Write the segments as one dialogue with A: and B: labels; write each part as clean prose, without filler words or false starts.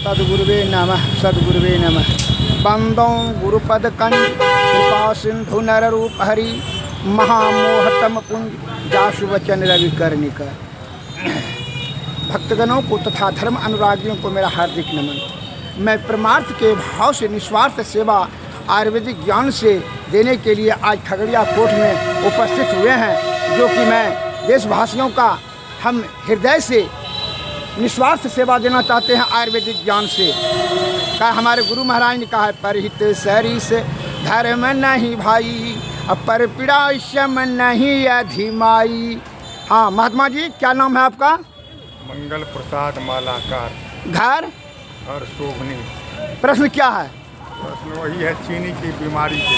A: सद्गुरुवे नमः सद्गुरुवे नमः। वंदो गुरुपद कंज कृपा सिंधु नर रूप हरि महामोहतम पुंज जासु वचन रवि कर्णिका। भक्तगणों को तथा धर्म अनुरागियों को मेरा हार्दिक नमन। मैं परमार्थ के भाव से निस्वार्थ सेवा आयुर्वेदिक ज्ञान से देने के लिए आज खगड़िया कोर्ट में उपस्थित हुए हैं, जो कि मैं देशवासियों का हम हृदय से निस्वार्थ सेवा देना चाहते हैं आयुर्वेदिक ज्ञान से। का हमारे गुरु महाराज ने कहा है, परहित सरिस धर्म नहीं भाई, अपर पीड़ा श्यम नहीं अधिमाई। हाँ महात्मा जी, क्या नाम है आपका?
B: मंगल प्रसाद मालाकार।
A: घर
B: और शोभनी।
A: प्रश्न क्या है?
B: प्रश्न वही है, चीनी की बीमारी के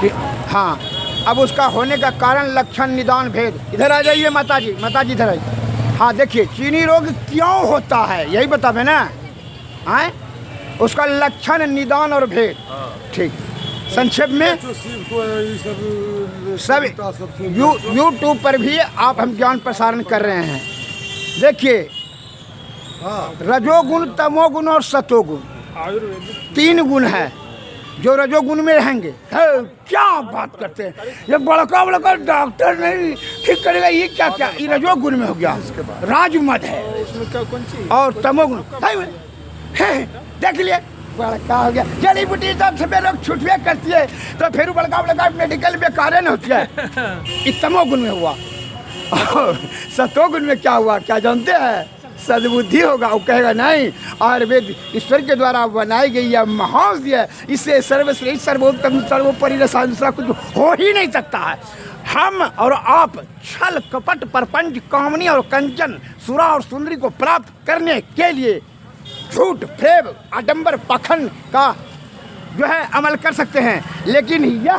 B: लिए।
A: हाँ, अब उसका होने का कारण, लक्षण, निदान, भेद। इधर आ जाइए माता जी, माता जी इधर आइए। हाँ देखिए, चीनी रोग क्यों होता है यही बतावे ना, आए उसका लक्षण, निदान और भेद। ठीक, संक्षेप में सब यूट्यूब पर भी आप हम ज्ञान प्रसारण कर रहे हैं। देखिए, रजोगुण, तमोगुण और सतोगुण, तीन गुण है जो रजोगुण में रहेंगे। क्या बात करते हैं, ये बड़का बड़का डॉक्टर नहीं ठीक करेगा, ये क्या क्या, ये रजोगुण में हो गया, राजमद है। और तमोगुण देख लिए, बड़का हो गया, जड़ी बूटी सब सभी लोग छुटवे करती है, तो फिर बड़का बड़का मेडिकल में कार्य नहीं होती है। ये तमोगुण में हुआ। सतोगुण में क्या हुआ, क्या जानते हैं? सद्बुद्धि होगा, वो कहेगा नहीं, आयुर्वेद ईश्वर के द्वारा बनाई गई है, महाौषधि है, इससे सर्वश्रेष्ठ सर्वोत्तम सर्वोपरि दूसरा कुछ हो ही नहीं सकता है। हम और आप छल कपट परपंच कामनी और कंचन सुरा और सुंदरी को प्राप्त करने के लिए झूठ फेब आडंबर पाखंड का जो है अमल कर सकते हैं, लेकिन यह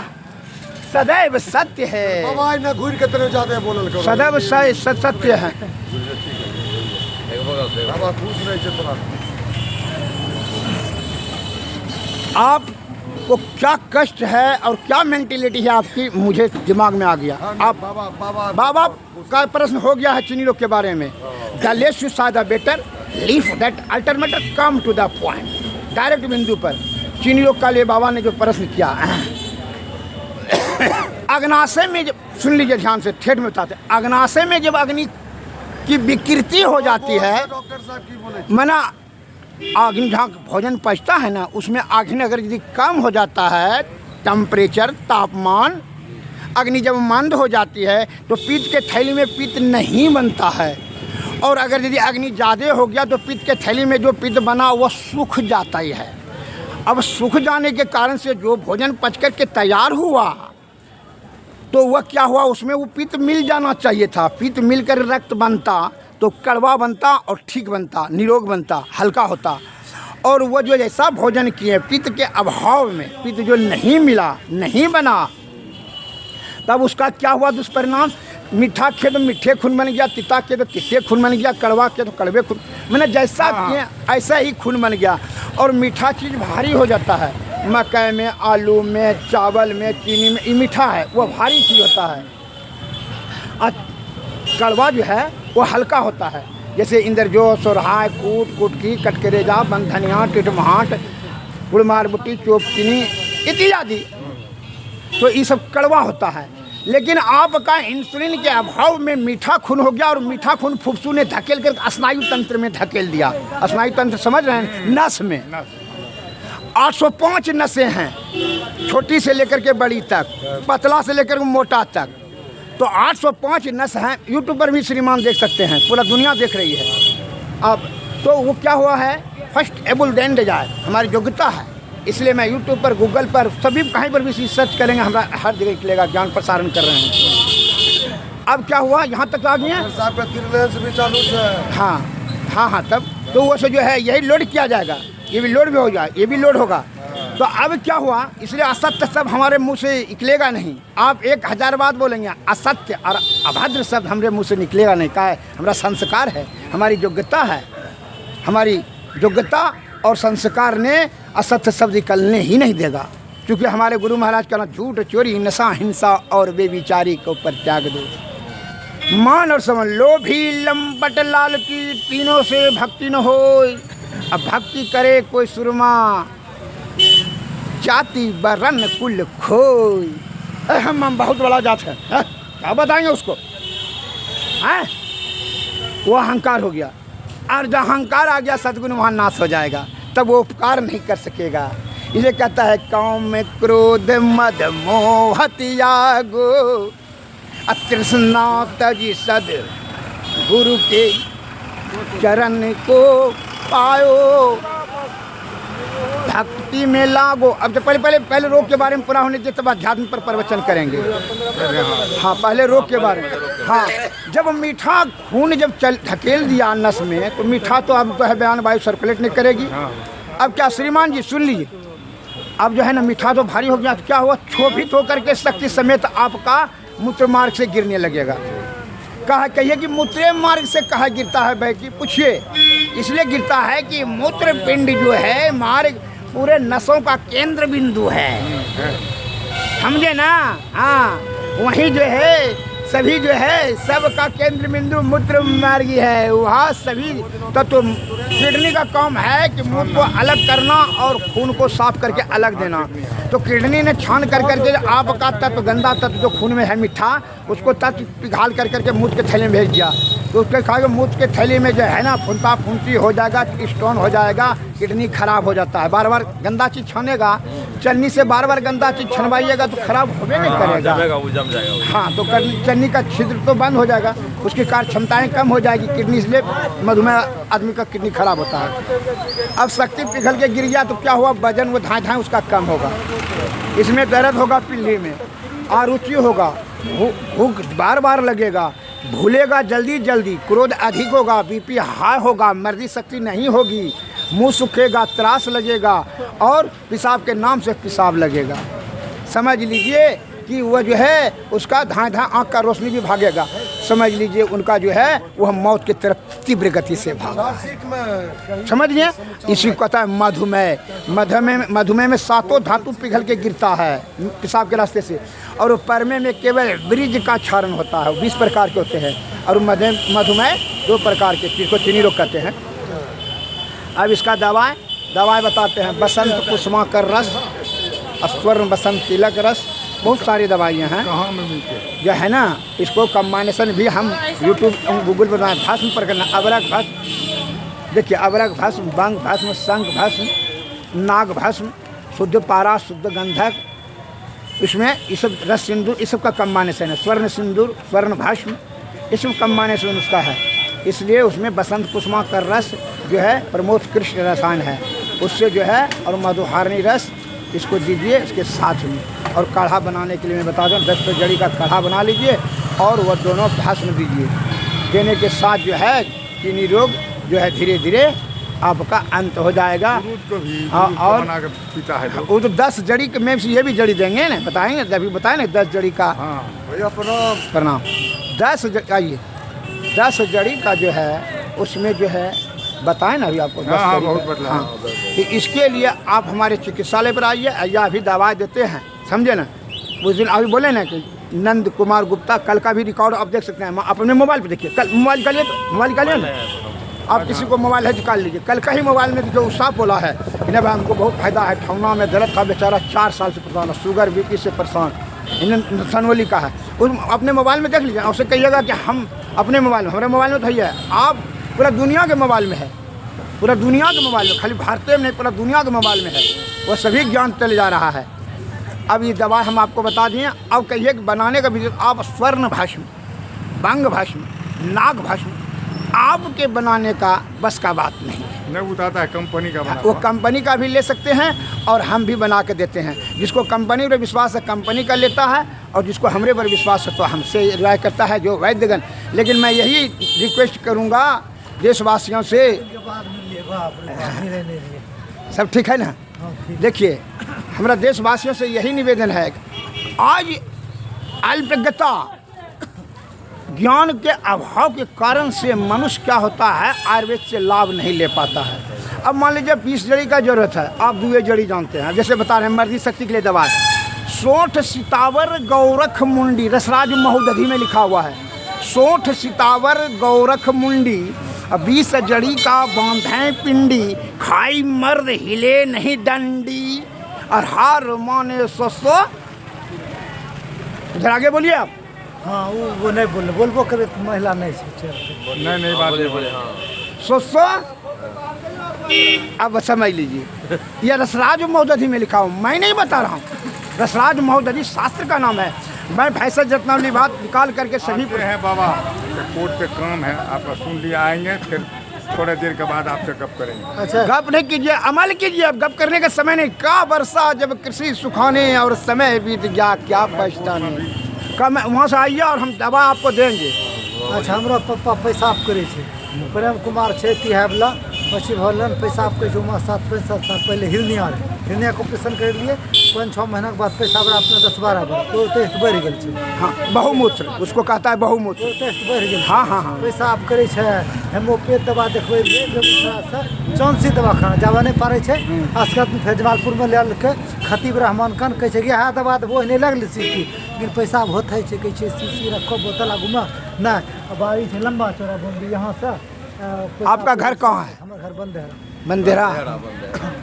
A: सदैव सत्य है। सदैव सत्य है। आपको क्या कष्ट है और क्या मेंटेलिटी है आपकी, मुझे दिमाग में आ गया। आप बाबा का प्रश्न हो गया है चीनी रोग के बारे में। The less you say the better, leave that अल्टरमेटर, come to the point, direct बिंदु पर। चीनी रोग का लिए बाबा ने जो प्रश्न किया, अग्नाशय में जब, सुन लीजिए ध्यान से, ठेठ में बताते, अग्नाशय में जब अग्नि की विकृति हो जाती है, मना आग्नि जहाँ भोजन पचता है ना, उसमें आग्नि अगर यदि कम हो जाता है, टेम्परेचर तापमान, अग्नि जब मंद हो जाती है तो पित्त के थैली में पित्त नहीं बनता है। और अगर यदि अग्नि ज़्यादा हो गया तो पित्त के थैली में जो पित्त बना वह सूख जाता ही है। अब सूख जाने के कारण से जो भोजन पच कर के तैयार हुआ, तो वह क्या हुआ, उसमें वो पित्त मिल जाना चाहिए था। पित्त मिलकर रक्त बनता तो कड़वा बनता और ठीक बनता, निरोग बनता, हल्का होता। और वो जो जैसा भोजन किए, पित्त के अभाव में पित्त जो नहीं मिला, नहीं बना, तब उसका क्या हुआ दुष्परिणाम, मीठा खे तो मीठे खून बन गया, तिता के तो तिते खून बन गया, कड़वा के तो कड़वे खून, मैंने जैसा किए ऐसा ही खून बन गया। और मीठा चीज़ भारी हो जाता है, मकई में, आलू में, चावल में, चीनी में, ये मीठा है वो भारी चीज़ होता है। और कड़वा जो है वो हल्का होता है, जैसे इंद्रजो, सोरहाय, कूट, कुटकी, कटकरेजा, बंधनिया, टिटमहाट, गुड़मार बुट्टी, चोप चीनी इत्यादि, तो ये सब कड़वा होता है। लेकिन आपका इंसुलिन के अभाव में मीठा खून हो गया, और मीठा खून फुफ्सू ने धकेल कर स्नायु तंत्र में धकेल दिया। स्नायु तंत्र समझ रहे हैं, नस में 805 नसें हैं, छोटी से लेकर के बड़ी तक, पतला से लेकर के मोटा तक, तो 805 नस हैं। यूट्यूब पर भी श्रीमान देख सकते हैं, पूरा दुनिया देख रही है। अब तो वो क्या हुआ है, फर्स्ट एबल देन डिजायर हमारी योग्यता है, इसलिए मैं यूट्यूब पर, गूगल पर, सभी कहीं पर भी सर्च करेंगे, हमारा हर जगह निकलेगा, ज्ञान प्रसारण कर रहे हैं। अब क्या हुआ, यहाँ तक आ गए भी चालू है। हाँ, तब तो वो से जो है यही लोड किया जाएगा, ये भी लोड भी हो जाए, ये भी लोड होगा। तो अब क्या हुआ, इसलिए असत्य शब्द हमारे मुंह से निकलेगा नहीं। आप 1000 बात बोलेंगे, असत्य और अभद्र शब्द हमारे मुंह से निकलेगा नहीं। क्या है, हमारा संस्कार है, हमारी योग्यता है, हमारी योग्यता और संस्कार ने असत्य शब्द निकलने ही नहीं देगा। क्योंकि हमारे गुरु महाराज का ना, झूठ, चोरी, नशा, हिंसा और बेविचारी को परित्याग दो। मान और समझ, लोभी, लंपट, लालची, तीनों से भक्ति न हो। अब भक्ति करे कोई सुरमा, जाति बरन कुल खोई। हम बहुत बड़ा जात है, क्या बताएंगे उसको, है? वो अहंकार हो गया, और जब अहंकार आ गया सद्गुण वहाँ नाश हो जाएगा, तब वो उपकार नहीं कर सकेगा। इसे कहता है काम क्रोध मद मोह त्यागो, अतृष्णा तजी सद गुरु के चरण को पायो, भक्ति में लागो। अब तो पहले रोग के बारे में पूरा होने दे, तब अध्यात्म पर प्रवचन करेंगे। हाँ, पहले रोग के बारे में। हाँ, जब मीठा खून जब धकेल दिया नस में, तो मीठा तो अब तो है बयान वायु सर्कुलेट नहीं करेगी। अब क्या श्रीमान जी सुन लीजिए, अब जो है ना मीठा तो भारी हो गया, तो क्या हुआ, क्षोभित होकर के शक्ति समेत आपका मूत्र मार्ग से गिरने लगेगा। कहा कहिए कि मूत्र मार्ग से कहा गिरता है भाई, कि पूछिए। इसलिए गिरता है कि मूत्र पिंड जो है मार्ग पूरे नसों का केंद्र बिंदु है, समझे ना। हाँ, वही जो है सभी जो है सबका केंद्र बिंदु मूत्र मार्ग ही है। वहाँ सभी तत्व किडनी का काम है कि मूत्र को अलग करना और खून को साफ करके अलग देना। तो किडनी ने छान कर करके आपका तत्व, गंदा तत्व जो खून में है मीठा, उसको तत्व पिघाल कर करके मूत्र के थैले में भेज दिया। तो उसके खा के मूत्र के थैली में जो है ना फुंता फुंती हो जाएगा, स्टोन हो जाएगा, किडनी खराब हो जाता है। बार बार गंदा चीज़ छानेगा, चन्नी से बार बार गंदा चीज़ छनवाइएगा तो खराब होबे नहीं करेगा। हाँ, तो चन्नी का छिद्र तो बंद हो जाएगा, उसकी कार्य क्षमताएँ कम हो जाएगी किडनी, इसलिए मधुमेह आदमी का किडनी खराब होता है। अब शक्ति पिघल के गिर गया तो क्या हुआ, वजन वो धाए धाए उसका कम होगा, इसमें दर्द होगा पिल्ली में, आरुचि होगा, भूख बार बार लगेगा, भूलेगा जल्दी जल्दी, क्रोध अधिक होगा, बीपी हाई होगा, मर्दी शक्ति नहीं होगी, मुंह सूखेगा, त्रास लगेगा और पेशाब के नाम से पेशाब लगेगा। समझ लीजिए कि वह जो है उसका धाए धाए आँख का रोशनी भी भागेगा। समझ लीजिए उनका जो है वह मौत की तरफ तीव्र गति से भागा। समझ लिए, इसी को कहता है मधुमेह। मधुमेह में सातों धातु पिघल के गिरता है पेशाब के रास्ते से, और परमे में केवल ब्रिज का क्षरण होता है। 20 प्रकार के होते हैं, और मधुमेह 2 प्रकार के, जिसको चीनी रोग कहते हैं। अब इसका दवाएं बताते हैं। बसंत कुसुमा कर रस, स्वर्ण बसंत तिलक रस, बहुत सारी दवाइयाँ हैं।
B: कहाँ में मिलते
A: जो है ना, इसको कम्बाइनेशन भी हम यूट्यूब गूगल पर बनाए। भस्म पर करना, अबरक भस्म, देखिए अबरक भस्म, बंग भस्म, शंख भस्म, नाग भस्म, शुद्ध पारा, शुद्ध गंधक, इसमें ये सब रस सिंदूर, इस सब का कम्बाइनेशन है। स्वर्ण सिंदूर, स्वर्ण भस्म, ये सब कम्बाइनेशन उसका है। इसलिए उसमें बसंत कुसुमा का रस जो है प्रमोद कृष्ण रसायन है, उससे जो है, और मधुहारिणी रस इसको दीजिए इसके साथ में। और काढ़ा बनाने के लिए मैं बता दूँ, 10 जड़ी का काढ़ा बना लीजिए और वह दोनों भस्म दीजिए। देने के साथ जो है चीनी रोग जो है धीरे धीरे आपका अंत हो जाएगा। हाँ, और
B: पीता है
A: वो तो 10 जड़ी के में ये भी जड़ी देंगे ना, बताएंगे अभी बताए ना 10 जड़ी का।
B: हाँ भैया
A: प्रणाम। 10 जड़ी का जो है उसमें जो है बताएं ना अभी आपको।
B: हाँ, बहुत बदला।
A: हाँ, तो इसके लिए आप हमारे चिकित्सालय पर आइए, या अभी दवाई देते हैं, समझे ना। उस दिन अभी बोले ना कि नंद कुमार गुप्ता, कल का भी रिकॉर्ड आप देख सकते हैं अपने मोबाइल पे। देखिए कल मोबाइल निकालिए, तो मोबाइल निकालिए ना, आप किसी को मोबाइल है निकाल लीजिए। कल का ही मोबाइल में जो साफ बोला है कि नहीं भाई हमको बहुत फायदा है, ठौना में दर्द था, बेचारा 4 साल से परेशान, शुगर बीपी से परेशान, इन्हें सनवली का है। उस अपने मोबाइल में देख लीजिए, उससे कहिएगा कि हम अपने मोबाइल में, हमारे मोबाइल में तो है, आप पूरा दुनिया के मोबाइल में है, पूरा दुनिया के मोबाइल में, खाली भारतीय में नहीं, पूरा दुनिया के मोबाइल में है, वो सभी ज्ञान चले जा रहा है। अब ये दवा हम आपको बता दिए। अब कहिए कि बनाने का भी आप स्वर्ण भस्म, बंग भस्म, नाग भस्म आपके बनाने का बस का बात नहीं
B: बताता है, कंपनी का
A: वो कंपनी का भी ले सकते हैं और हम भी बना के देते हैं। जिसको कंपनी पर विश्वास है कंपनी का लेता है, और जिसको हमरे पर विश्वास है तो हमसे राय करता है जो वैद्यगण। लेकिन मैं यही रिक्वेस्ट करूँगा देशवासियों से, सब ठीक है ना। देखिए हमारा देशवासियों से यही निवेदन है, आज अल्पज्ञता ज्ञान के अभाव के कारण से मनुष्य क्या होता है, आयुर्वेद से लाभ नहीं ले पाता है। अब मान लीजिए 20 जड़ी का जरूरत है, आप 2 जड़ी जानते हैं, जैसे बता रहे हैं मर्दी शक्ति के लिए दवा है। सोंठ सितावर गौरख मुंडी, रसराज महोदधि में लिखा हुआ है। सोंठ सितावर गौरख मुंडी अब 20 जड़ी का बांधे पिंडी, खाई मर्द हिले नहीं डंडी, और हार माने सो। इधर आगे बोलिए आप।
C: हाँ वो नहीं बोलबो करे तो महिला नहीं सोचे।
B: नहीं बात
A: सो अब समझ लीजिए, यह रसराज महोदधि में लिखा हूँ, मैं नहीं बता रहा हूँ। रसराज महोदधि शास्त्र का नाम है। मैं फैसल जतनावली बात निकाल करके सभी
B: आते हैं बाबा, कोर्ट पे काम है, आपका सुन लिया, आएंगे फिर थोड़ी देर के बाद आपसे गप करेंगे।
C: अच्छा
A: गप नहीं कीजिए, अमल कीजिए। अब गप करने का समय नहीं। का वर्षा जब कृषि सुखाने और समय बीत गया क्या पछताने। कम वहाँ से आइए और हम दवा आपको देंगे।
C: अच्छा हमरा पप्पा पेशाब करे छे, प्रेम कुमार छे तिहावला पश्चिम भवन पेशाब करे छे। 7 साल पहले हिरनिया को ऑपरेशन कर लिए, 5-6 महीना के बाद पेशाब अपने 10-12 बार तो टेस्ट बढ़ गए छे।
A: हाँ बहुमूत्र उसको कहता है, बहुमूत्र
C: तो टेस्ट बढ़ गए।
A: हाँ
C: पेशाब करे छे, हेमोपैथ दवा देखबे लिए बेगूसराय चौंसी दवाखाना जावा नहीं पारे छे। अस्कत में फैजमालपुर में ले के खतीब रहमान खान कहे छे कि हाँ दवा वो नहीं लगल सीसी, लेकिन पेशाब होता है कहे छे सीसी रखो बोतल आगू में नहीं। अब आई छे लंबा चौड़ा बंदी यहाँ से।
A: आपका घर कहाँ है?
C: हमारा घर बंद है।
A: मंदिरा।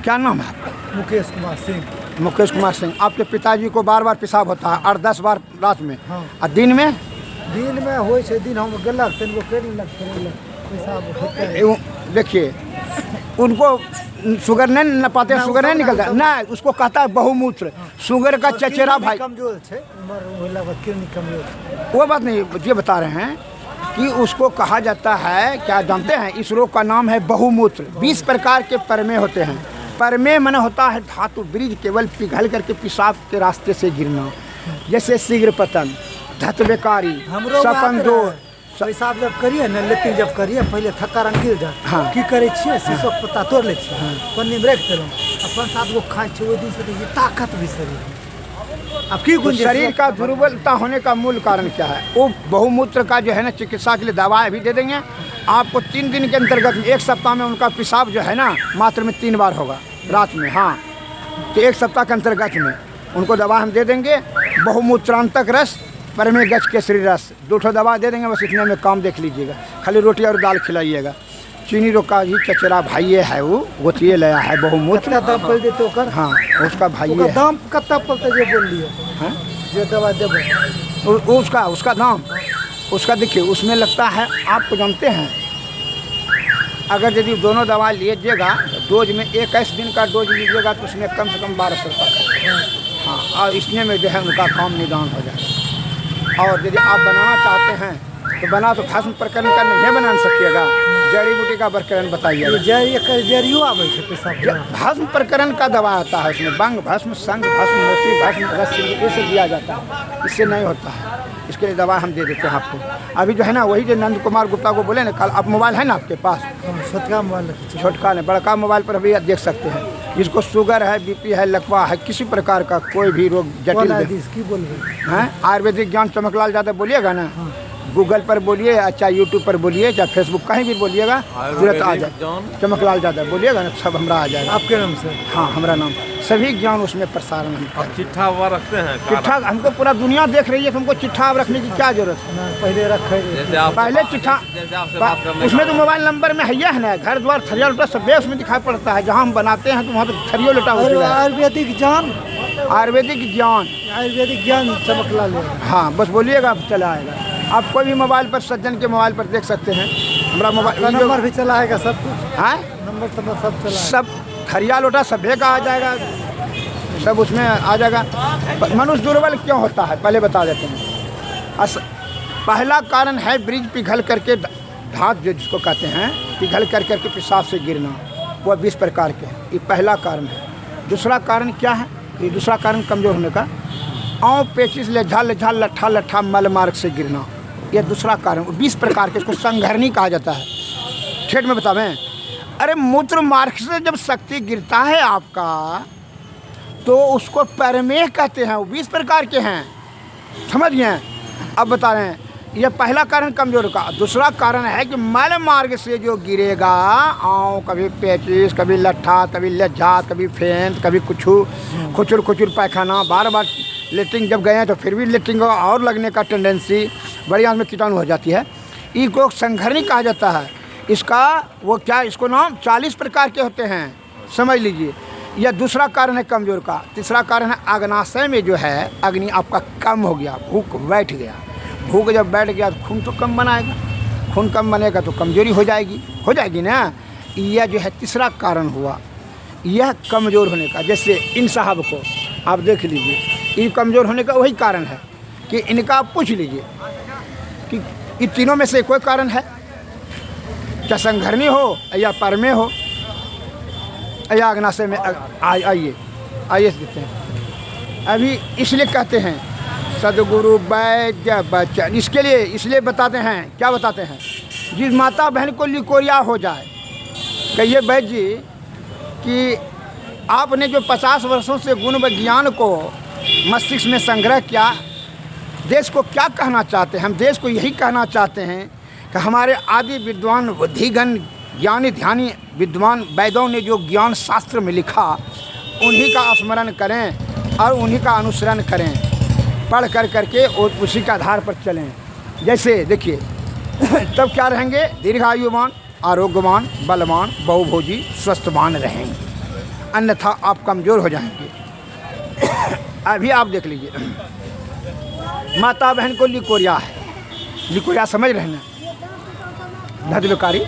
A: क्या नाम है आपका?
C: मुकेश कुमार सिंह।
A: मुकेश कुमार सिंह। आपके पिताजी को बार बार पेशाब होता है, 8-10 बार रात में।
C: हाँ।
A: और दिन में
C: हो छे, दिन हम गलक तनको करेलक पेशाब होता है।
A: देखिए उनको शुगर नहीं न पाते, शुगर नहीं निकलता ना, उसको कहता है बहुमूत्र। शुगर का चचेरा भाई
C: कमजोर छे, उम्र होला बाद किडनी कमजोर।
A: वो बात नहीं, ये बता रहे हैं कि उसको कहा जाता है, क्या जानते हैं, इस रोग का नाम है बहुमूत्र। 20 प्रकार के परमे होते हैं। परमे मन होता है धातु ब्रिज केवल पिघल करके पेशाब के रास्ते से गिरना, जैसे शीघ्र पतन, धतबेकारी, सकंदोर।
C: पेशाब जब करिए ना, लेकिन जब करिए पहले थक्का रंग गिर जाए।
A: हाँ।
C: की करे छिए, शीशो के पत्ता तोड़ ले छिए, पन्नी में रख देलहुँ, अपन 7 गो खाए छिए, ओहि दिन से देखिए ताकत भी शरीर। अब की
A: तो शरीर का दुर्बलता होने का मूल कारण क्या है? वो बहुमूत्र का जो है ना, चिकित्सा के लिए दवाएं भी दे देंगे आपको। 3 दिन के अंतर्गत 1 सप्ताह में उनका पेशाब जो है ना मात्र में 3 बार होगा रात में। हाँ, तो 1 सप्ताह के अंतर्गत में उनको दवा हम दे देंगे। बहुमूत्रांतक रस, परमे गच केसरी रस, 2 दवा दे देंगे। बस इतने में काम देख लीजिएगा। खाली रोटी और दाल खिलाइएगा। चीनी रोग का ही चचेरा भाई है, वो गोतिये लाया है बहुमूत्र।
C: दाम पड़ देते ओकर।
A: हाँ, उसका भाई है।
C: दाम कितना पड़ता जे बोल लिए
A: हाँ?
C: जो दवा देबो
A: उसका दाम, उसका देखिए उसमें लगता है, आपको जानते हैं, अगर यदि दोनों दवा लीजिएगा डोज में 21 दिन का डोज लीजिएगा तो उसमें कम से कम 1200 रुपये खर्च। हाँ, और इसमें में जो है उनका काम निदान हो जाएगा। और यदि आप बनाना चाहते हैं तो बना तो भस्म प्रकरण का नहीं बना सकिएगा, जड़ी बूटी का प्रकरण बताइए।
C: जरियो आवे छे पेशाब।
A: भस्म प्रकरण का दवा आता है, उसमें बंग भस्म, संग भस्म, मोती भस्म, रस, ये सब दिया जाता है। इससे नहीं होता है, इसके लिए दवा हम दे देते हैं आपको। अभी जो है ना, वही जो नंद कुमार गुप्ता को बोले ना कल, आप मोबाइल है ना आपके पास?
C: छोटका मोबाइल,
A: छोटका नहीं, बड़का मोबाइल पर भी देख सकते हैं। जिसको शुगर है, बीपी है, लकवा है, किसी प्रकार का कोई भी रोग जटिल है, आयुर्वेदिक ज्ञान चमकलाल यादव बोलिएगा ना, गूगल पर बोलिए, अच्छा यूट्यूब पर बोलिए, चाहे फेसबुक कहीं भी बोलिएगा, तुरंत आ जाए। चमकलाल यादव बोलिएगा ना, सब हमरा आ जाएगा।
C: आपके नाम से? हाँ,
A: हमारा नाम। सभी ज्ञान उसमें प्रसारण हम
B: चिट्ठा हुआ रखते हैं?
A: चिट्ठा हमको पूरा दुनिया देख रही है, हमको चिट्ठा रखने की क्या जरूरत है?
C: पहले रखे,
A: पहले चिट्ठा उसमें तो मोबाइल नंबर में है ना, घर द्वार थरिया लोटा सब उसमें दिखाई पड़ता है। जहाँ हम बनाते हैं तो वहाँ तो थरियो लोटा होता है।
C: आयुर्वेदिक ज्ञान,
A: आयुर्वेदिक ज्ञान
C: चमकलाल।
A: हाँ, बस बोलिएगा, चला आएगा। आप कोई भी मोबाइल पर, सज्जन के मोबाइल पर देख सकते हैं। हमारा मोबाइल
C: नंबर भी चला आएगा, सब कुछ
A: है,
C: नंबर तो सब चला,
A: सब थरिया लोटा सभ्य का आ जाएगा, सब उसमें आ जाएगा। मनुष्य दुर्बल क्यों होता है पहले बता देते हैं। पहला कारण है ब्रिज पिघल करके, धात जो जिसको कहते हैं, पिघल कर करके पेशाब से गिरना, वह 20 प्रकार के, ये पहला कारण है। दूसरा कारण क्या है? ये दूसरा कारण कमजोर होने का, आँव पेचिस ले झाल झाल लट्ठा लट्ठा मल मार्ग से गिरना, यह दूसरा कारण। 20 प्रकार के, इसको संघरनी कहा जाता है। ठेठ में बतावें, अरे मूत्र मार्ग से जब शक्ति गिरता है आपका तो उसको परमेह कहते हैं, वो 20 प्रकार के हैं, समझ गए? अब बता रहे हैं, यह पहला कारण कमजोर का। दूसरा कारण है कि मल मार्ग से जो गिरेगा, आँव, कभी पेचिस, कभी लट्ठा, कभी लज्जा, कभी फेंट, कभी खुचुर खुचुर पैखाना, बार बार लेटरिन जब गए हैं तो फिर भी लेटरिन और लगने का टेंडेंसी, बड़ी आँख में कीटाणु हो जाती है। ई को संघरनी कहा जाता है। इसका वो क्या, इसको नाम 40 प्रकार के होते हैं, समझ लीजिए। यह दूसरा कारण है कमज़ोर का। तीसरा कारण है अग्नाशय में जो है अग्नि आपका कम हो गया, भूख बैठ गया। भूख जब बैठ गया तो खून तो कम बनाएगा, खून कम बनेगा तो कमज़ोरी हो जाएगी ना। यह जो है तीसरा कारण हुआ, यह कमज़ोर होने का। जैसे इन साहब को आप देख लीजिए, ये कमज़ोर होने का वही कारण है कि इनका आप पूछ लीजिए कि इन तीनों में से कोई कारण है क्या, संघरनी हो या पर में हो या अग्नाशय में। आइए देखते हैं। अभी इसलिए कहते हैं सदगुरु वैद्य बचन, इसके लिए इसलिए बताते हैं, क्या बताते हैं, जिस माता बहन को लिकोरिया हो जाए, कहिए वैद्य जी कि आपने जो 50 वर्षों से गुण विज्ञान को मस्तिष्क में संग्रह किया, देश को क्या कहना चाहते हैं? हम देश को यही कहना चाहते हैं कि हमारे आदि विद्वान बुद्धिगण ज्ञानी ध्यानी विद्वान वैदों ने जो ज्ञान शास्त्र में लिखा, उन्हीं का स्मरण करें और उन्हीं का अनुसरण करें, पढ़ करके और उसी के आधार पर चलें। जैसे देखिए तब क्या रहेंगे, दीर्घायुमान, आरोग्यवान, बलवान, बहुभोजी, स्वस्थवान रहेंगे, अन्यथा आप कमज़ोर हो जाएंगे। अभी आप देख लीजिए, माता बहन को लिकोरिया है, लिकोरिया समझ रहे हैं, धतलकारी।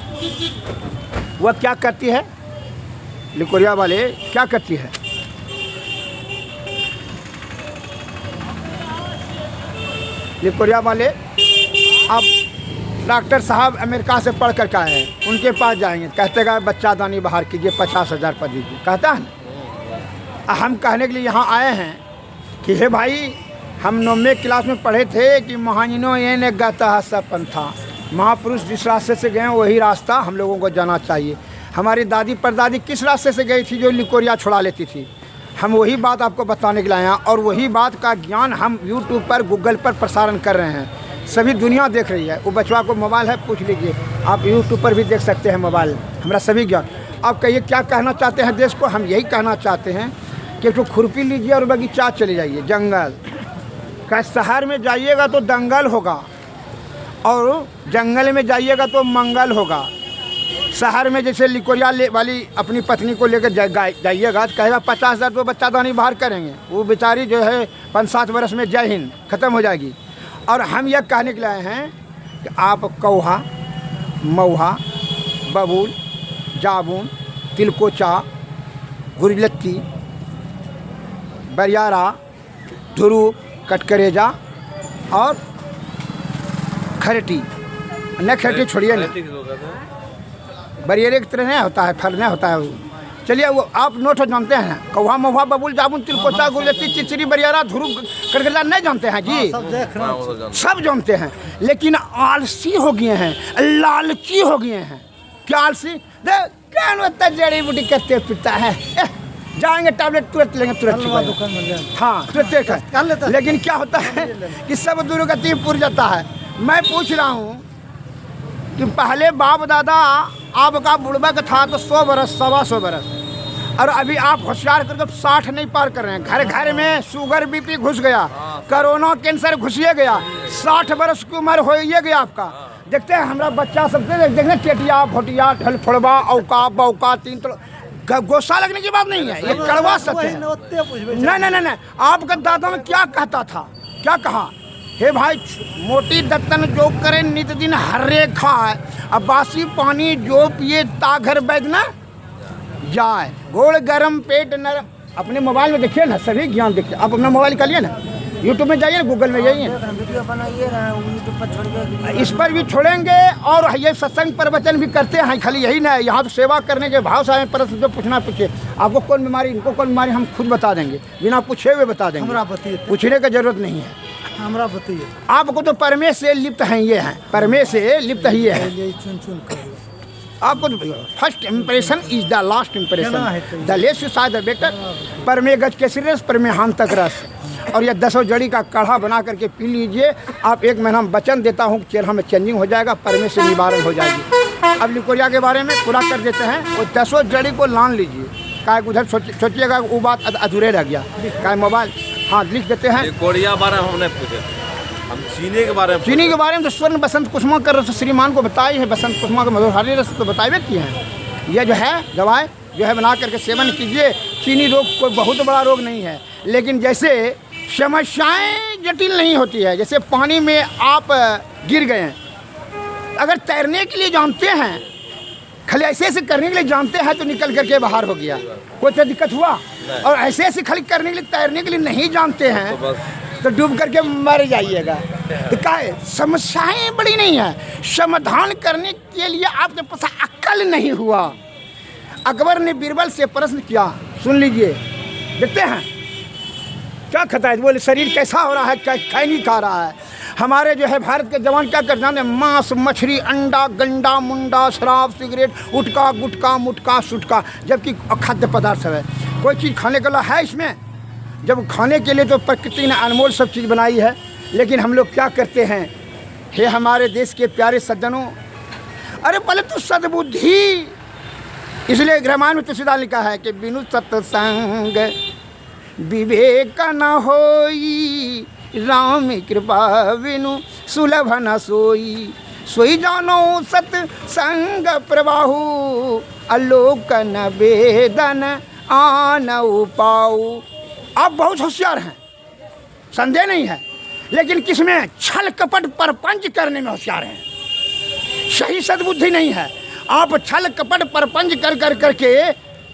A: वह क्या करती है, लिकोरिया वाले क्या करती है, लिकोरिया वाले अब डॉक्टर साहब अमेरिका से पढ़ कर के आए हैं, उनके पास जाएंगे, कहते हैं बच्चा दानी बाहर कीजिए, 50,000 पर दीजिए, कहता है ना। हम कहने के लिए यहाँ आए हैं कि हे भाई, हम 9वीं क्लास में पढ़े थे कि महाजिनो ये ने गाता है सब पंथा, महापुरुष जिस रास्ते से गए वही रास्ता हम लोगों को जाना चाहिए। हमारी दादी परदादी किस रास्ते से गई थी जो लिकोरिया छुड़ा लेती थी, हम वही बात आपको बताने के लिए आए हैं। और वही बात का ज्ञान हम यूट्यूब पर, गूगल पर प्रसारण कर रहे हैं, सभी दुनिया देख रही है। वो बचवा को मोबाइल है, पूछ लीजिए, आप यूट्यूब पर भी देख सकते हैं मोबाइल, हमारा सभी ज्ञान। आप कहिए क्या कहना चाहते हैं देश को? हम यही कहना चाहते हैं कि तो खुरपी लीजिए और बगीचा चले जाइए, जंगल का। शहर में जाइएगा तो दंगल होगा और जंगल में जाइएगा तो मंगल होगा। शहर में जैसे लिकोरिया वाली अपनी पत्नी को लेकर जाइएगा तो कहेगा 50,000 तो बच्चा दानी बाहर करेंगे, वो बेचारी जो है 5-7 वर्ष में जय हिंद ख़त्म हो जाएगी। और हम यह कहने के लिए आए हैं कि आप कौहा, मऊहा, बबूल, जाबुन, तिलकोचा, गुरलत्ती, बरियारा, धुरू, कटकरेजा और खरेटी, न खरेटी छोड़िए ना, बरियारे की तरह नहीं होता है, फल नहीं होता है। चलिए वो आप नोट जानते हैं, कौहा, महुआ, बबूल, जामुन, तिलकोचा, गुलती, चिचरी, बरियारा, धुरू, कटकरेजा नहीं जानते हैं जी? सब जानते हैं, लेकिन आलसी हो गए हैं, लालची हो गए हैं। क्या आलसी? देख जड़ी बूटी करते पिता है, जाएंगे टैबलेट तुरंत लेंगे, तुरंत हाँ तुरंत। लेकिन क्या होता है कि सब दुर्गति पुर जाता है। मैं पूछ रहा हूँ कि पहले बाप दादा आपका बुढ़बा का था तो 100 बरस, 125 बरस, और अभी आप होशियार करके 60 नहीं पार कर रहे हैं। घर घर में शुगर बीपी घुस गया, कोरोना कैंसर घुसिए गया, 60 बरस की उम्र हो गया आपका। देखते हैं हमारा बच्चा सबसे देखते टेटिया, भोटिया, ढल फोड़वा, औका बौका, 3 गोसा लगने की बात नहीं है, ये कड़वा सत्य है। नहीं, आपका दादा में क्या कहता था, क्या कहा? हे भाई, मोटी दत्तन जो करे नित दिन हर्रे खाए, अब बासी पानी जो पिए ताघर बैद न जाए, गोड़ गरम पेट नरम। अपने मोबाइल में देखिए ना, सभी ज्ञान देखिए। आप अपना मोबाइल निकालिए ना, यूट्यूब में जाइए, गूगल में जाइए,
D: वीडियो बनाइए ना, यूट्यूब पर छोड़िए,
A: इस पर भी छोड़ेंगे। और ये सत्संग प्रवचन भी करते हैं, खाली यही ना है, यहाँ तो सेवा करने के भाव से आए। प्रश्न जो पूछना पूछे, आपको कौन बीमारी, इनको कौन बीमारी, हम खुद बता देंगे, बिना पूछे हुए बता देंगे, पूछने की जरूरत नहीं है।
C: हमरा बताइए,
A: आपको तो परमे से लिप्त हैं, ये हैं परमे से लिप्त ही है।
C: चुन
A: आपको first impression is the last impression, the less said the better. परमे गज के सिरस, परमे हान तक रस। और यह 10 जड़ी का काढ़ा बना करके पी लीजिए। आप 1 महीना में वचन देता हूँ, चेहरा में चेंजिंग हो जाएगा, परमे से निवारण हो जाएगी। अब लिकोरिया के बारे में पूरा कर देते हैं। वो 10 जड़ी को लान लीजिए, काय उधर सोचिएगा वो बात अधूरे रह गया। काय मोबाइल हाँ लिख देते हैं।
E: लिकोरिया बारे में हमने पूछे, हम चीनी के बारे में
A: चीनी के बारे में तो स्वर्ण बसंत कुसुमा कर रस श्रीमान को बताई है, बसंत कुसुमा के मधुरहारी रस तो बताए किए हैं। यह जो है दवाएं जो है बना करके सेवन कीजिए। चीनी रोग कोई बहुत बड़ा रोग नहीं है, लेकिन जैसे समस्याएं जटिल नहीं होती है। जैसे पानी में आप गिर गए हैं, अगर तैरने के लिए जानते हैं, खाली ऐसे ऐसे करने के लिए जानते हैं तो निकल करके बाहर हो गया, कोई तो दिक्कत हुआ। और ऐसे ऐसे खाली करने के लिए तैरने के लिए नहीं जानते हैं तो डूब करके मर जाइएगा। तो क्या है, समस्याएं बड़ी नहीं है, समाधान करने के लिए आपके पास अक्ल नहीं हुआ। अकबर ने बीरबल से प्रश्न किया, सुन लीजिए, देखते हैं क्या खाता है। बोले शरीर कैसा हो रहा है, क्या नहीं खा रहा है। हमारे जो है भारत के जवान क्या करते हैं, मांस मछली अंडा गंडा मुंडा शराब सिगरेट उटका गुटका मुटका सुटका, जबकि खाद्य पदार्थ सब है। कोई चीज़ खाने के लिए है इसमें, जब खाने के लिए तो प्रकृति ने अनमोल सब चीज़ बनाई है, लेकिन हम लोग क्या करते हैं। हे हमारे देश के प्यारे सज्जनों, अरे पहले तो सद्बुद्धि, इसलिए रामायण में तुलसीदास लिखा है कि बिनु सत्संग विवेक न होई, राम कृपा बिनु सुलभ न सोई। सोई जानो सत्संग प्रवाहु, अलोकन वेदन आन पाऊ। आप बहुत होशियार हैं, संदेह नहीं है, लेकिन किसमें, छल कपट परपंच करने में होशियार हैं। सही सद्बुद्धि नहीं है। आप छल कपट परपंच कर कर करके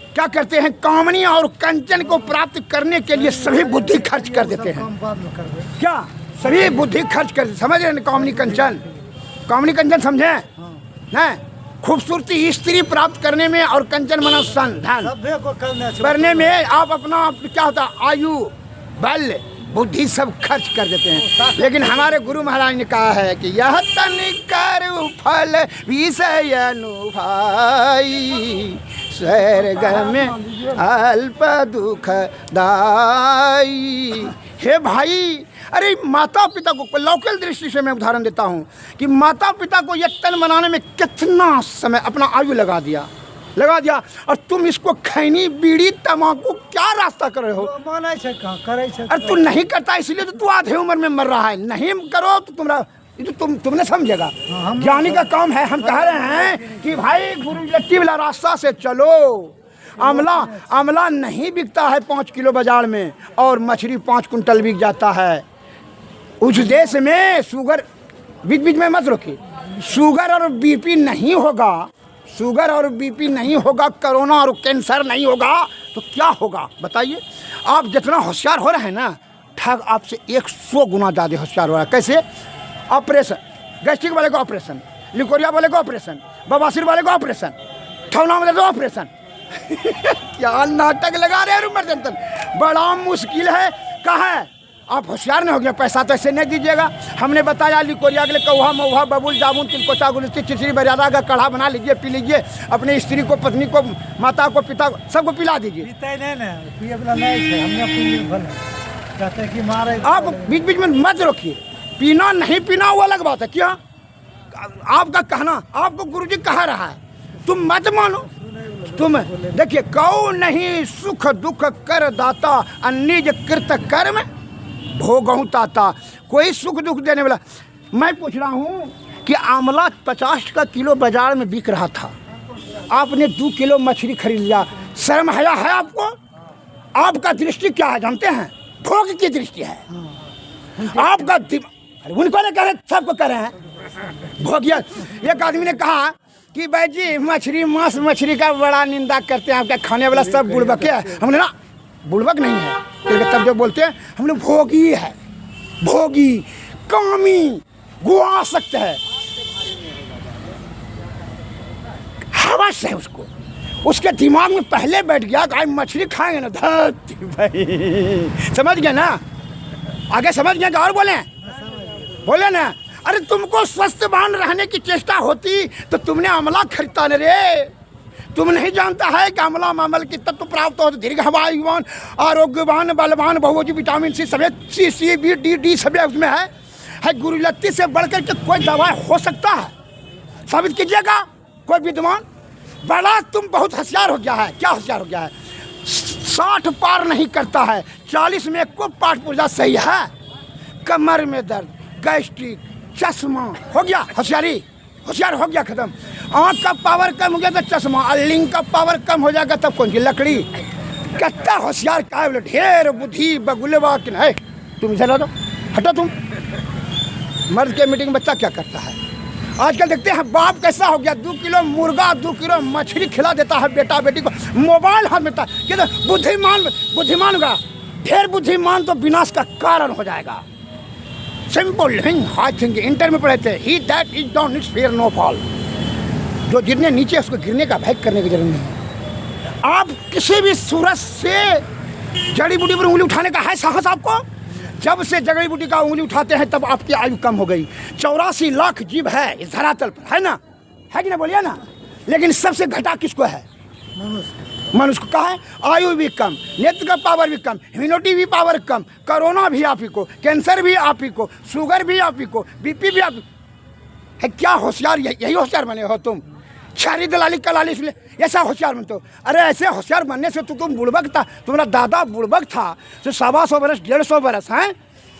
A: क्या करते हैं, कामनी और कंचन को प्राप्त करने के लिए सभी बुद्धि खर्च कर देते हैं। क्या सभी बुद्धि खर्च कर, समझ रहे हैं कामनी कंचन, कामनी कंचन समझे ना। खूबसूरती स्त्री प्राप्त करने में और कंचन मना धन करने में आप अपना क्या होता है, आयु बल बुद्धि सब खर्च कर देते हैं। लेकिन हमारे गुरु महाराज ने कहा है कि यह तन कर फल विषय भाई, स्वर्ग में अल्प दुख दाई। हे भाई, अरे माता पिता को लौकिक दृष्टि से मैं उदाहरण देता हूँ कि माता पिता को यह तन बनाने में कितना समय अपना आयु लगा दिया, और तुम इसको खैनी बीड़ी तम्बाकू क्या रास्ता कर रहे हो। अरे तू नहीं करता इसलिए तो तू आधे उम्र में मर रहा है। नहीं करो तो तुमने समझेगा। ज्ञानी का काम है। हम कह रहे हैं कि भाई गुरुजत्ती वाला रास्ता से चलो। आमला नहीं बिकता है 5 किलो बाजार में, और मछली 5 कुंटल बिक जाता है। उस देश में शुगर, बीच बीच में मत रोकिए, शुगर और बीपी नहीं होगा, शुगर और बीपी नहीं होगा, कोरोना और कैंसर नहीं होगा, तो क्या होगा बताइए। आप जितना होशियार हो रहे हैं ना, ठग आपसे 100 गुना ज़्यादा होशियार हो रहा है। कैसे? ऑपरेशन, गैस्ट्रिक वाले को ऑपरेशन, लिकोरिया वाले को ऑपरेशन, बवासीर वाले को ऑपरेशन, ठौना वाले को ऑपरेशन। क्या नाटक लगा रहे हैं उमर जनतन, बड़ा मुश्किल है। कहा है आप होशियार नहीं हो गया, पैसा तो ऐसे नहीं दीजिएगा। हमने बताया लिकोरिया के लिए कौहा मऊहा बबुल जामुन तिलकोचा गुलस्ती चिचरी बरियादा का काढ़ा बना लीजिए, पी लीजिए। अपनी स्त्री को, पत्नी को, माता को, पिता को, सबको पिला दीजिए। आप बीच बीच में मत रोकिए। पीना नहीं पीना वो अलग बात है। क्या आपका कहना, आपको गुरुजी कहा रहा है, तुम मत मानो। तुम देखिए, कौ नहीं सुख दुख कर दाता, अन्निज कृत कर्म भोगहु ताता। कोई सुख दुख देने वाला। मैं पूछ रहा हूँ कि आंवला 50 का किलो बाजार में बिक रहा था, आपने 2 किलो मछली खरीद लिया। शर्म हया है आपको? आपका दृष्टि क्या है जानते हैं? भोग की दृष्टि है आपका। उनको नहीं कह रहे, सबको कह रहे हैं भोगिया। एक आदमी ने कहा कि भाई जी मछली, मांस मछली का बड़ा निंदा करते हैं, आपका खाने वाला सब बुड़बक है। हमने ना, बुड़बक नहीं है, तो तब जो बोलते हैं हम लोग भोगी है, भोगी कामी गुआ सकते हैं, हवस है उसको। उसके दिमाग में पहले बैठ गया कि आज मछली खाएंगे ना, धरती भाई। समझ गए ना? आगे समझ गए कि और बोले ना। अरे तुमको स्वस्थवान रहने की चेष्टा होती तो तुमने आंवला खरीदता न रे। तुम नहीं जानता है कि आंवला मामल की तत्व प्राप्त हो, दीर्घायुवान, आरोग्यवान, बलवान, बहुभोजी, विटामिन सी सभी सी बी डी सभी उसमें है। गुरुलत्ती से बढ़कर के कोई दवा हो सकता है? साबित कीजिएगा कोई विद्वान। बड़ा तुम बहुत होशियार हो गया है। क्या होशियार हो गया है? 60 पार नहीं करता है, 40 में को पाठ पूजा सही है। कमर में दर्द, गैस्ट्रिक, चश्मा हो गया, होशियारी, होशियार हो गया, खत्म। आँख का पावर कम हो गया तो चश्मा, और लिंग का पावर कम हो जाएगा तब कौन सी लकड़ी। कितना होशियार का है, बोले ढेर बुद्धि बगुलवा कि नहीं। तुम इधर आ दो, हटो तुम। मर्द के मीटिंग बच्चा क्या करता है आजकल देखते हैं, बाप कैसा हो गया, 2 किलो मुर्गा 2 किलो मछली खिला देता है बेटा बेटी को, मोबाइल हाथ में था। क्या बुद्धिमान होगा, ढेर बुद्धिमान तो विनाश का कारण हो जाएगा। Simple living high thinking, inter में पढ़े थे, he that is down its fear no fall. जो गिरने नीचे उसको गिरने का भय करने की जरूरत नहीं। आप किसी भी सूरत से जड़ी बूटी पर उंगली उठाने का है साहस आपको? जब से जड़ी बूटी का उंगली उठाते हैं तब आपकी आयु कम हो गई। 84 लाख जीव है इस धरातल पर, है ना, है कि ना, बोलिए ना। लेकिन सबसे घटा किसको है? मनुष्य को। कहा है आयु भी कम, नेत्र का पावर भी कम, इम्यूनिटी भी पावर कम, कोरोना भी आप ही को, कैंसर भी आप ही को, शुगर भी आप ही को, बीपी भी आप है। क्या होशियार, यही होशियार बने हो तुम? शहरी दलाली कलाली इसलिए ऐसा होशियार बनते हो। अरे ऐसे होशियार बनने से तो तुम बुड़बक था, तुम्हारा दादा बुड़बक था, तो 125 बरस 150 बरस हैं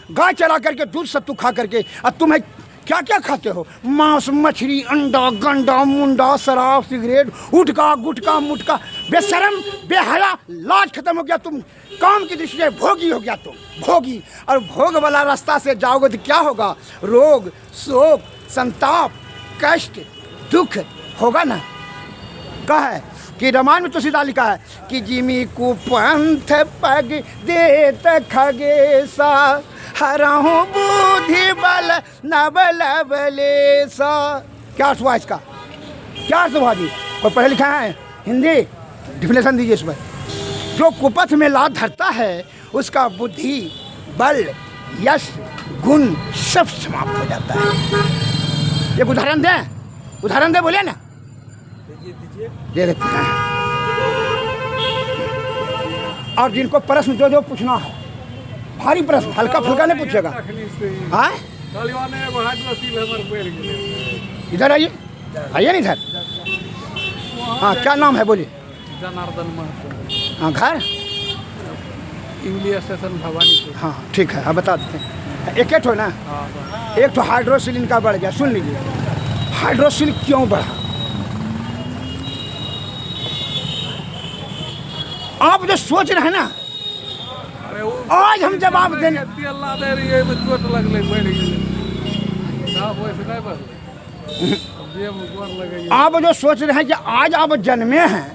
A: गाय चला करके दूध सत्तू खा करके। अब तुम्हें क्या क्या खाते हो? मांस, मछली, अंडा, गंडा, मुंडा, शराब, सिगरेट, उठका गुटका मुटका, बेशरम बेहया, लाज खत्म हो गया। तुम काम की दृष्टि से भोगी हो गया, तुम भोगी। और भोग वाला रास्ता से जाओगे तो क्या होगा? रोग, शोक, संताप, कष्ट, दुख होगा ना। कहा है कि रामायण में तुलसीदास लिखा है कि जिमी कुपंथ पग देत खगेसा, हरहु बुद्धि बल नबल बलेसा। क्या अर्थ हुआ इसका? क्या अर्थ हुआ जी? और पढ़े लिखा है हिंदी डिफिनेशन दीजिए इस पर। जो कुपथ में लात धरता है उसका बुद्धि, बल, यश, गुण सब समाप्त हो जाता है। एक उदाहरण दें, उदाहरण दे, बोले ना, दे देते हैं। और जिनको प्रश्न जो पूछना है, भारी प्रश्न, हल्का फुल्का नहीं पूछेगा। हाँ, इधर आइए, आइए नहीं इधर। हाँ, क्या नाम है बोलिए?
E: जनार्दन महतो।
A: हाँ, घर
E: इंग्लिश स्टेशन भवानीपुर।
A: हाँ ठीक है, हाँ बता देते हैं। एक हो ना, एक तो हाइड्रोसिल इनका बढ़ गया। सुन लीजिए, हाइड्रोसिल क्यों बढ़ा? आप जो सोच रहे हैं ना, आज हम जवाब देने
E: चोट लगले बढ़ गई।
A: आप जो सोच रहे हैं कि आज आप जन्मे हैं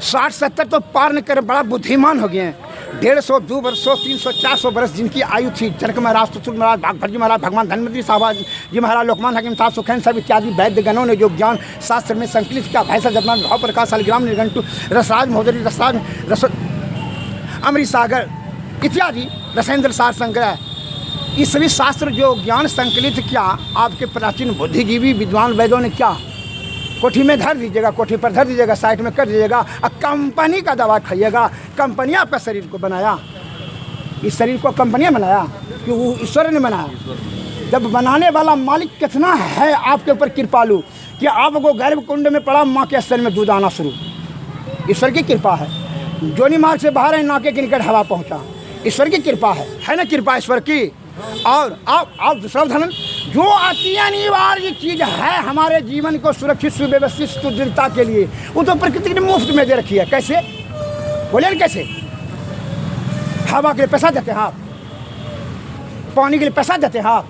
A: 60-70 तो पार नहीं कर, बड़ा बुद्धिमान हो गए हैं। 150, 200, 300, 400 बरस जिनकी आयु थी, जनक महाराज, सुश्रुत महाराज, भागभट्ट महाराज, भगवान धन्वंतरि साहब जी महाराज, लोकमान हकीम साहब, सुखैन साहब इत्यादि वैद्यगणों ने जो ज्ञान शास्त्र में संकलित किया, भैसा जपना, भाव प्रकाश, शालिग्राम, निर्घंटु, रसराज महोदरी, रसराज अमृत सागर इत्यादि, रसेंद्र सार संग्रह, ये सभी शास्त्र जो ज्ञान संकलित किया आपके प्राचीन बुद्धिजीवी विद्वान वैद्यों ने क्या कोठी में धर दीजिएगा, कोठी पर धर दीजिएगा, साइड में कर दीजिएगा, और कंपनी का दवा खाइएगा। कंपनी आपका शरीर को बनाया, इस शरीर को कंपनियाँ बनाया कि वो ईश्वर ने बनाया। जब बनाने वाला मालिक कितना है आपके ऊपर कृपालु कि आपको गर्भ कुंड में पड़ा माँ के स्तन में दूध आना शुरू, ईश्वर की कृपा है। जोनी मार्ग से बाहर है, नाके के निकट हवा पहुँचा, ईश्वर की कृपा है ना, कृपा ईश्वर की। और आप दूसरा उदाहरण, जो अति अनिवार्य चीज़ है हमारे जीवन को सुरक्षित सुव्यवस्थित सुदृढ़ता के लिए, वो तो प्रकृति ने मुफ्त में दे रखी है। कैसे बोले ना, कैसे? हवा के लिए पैसा देते हैं आप, पानी के लिए पैसा देते हैं आप,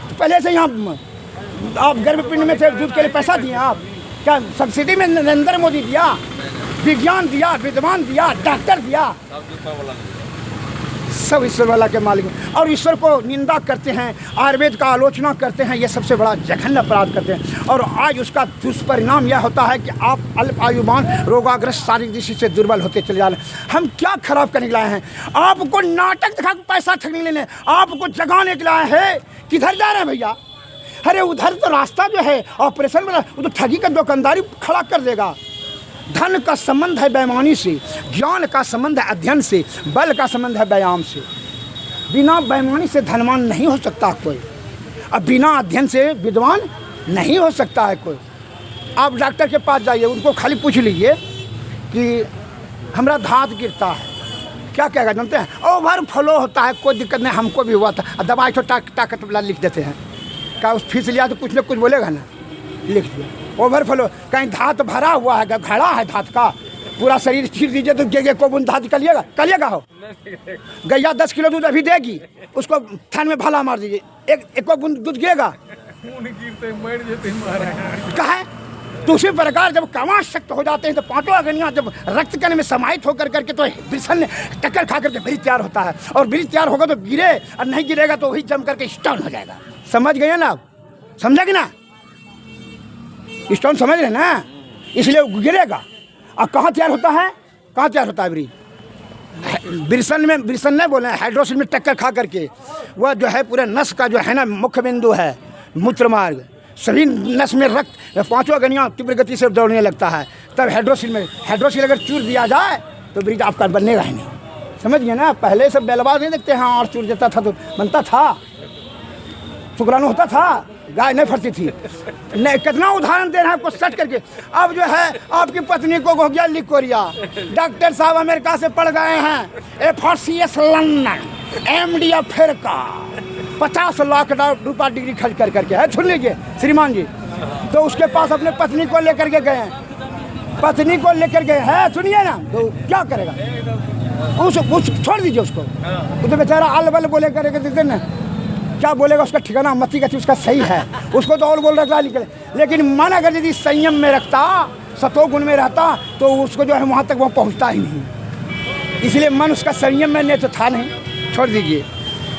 A: तो पहले से यहाँ आप गर्भपिंड में थे, दूध के लिए पैसा दिए आप, क्या सब्सिडी में नरेंद्र मोदी दिया, विज्ञान दिया, विद्वान दिया, डॉक्टर दिया, सब ईश्वर वाला के मालिक। और ईश्वर को निंदा करते हैं, आयुर्वेद का आलोचना करते हैं, ये सबसे बड़ा जघन्य अपराध करते हैं। और आज उसका दुष्परिणाम यह होता है कि आप अल्प आयुमान, रोगाग्रस्त, शारीरिक दृष्टि से दुर्बल होते चले जा रहे हैं। हम क्या खराब करने के लाए हैं? आपको नाटक दिखा के पैसा ठगने लेने, आपको जगाने के लाए हैं। किधर जा रहे हैं भैया? अरे उधर तो रास्ता जो है ऑपरेशन वाला, वो तो ठगी का दुकानदारी खड़ा कर देगा। धन का संबंध है बेईमानी से, ज्ञान का संबंध है अध्ययन से, बल का संबंध है व्यायाम से। बिना बेईमानी से धनवान नहीं हो सकता कोई, अब बिना अध्ययन से विद्वान नहीं हो सकता है कोई। आप डॉक्टर के पास जाइए, उनको खाली पूछ लीजिए कि हमारा दांत गिरता है, क्या कहेगा जानते हैं, ओवर फ्लो होता है, कोई दिक्कत नहीं, हमको भी हुआ था, दवाई तो ताकत वाला लिख देते हैं, क्या उस फीस लिया तो कुछ न कुछ बोलेगा ना, लिख दिया ओवर फ्लो। कहीं धात भरा हुआ है, घड़ा है धात का, पूरा शरीर चीर दीजिए तो गेगे को बुन धात कलिएगा हो। गैया 10 किलो दूध अभी देगी, उसको थान में भाला मार दीजिए, एक बूंद दूध गिरेगा,
E: खून गिरते मर जेते महाराज।
A: कहे तो उसी प्रकार जब कमां शक्त हो जाते हैं तो पांचों अग्नियां जब रक्त कण में समाहित होकर करके तो वृषण ने टक्कर खा करके ब्रिज तैयार होता है, और ब्रिज तैयार होगा तो गिरे, और नहीं गिरेगा तो वही जम करके स्टोन हो जाएगा। समझ गए ना आप, समझा कि ना, स्टोन समझ रहे ना, इसलिए वो गिरेगा। और कहाँ तैयार होता है, कहाँ तैयार होता है ब्रिज, वृषण नहीं बोले, हाइड्रोसिल में टक्कर खा करके वह जो है पूरे नस का जो है ना मुख्य बिंदु है मूत्र मार्ग, सभी नस में रक्त पांचों अग्नियां तीव्र गति से दौड़ने लगता है, तब हाइड्रोसिल अगर चूर दिया जाए तो ब्रिज आपका बनने ही नहीं। समझ गए ना, पहले सब बैलबाज नहीं देखते हैं, और चूर देता था तो बनता था, शुक्राणु होता था, गाय नहीं फटती थी। नहीं, कितना उदाहरण दे रहे हैं आपको सट करके। अब जो है आपकी पत्नी को हो गया लिकोरिया, डॉक्टर साहब अमेरिका से पढ़ गए हैं, FRCS London, MD Africa, 50 lakh रुपया डिग्री खर्च करके है, सुन लीजिए श्रीमान जी, तो उसके पास अपने पत्नी को लेकर के गए हैं, पत्नी को लेकर गए हैं, सुनिए ना, तो क्या करेगा, उस छोड़ दीजिए उसको, वो तो बेचारा अल बल बोले करेगा, देते ना क्या बोलेगा, उसका ठिकाना मती गति उसका सही है, उसको तो और बोल रखा निकले। लेकिन मन अगर यदि संयम में रखता, सतोगुण में रहता, तो उसको जो है वहाँ तक वो पहुँचता ही नहीं। इसलिए मन उसका संयम में नहीं तो था नहीं, छोड़ दीजिए।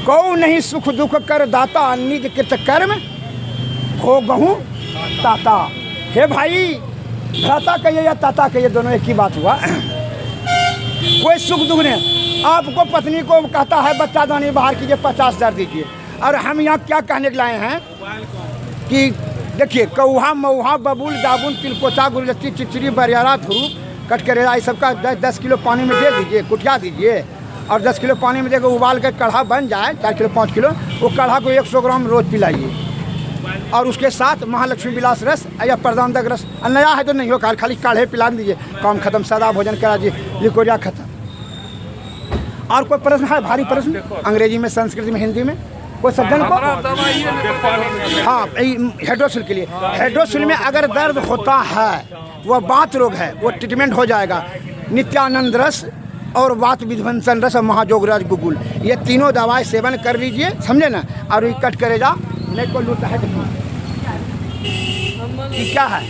A: कौ नहीं सुख दुख कर दाता, निज कृत कर्म हो गहूँ ताता। हे भाई, भ्राता कहिए या ताता कहिए, दोनों एक ही बात हुआ। कोई सुख दुख नहीं, आपको पत्नी को कहता है बच्चा दानी बाहर कीजिए, 50,000 दीजिए, और हम यहाँ क्या कहने के लाए हैं कि देखिए, कौहा मऊहा बबूल दाबुन तिलकोचा गुरलत्ती चिचरी बरियारा धुरू कटकरेला, इस सबका 10 किलो पानी में दे दीजिए, कुटिया दीजिए, और 10 किलो पानी में देकर उबाल कर कढ़ा बन जाए, 4 किलो 5 किलो, वो कढ़ा को 100 ग्राम रोज पिलाइए, और उसके साथ महालक्ष्मी विलास रस या प्रदानदक रस, नया है तो नहीं हो, खाली काढ़े पिला दीजिए, काम खत्म, सादा भोजन करा दीजिए, लिकोरिया खत्म। और कोई प्रश्न है, भारी प्रश्न, अंग्रेजी में, संस्कृत में, हिंदी में, कोई सज्जन को? हाँ, हाइड्रोसिल के लिए, हाइड्रोसिल में अगर दर्द होता है, वह वात रोग है, वो ट्रीटमेंट हो जाएगा। नित्यानंद रस और वात विध्वंसन रस और महाजोगराज गुगुल, ये तीनों दवाई सेवन कर लीजिए, समझे ना, और ये कट करेगा नहीं को लूटा है कि क्या है,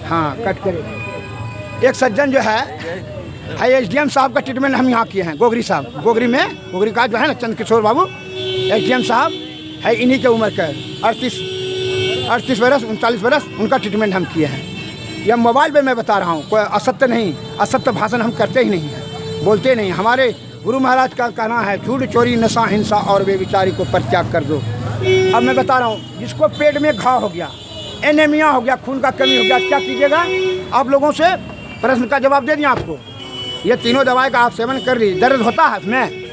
A: हाँ कट करेगा। एक सज्जन जो है SDM साहब का ट्रीटमेंट हम यहाँ किए हैं, गोगरी साहब, गोगरी का जो है ना चंद्रकिशोर बाबू, SDM साहब है, इन्हीं के उम्र का 38 बरस 39 बरस, उनका ट्रीटमेंट हम किए हैं। यह मोबाइल पे मैं बता रहा हूँ, कोई असत्य नहीं, असत्य भाषण हम करते ही नहीं हैं, बोलते नहीं। हमारे गुरु महाराज का कहना है, झूठ चोरी नशा हिंसा और बेविचारी को परित्याग कर दो। अब मैं बता रहा हूँ, जिसको पेट में घाव हो गया, एनीमिया हो गया, खून का कमी हो गया, क्या कीजिएगा? आप लोगों से प्रश्न का जवाब दे दिया आपको, ये तीनों दवाई का आप सेवन कर लीजिए। दर्द होता है इसमें?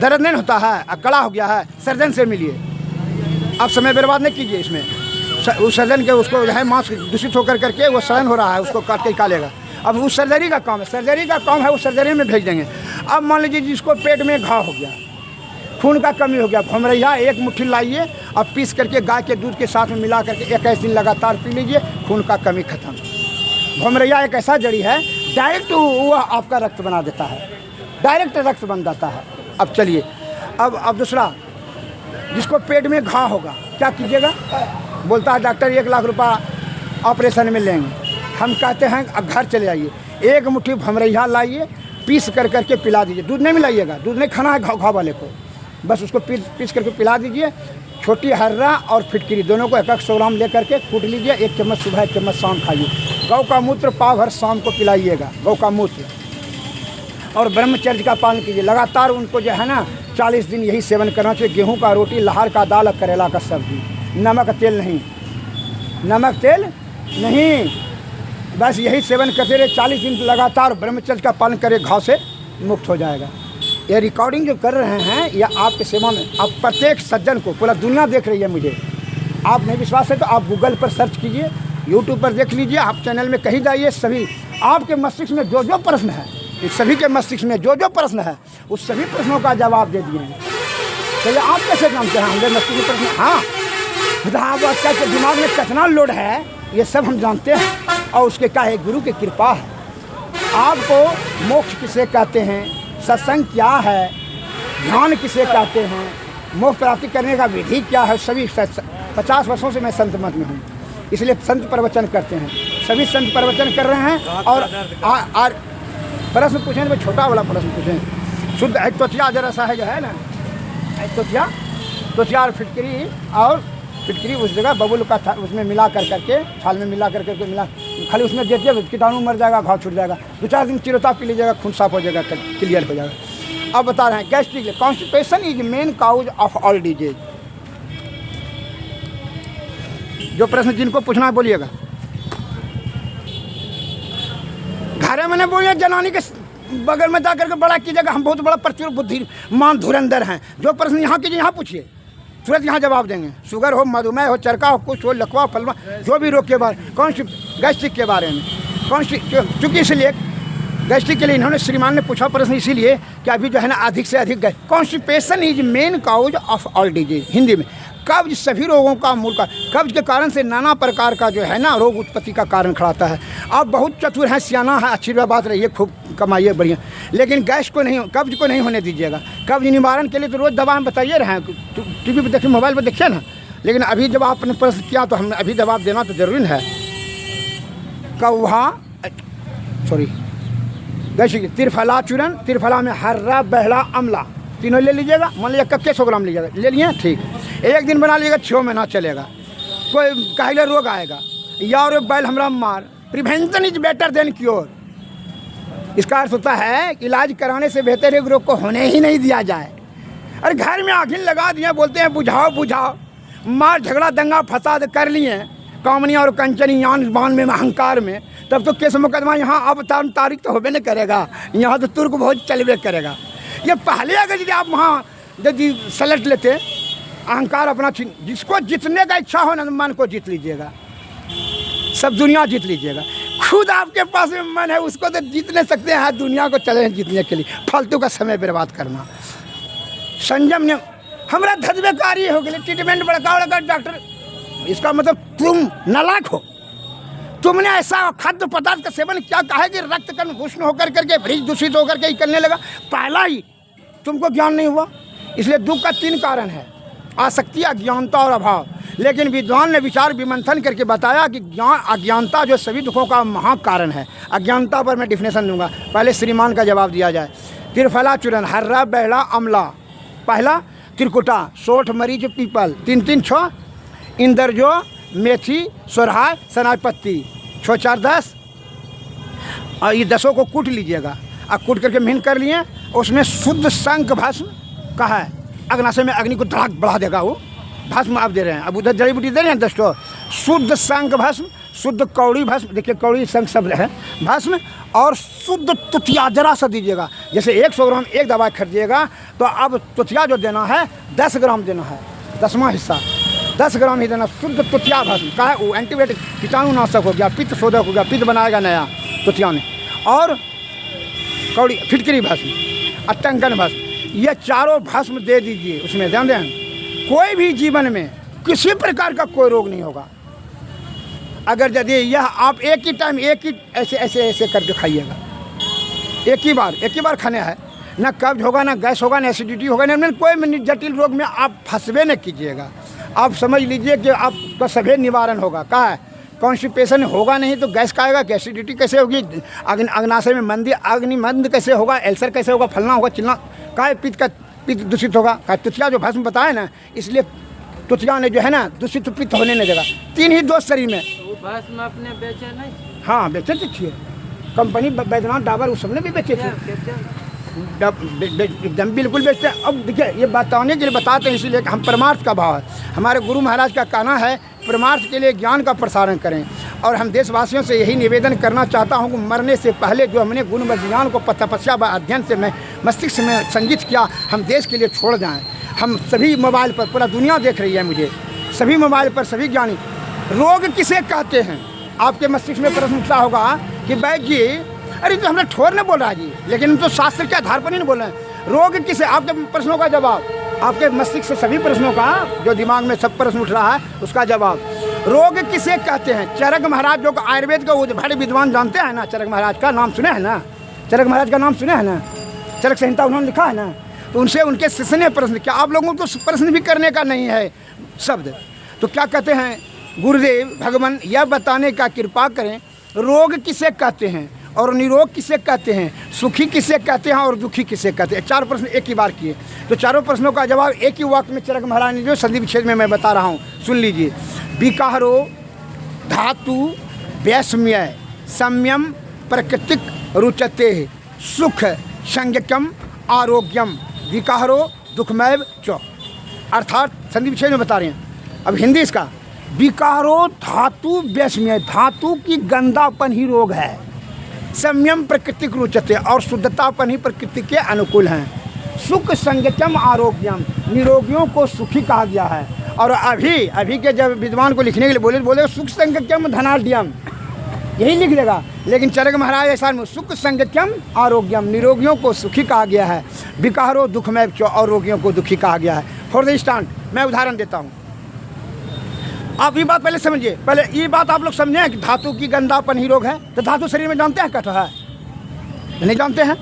A: दर्द नहीं होता है, अकड़ा हो गया है, सर्जन से मिलिए, आप समय बर्बाद नहीं कीजिए इसमें। उस सर्जन के उसको जो है मांस दूषित होकर करके वो सड़न हो रहा है, उसको काट के निकालेगा। अब उस सर्जरी का काम है, उस सर्जरी में भेज देंगे। अब मान लीजिए जिसको पेट में घाव हो गया, खून का कमी हो गया, भमरैया 1 मुट्ठी लाइए और पीस करके गाय के दूध के साथ में मिला करके 21 दिन लगातार पी लीजिए, खून का कमी खत्म। भमरैया एक ऐसा जड़ी है, डायरेक्ट वो आपका रक्त बना देता है, डायरेक्ट रक्त बन जाता है। अब चलिए, अब दूसरा, जिसको पेट में घाव होगा क्या कीजिएगा? बोलता है डॉक्टर 1 लाख रुपया ऑपरेशन में लेंगे। हम कहते हैं अब घर चले आइए, 1 मुट्ठी भमरैया लाइए, पीस कर करके पिला दीजिए। दूध नहीं मिलाइएगा, दूध नहीं खाना है घाव वाले को, बस उसको पीस करके पिला दीजिए। छोटी हर्रा और फिटकरी दोनों को 100 ग्राम ले करके कूट लीजिए, 1 चम्मच सुबह 1 चम्मच शाम खाइए। गौ का मूत्र पाव भर शाम को पिलाइएगा, गौ का मूत्र। और ब्रह्मचर्य का पालन कीजिए लगातार, उनको जो है ना 40 दिन यही सेवन करना चाहिए। गेहूं का रोटी, लहार का दाल और करेला का सब्जी, नमक तेल नहीं, बस यही सेवन करते रहे 40 दिन लगातार, ब्रह्मचर्य का पालन करें, घाव से मुक्त हो जाएगा। ये रिकॉर्डिंग जो कर रहे हैं यह आपके सेवा में, आप प्रत्येक सज्जन को, पूरा दुनिया देख रही है मुझे। आप नहीं विश्वास है तो आप गूगल पर सर्च कीजिए, यूट्यूब पर देख लीजिए, आप चैनल में कहीं जाइए, सभी आपके मस्तिष्क में जो जो प्रश्न है, इस सभी के मस्तिष्क में जो जो प्रश्न है, उस सभी प्रश्नों का जवाब दे दिए हैं। चलिए आप कैसे जानते हैं हमारे मस्तिष्क में प्रश्न? हाँ, क्या के दिमाग में कितना लोड है ये सब हम जानते हैं, और उसके क्या है, गुरु की कृपा है। आपको मोक्ष किसे कहते हैं, सत्संग क्या है, ध्यान किसे कहते हैं, मोक्ष प्राप्ति करने का विधि क्या है, सभी 50 वर्षों से मैं संत मत में हूँ, इसलिए संत प्रवचन करते हैं, सभी संत प्रवचन कर रहे हैं। और प्रश्न पूछें तो छोटा वाला प्रश्न पूछें, शुद्ध एक तोतिया जरा सा है जो है ना, एक तोतिया और फिटकरी उस जगह बबुल का था, उसमें मिला करके छाल में मिला करके मिला, खाली उसमें देते कीटाणु मर जाएगा, घाव छूट जाएगा, 2-4 दिन चिरोता पी लीजिएगा, खून साफ हो जाएगा, क्लियर हो जाएगा। अब बता रहे हैं gastric constipation is main cause of all disease. जो प्रश्न जिनको पूछना है बोलिएगा। घरे मैंने बोलिए जनानी के बगल में जाकर के बड़ा कीजिएगा, हम बहुत बड़ा प्रचुर बुद्धिमान धुरंधर हैं। जो प्रश्न यहाँ कीजिए यहाँ पूछिए, तुरंत यहाँ जवाब देंगे। शुगर हो, मधुमेह हो, चरका हो, कुछ हो, लकवा फलवा, जो भी रोग के बारे, गैस्ट्रिक के बारे में, चूँकि इसलिए गैस्ट्रिक के लिए इन्होंने श्रीमान ने पूछा प्रश्न इसीलिए कि अभी जो है ना अधिक से अधिक gas. Constipation is main cause of all disease. Hindi में कब्ज सभी रोगों का मूल कारण, कब्ज के कारण से नाना प्रकार का जो है ना रोग उत्पत्ति का कारण खड़ाता है। आप बहुत चतुर हैं, सियाना है, अच्छी बात रहिए, खूब कमाइए, बढ़िया, लेकिन गैस को नहीं, कब्ज को नहीं होने दीजिएगा। कब्ज निवारण के लिए तो रोज़ दवा हम बताइए रहे हैं, टीवी पर देखिए, मोबाइल पर देखिए ना, लेकिन अभी जब आपने प्रश्न किया तो हम अभी जवाब देना तो जरूरी है। कौहा गैस्ट्रिक, त्रिफला चूर्ण, त्रिफला में हर्रा, बहला, अमला तीनों ले लीजिएगा। मान लीजिए कब के 100 ग्राम लीजिएगा, ले लिए, ठीक, एक दिन बना लीजिएगा, 6 महीना चलेगा। कोई काहिले रोग आएगा या और बैल हमरा मार, prevention is better than cure. इसका अर्थ होता है कि इलाज कराने से बेहतर है रोग को होने ही नहीं दिया जाए। अरे घर में आखिर लगा दिए, बोलते हैं बुझाओ बुझाओ, मार झगड़ा दंगा फसाद कर लिए कामनी और कंचनी यान बान में अहंकार में, तब तो केस मुकदमा यहाँ अब तारीख तो होबे नहीं करेगा, यहाँ तो तुर्क बहुत चलबे करेगा। ये पहले अगर यदि आप वहाँ यदि सलट लेते, अहंकार अपना जिसको जीतने का इच्छा हो ना, मन को जीत लीजिएगा, सब दुनिया जीत लीजिएगा। खुद आपके पास में मन है, उसको तो जीत नहीं सकते हैं, दुनिया को चले हैं जीतने के लिए, फालतू का समय बर्बाद करना। संयम ने हमारा धजबेकारी हो गई, ट्रीटमेंट बड़का डॉक्टर, इसका मतलब तुम नालायक हो, तुमने ऐसा खाद्य पदार्थ का सेवन क्या कहा है कि रक्त कण उष्ण होकर करके भ्रिज दूषित होकर के निकलने लगा, पहला ही तुमको ज्ञान नहीं हुआ। इसलिए दुख का 3 कारण है, आसक्ति, अज्ञानता और अभाव। लेकिन विद्वान ने विचार विमंथन करके बताया कि अज्ञानता जो सभी दुखों का महाकारण है। अज्ञानता पर मैं डिफिनेशन दूंगा, पहले श्रीमान का जवाब दिया जाए। त्रिफला चूर्ण, हर्रा, बहला, अमला। पहला त्रिकुटा, सोठ, मरीच, पीपल, 3-3 6, इंदरजो, मेथी, सोरहाय, सनापत्ती, 6-4 10, और ये 10 को कूट लीजिएगा। अब कूट करके महीन कर लिए, उसमें शुद्ध शंख भस्म का है, अग्नाशय में अग्नि को धड़क बढ़ा देगा, वो भस्म आप दे रहे हैं। अब उधर जड़ी बूटी दे रहे हैं 10 तो शुद्ध शंख भस्म, शुद्ध कौड़ी भस्म, देखिए कौड़ी शंख सब है भस्म, और शुद्ध तुतिया जरा सा दीजिएगा। जैसे 100 ग्राम एक दवा खरीदिएगा तो अब तुतिया जो देना है 10 ग्राम देना है, 10वां हिस्सा 10 ग्राम ही देना। शुद्ध तुतिया भस्म का है, वो एंटीबायोटिक कीटाणुनाशक हो गया, पित्त शोधक हो गया, पित्त बनाएगा नया तुतिया ने। और कौड़ी, फिटकरी भस्म, अटंकन भस्म, ये चारों भस्म दे दीजिए। उसमें ध्यान दें, कोई भी जीवन में किसी प्रकार का कोई रोग नहीं होगा अगर यदि यह आप एक ही टाइम एक ही ऐसे करके खाइएगा। एक ही बार खाने है, ना कब्ज होगा, ना गैस होगा, ना एसिडिटी होगा, ना कोई जटिल रोग में आप फंसबे नहीं कीजिएगा। आप समझ लीजिए कि आपका सभी निवारण होगा। क्या है, कॉन्स्टिपेशन होगा नहीं तो गैस का आएगा, एसिडिटी कैसे होगी, अग्नाशय में मंदी, अग्निमंद कैसे होगा, एल्सर कैसे होगा, फलना होगा, चिलना, काय पित्त दूषित होगा। काय तुतिया जो भस्म बताए ना, इसलिए तुतिया ने जो है ना दूषित पित्त होने नहीं देगा। 3 ही दोष शरीर में।
D: भस्म आपने बेचे नहीं?
A: हाँ बेचे थे, कंपनी बैद्यनाथ डाबर उस सबने भी बेचे थे, एकदम बिल्कुल बेचते हैं। अब देखिए ये बताने के लिए बताते हैं इसीलिए कि हम परमार्थ का भाव है। हमारे गुरु महाराज का कहना है परमार्थ के लिए ज्ञान का प्रसारण करें। और हम देशवासियों से यही निवेदन करना चाहता हूं कि मरने से पहले जो हमने गुण व ज्ञान को तपस्या व अध्ययन से मैं मस्तिष्क में संचित किया, हम देश के लिए छोड़ जाएं। हम सभी मोबाइल पर, पूरा दुनिया देख रही है मुझे, सभी मोबाइल पर सभी ज्ञानी, रोग किसे कहते हैं? आपके मस्तिष्क में प्रश्न उठता होगा कि वैद्य जी, अरे तो हमने ठोर ने बोला जी, लेकिन हम तो शास्त्र के आधार पर ही नहीं बोल रहे हैं। रोग किसे, आपके प्रश्नों का जवाब, आपके मस्तिष्क से सभी प्रश्नों का, जो दिमाग में सब प्रश्न उठ रहा है उसका जवाब। रोग किसे कहते हैं? चरक महाराज जो आयुर्वेद का बड़े विद्वान जानते हैं ना, चरक महाराज का नाम सुने हैं ना, चरक महाराज का नाम सुने हैं ना, चरक संहिता उन्होंने लिखा है ना। तो उनसे उनके शिष्य ने प्रश्न किया, आप लोगों को तो प्रश्न भी करने का नहीं है शब्द। तो क्या कहते हैं गुरुदेव भगवान, यह बताने का कृपा करें रोग किसे कहते हैं और निरोग किसे कहते हैं, सुखी किसे कहते हैं और दुखी किसे कहते हैं। 4 प्रश्न एक ही बार किए, तो चारों प्रश्नों का जवाब एक ही वाक्य में चरक महाराज ने जो संधि विच्छेद में मैं बता रहा हूँ, सुन लीजिए। विकारो धातु वैषम्य संयम प्रकृतिक रुचते सुख संज्ञकम आरोग्यम विकारो दुखमय च, अर्थात संधि विच्छेद में बता रहे हैं। अब हिंदी इसका, विकारो धातु वैषम्य, धातु की गंदापन ही रोग है, संयम प्रकृतिक रुचते, और शुद्धतापन ही प्रकृति के अनुकूल हैं। सुख संज्ञकम आरोग्यम, निरोगियों को सुखी कहा गया है। और अभी के जब विद्वान को लिखने के लिए बोले सुख संज्ञकम धनाढ्यम, यही लिख देगा, लेकिन चरक महाराज ऐसा सुख संज्ञकम आरोग्यम, निरोगियों को सुखी कहा गया है, विकारो दुखमय च, और रोगियों को दुखी कहा गया है। फॉर द स्टांड मैं उदाहरण देता हूँ, आप ये बात पहले समझिए, पहले ये बात आप लोग समझें कि धातु की गंदापन ही रोग है। तो धातु शरीर में जानते हैं कठोर है, नहीं जानते हैं?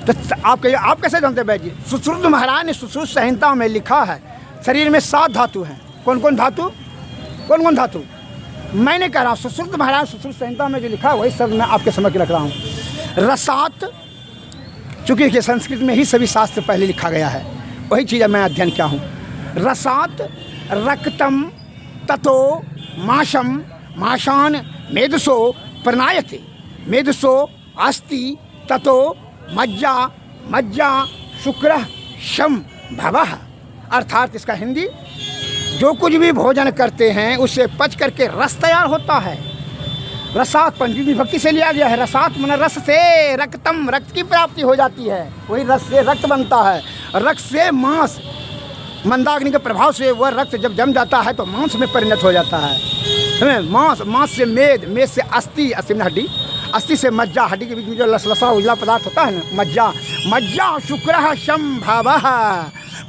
A: तो आप कैसे जानते हैं वैद्य जी? सुश्रुत महाराज ने सुश्रुत संहिता में लिखा है शरीर में 7 धातु हैं। कौन कौन धातु? कौन कौन धातु मैं नहीं कह रहा हूँ, सुश्रुत महाराज सुश्रुत संहिता में जो लिखा है वही सब मैं आपके समझ रख रहा हूँ। रसात, चूँकि संस्कृत में ही सभी शास्त्र पहले लिखा गया है, वही चीज़ मैं अध्ययन किया हूँ। रसात रक्तम ततो माशम माशान मेदसो प्रणायते, मेदसो अस्ति ततो मज्जा मज्जा शुक्र शम भवः, अर्थात इसका हिंदी, जो कुछ भी भोजन करते हैं उससे पच करके रस तैयार होता है। रसात पंचमी विभक्ति से लिया गया है, रसात मन रस से रक्तम, रक्त की प्राप्ति हो जाती है, वही रस से रक्त बनता है। रक्त से मांस, मंदाग्नि के प्रभाव से वह रक्त जब जम जाता है तो मांस में परिणत हो जाता है, समझे? मांस से मेद, मेद से अस्थि, अस्थि में हड्डी, अस्थि से मज्जा, हड्डी के बीच में जो लसलसा उजला पदार्थ होता है ना, मज्जा, मज्जा शुक्र संभवः,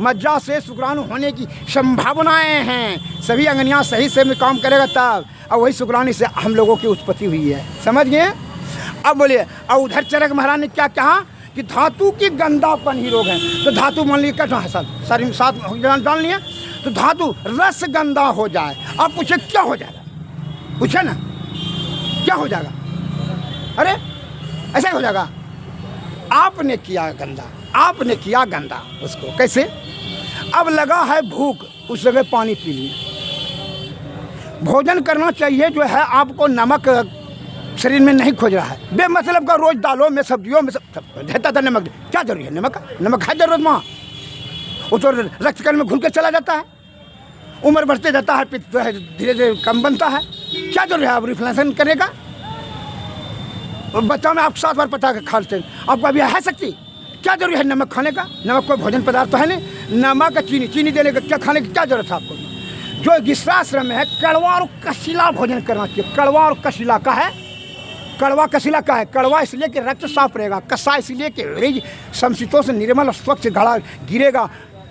A: मज्जा से शुक्राणु होने की संभावनाएं हैं। सभी अंगनियां सही से में काम करेगा तब, और वही शुक्राणु से हम लोगों की उत्पत्ति हुई है, समझ गए? अब बोलिए, और उधर चरक महाराज ने क्या कहा कि धातु की गंदापन ही रोग है। तो धातु मान लीजिए कठोर है, सब सारी साथ जान लिया, तो धातु रस गंदा हो जाए, आप पूछे क्या हो जाएगा? पूछे ना क्या हो जाएगा? अरे ऐसा ही हो जाएगा, आपने किया गंदा, आपने किया गंदा उसको। कैसे? अब लगा है भूख, उस जगह पानी पी लिए। भोजन करना चाहिए जो है, आपको नमक शरीर में नहीं खोज रहा है, बेमतलब का रोज दालों में सब्जियों में सब रहता था नमक, क्या जरूरी है नमक? नमक है जरूरत माँ, वो तो रक्तकण में घुल के चला जाता है, उम्र बढ़ते जाता है, पित्त धीरे धीरे कम बनता है, क्या जरूरी है आप रिफ्लेक्शन करने का? बच्चा में आप 7 बार पटा के खाते हैं, आपको अभी है शक्ति? क्या जरूरी है नमक खाने का? नमक कोई भोजन पदार्थ तो है नहीं। नमक चीनी देने का क्या, खाने की क्या जरूरत है आपको? जो गिस्राश्रम में है, कड़वा और कशीला भोजन करना चाहिए। कड़वा और कशीला का है, कड़वा कशीला का है। कड़वा इसलिए कि रक्त साफ रहेगा, कसा इसलिए कि रिज समशीतों से निर्मल स्वच्छ घड़ा गिरेगा,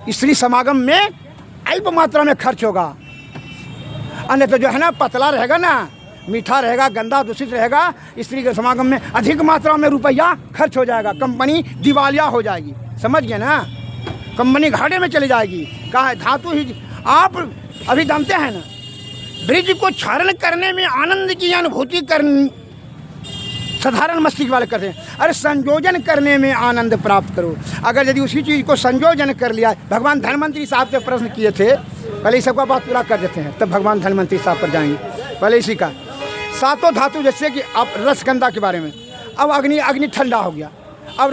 A: स्त्री समागम में अल्प मात्रा में खर्च होगा। अन्य तो जो है ना पतला रहेगा ना, मीठा रहेगा, गंदा दूषित रहेगा, स्त्री के समागम में अधिक मात्रा में रुपया खर्च हो जाएगा, कंपनी दिवालिया हो जाएगी, समझ गए ना? कंपनी घाटे में चली जाएगी। कहा है धातु ही। आप अभी जानते हैं ना, ब्रिज को क्षरण करने में आनंद की अनुभूति करनी साधारण मस्तिष्क वाले करते हैं। अरे संयोजन करने में आनंद प्राप्त करो। अगर यदि उसी चीज़ को संयोजन कर लिया, भगवान धनवंतरी साहब से प्रश्न किए थे, पहले इस सबका बात पूरा कर देते हैं तब भगवान धनवंतरी साहब पर जाएंगे। पहले इसी का 7 धातु, जैसे कि आप रसगंधा के बारे में। अब अग्नि ठंडा हो गया, अब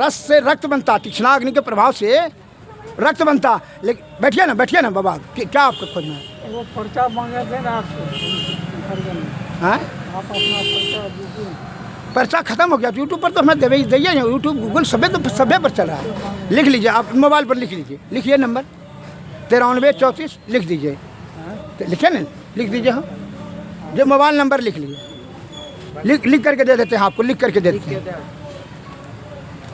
A: रस से रक्त बनता, तीक्ष्णा अग्नि के प्रभाव से रक्त बनता। लेकिन बैठिए ना बाबा, क्या आपको खोजना है?
D: वो पर्चा मांगे थे ना आपसे,
A: हाँ
D: आप अपना पर्चा दीजिए।
A: पर्चा खत्म हो गया तो यूट्यूब पर तो हमें देवे दैया, यूट्यूब गूगल सभ्य पर चल रहा है। लिख लीजिए, आप मोबाइल पर लिख लीजिए, लिखिए नंबर 9334 लिख दीजिए, लिखिए ना, लिख दीजिए, हाँ जो मोबाइल नंबर लिख लीजिए, लिख करके दे देते हैं आपको, लिख करके दे देते हैं,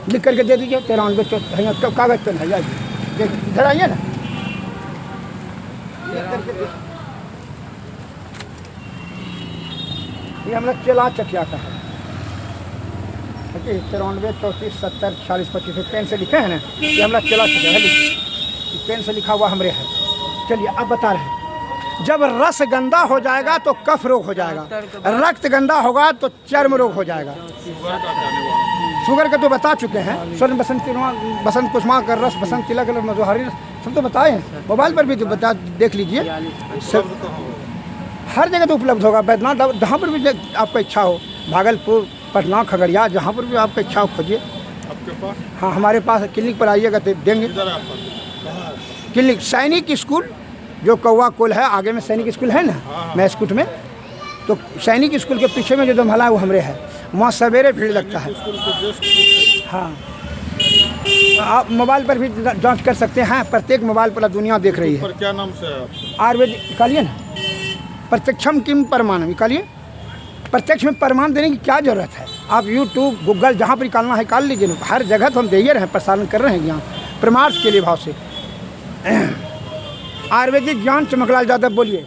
A: लिख करके दे दीजिए। 93 कागज पेन है, आइए इधर आइए ना, लिख करके दे। ये हम लोग चला चकिया का है, 93 34 70 40 25 पेन से लिखे हैं ना, ये हम लोग चला चकिया है, पेन से लिखा हुआ हमारे है। चलिए अब बता रहे हैं, जब रस गंदा हो जाएगा तो कफ रोग हो जाएगा, रक्त गंदा होगा तो चर्म रोग हो जाएगा। शुगर का तो बता चुके हैं, स्वर्ण बसंत कुसुमा का रस, बसंत तिलक रस, मधुहारी रस, सब तो बताए हैं। मोबाइल पर भी तो बता, देख लीजिए, हर जगह तो उपलब्ध होगा। बैद्यनाथ जहाँ पर भी आपका इच्छा हो, भागलपुर, पटना, खगड़िया, जहाँ पर भी आपका इच्छा हो खोजिए।
B: आपके पास?
A: हाँ, हमारे पास क्लिनिक पर आइएगा तो देंगे। क्लिनिक सैनिक स्कूल जो कौवा कोल है, आगे में सैनिक स्कूल है ना, मैं स्कूट में, तो सैनिक स्कूल के पीछे में जो दमहला है वो हमरे है, वहाँ सवेरे भीड़ लगता है। हाँ, आप मोबाइल पर भी जांच कर सकते हैं, प्रत्येक मोबाइल पर दुनिया देख रही है।
B: क्या नाम से है?
A: आयुर्वेद निकालिए ना, प्रत्यक्षम किम प्रमाणम निकालिए। प्रत्यक्ष में प्रमाण देने की क्या जरूरत है? आप यूट्यूब, गूगल, जहाँ पर निकालना है निकाल लीजिए ना, हर जगह तो हम दे ही रहे हैं, प्रसारण कर रहे हैं ज्ञान प्रमाण के लिए भाव से। आयुर्वेदिक ज्ञान चमकलाल यादव, बोलिए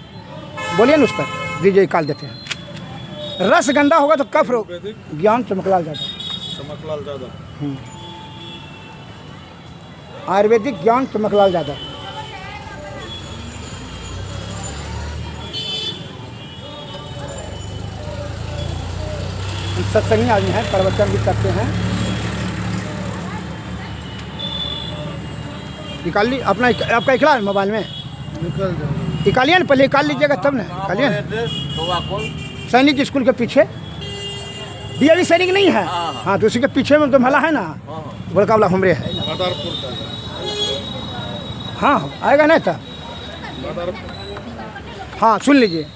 A: बोलिए ना, उस पर दीजिए, निकाल देते हैं। रस गंदा होगा तो कफ रोग, ज्ञान चमकलाल यादव,
B: चमकलाल यादव,
A: आयुर्वेदिक ज्ञान चमकलाल यादव। सत्संगी आदमी हैं, प्रवचन भी करते हैं। निकाल ली अपना, आपका इकला है मोबाइल में, निकालिए ना, पहले निकाल लीजिएगा तब ना, निकालिए ना। सैनिक स्कूल के पीछे, DAV सैनिक नहीं है? हाँ, तो उसी के पीछे में तो मला है ना, बड़का वाला हमरे है। हाँ, आएगा ना तब। हाँ, सुन लीजिए,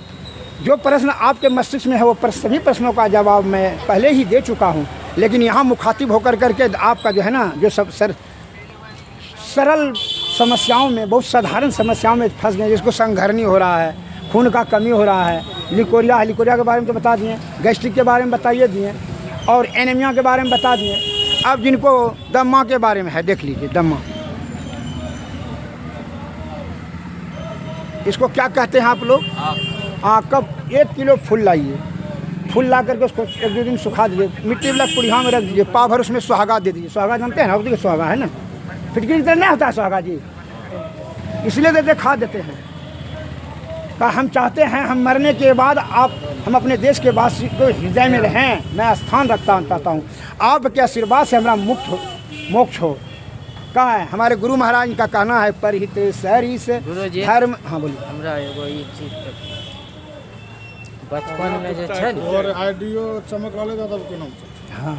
A: जो प्रश्न आपके मस्तिष्क में है वो सभी प्रश्नों का जवाब मैं पहले ही दे चुका हूँ, लेकिन यहाँ मुखातिब होकर करके आपका जो है ना, जो सब सरल समस्याओं में, बहुत साधारण समस्याओं में फंस गए, जिसको संघर्णी हो रहा है, खून का कमी हो रहा है, लिकोरिया है, लिकोरिया के बारे में तो बता दिए, गैस्ट्रिक के बारे में बताइए दिए, और एनीमिया के बारे में बता दिए। अब जिनको दम्मा के बारे में है, देख लीजिए, दम्मा इसको क्या कहते हैं आप लोग? कब 1 किलो फूल लाइए, फूल ला करके उसको 1-2 दिन सुखा दीजिए, मिट्टी वाला कुड़िया में रख दीजिए, पाव भर उसमें सुहागा दे दीजिए। सुहागा जानते हैं ना, देखिए सुहागा है ना, फिटकरी की तरह नहीं होता है सुहागा जी, इसलिए देते, खा देते हैं। का हम चाहते हैं हम मरने के बाद हम अपने देश के वासी को हृदय में रहें, मैं स्थान चाहता हूँ, आपके आशीर्वाद से हमारा मोक्ष हो। कहाँ है हमारे गुरु महाराज का कहना है, परहित शहरी से धर्म। हाँ बोलिए।
F: हमरा एगो ई चीज बचपन में जो छै ने,
B: और आइडियो चमकलाल यादव के नाम से।
A: हाँ,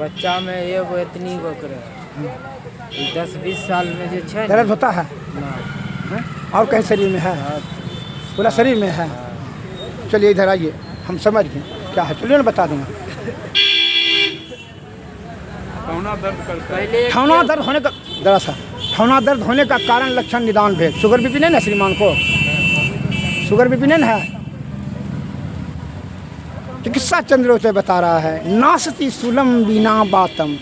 F: बच्चा में एगो इतनी गो करे, 10-20 साल में जो छै
A: दर्द होता है
F: ना,
A: और कहीं शरीर में है? पूरा शरीर में है। चलिए इधर आइए, हम समझ गए क्या है, चलिए ना बता दूंगा।
F: पहले
A: ठौना दर्द होने का, दरअसल ठौना दर्द होने का कारण, लक्षण, निदान, भेद। शुगर बीपी नहीं ना श्रीमान को? शुगर बीपी नहीं है? चिकित्सा चंद्रोदय बता रहा है, नासती सुलम बिना बातम,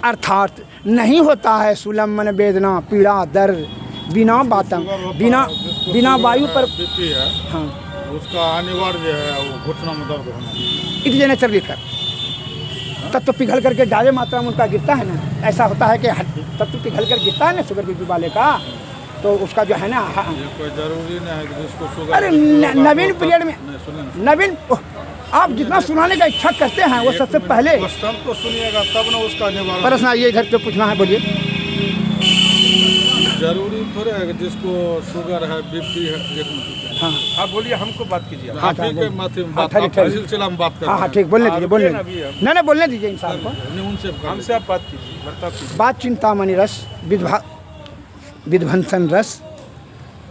A: अर्थात नहीं होता है सुलम मन वेदना, पीड़ा, दर्द बिना बातम, बिना वायु पर।
B: बीपी है,
A: हाँ,
B: उसका अनिवार्य है वो घुटना में दर्द होना।
A: इट जेनेचर लिखकर तत्व पिघल करके ज़्यादा मात्रा में उनका गिरता है ना, ऐसा होता है कि तत्व पिघल कर गिरता है ना शुगर बीपी वाले का, तो उसका जो है ना,
B: कोई जरूरी नहीं है कि जिसको शुगर।
A: अरे नवीन पीरियड में, नवीन, आप जितना सुनाने का इच्छा करते हैं वो सबसे पहले
B: क्वेश्चन तो सुनिएगा तब ना उसका निवारण।
A: प्रश्न ये इधर पे पूछना है, बोलिए।
B: जरूरी थोड़े है कि जिसको शुगर है, बीपी है, एक मिनट।
A: हाँ
E: आप बोलिए, हमको बात कीजिए।
A: हाँ,
B: आप ही के माध्यम में बात,
A: ठहरिए,
B: आप
A: ठहरिए।
B: सिलसिला में बात कर
A: हाँ हाँ, ठीक, बोलने दीजिए, बोलने
E: रुकिए ना अभी
A: दीजिए, नहीं बोलने दीजिए इंसान को।
B: उनसे
E: हमसे आप बात कीजिए, बर्ताव कीजिए।
A: बात चिंतामणि रस, विध्वंसन रस,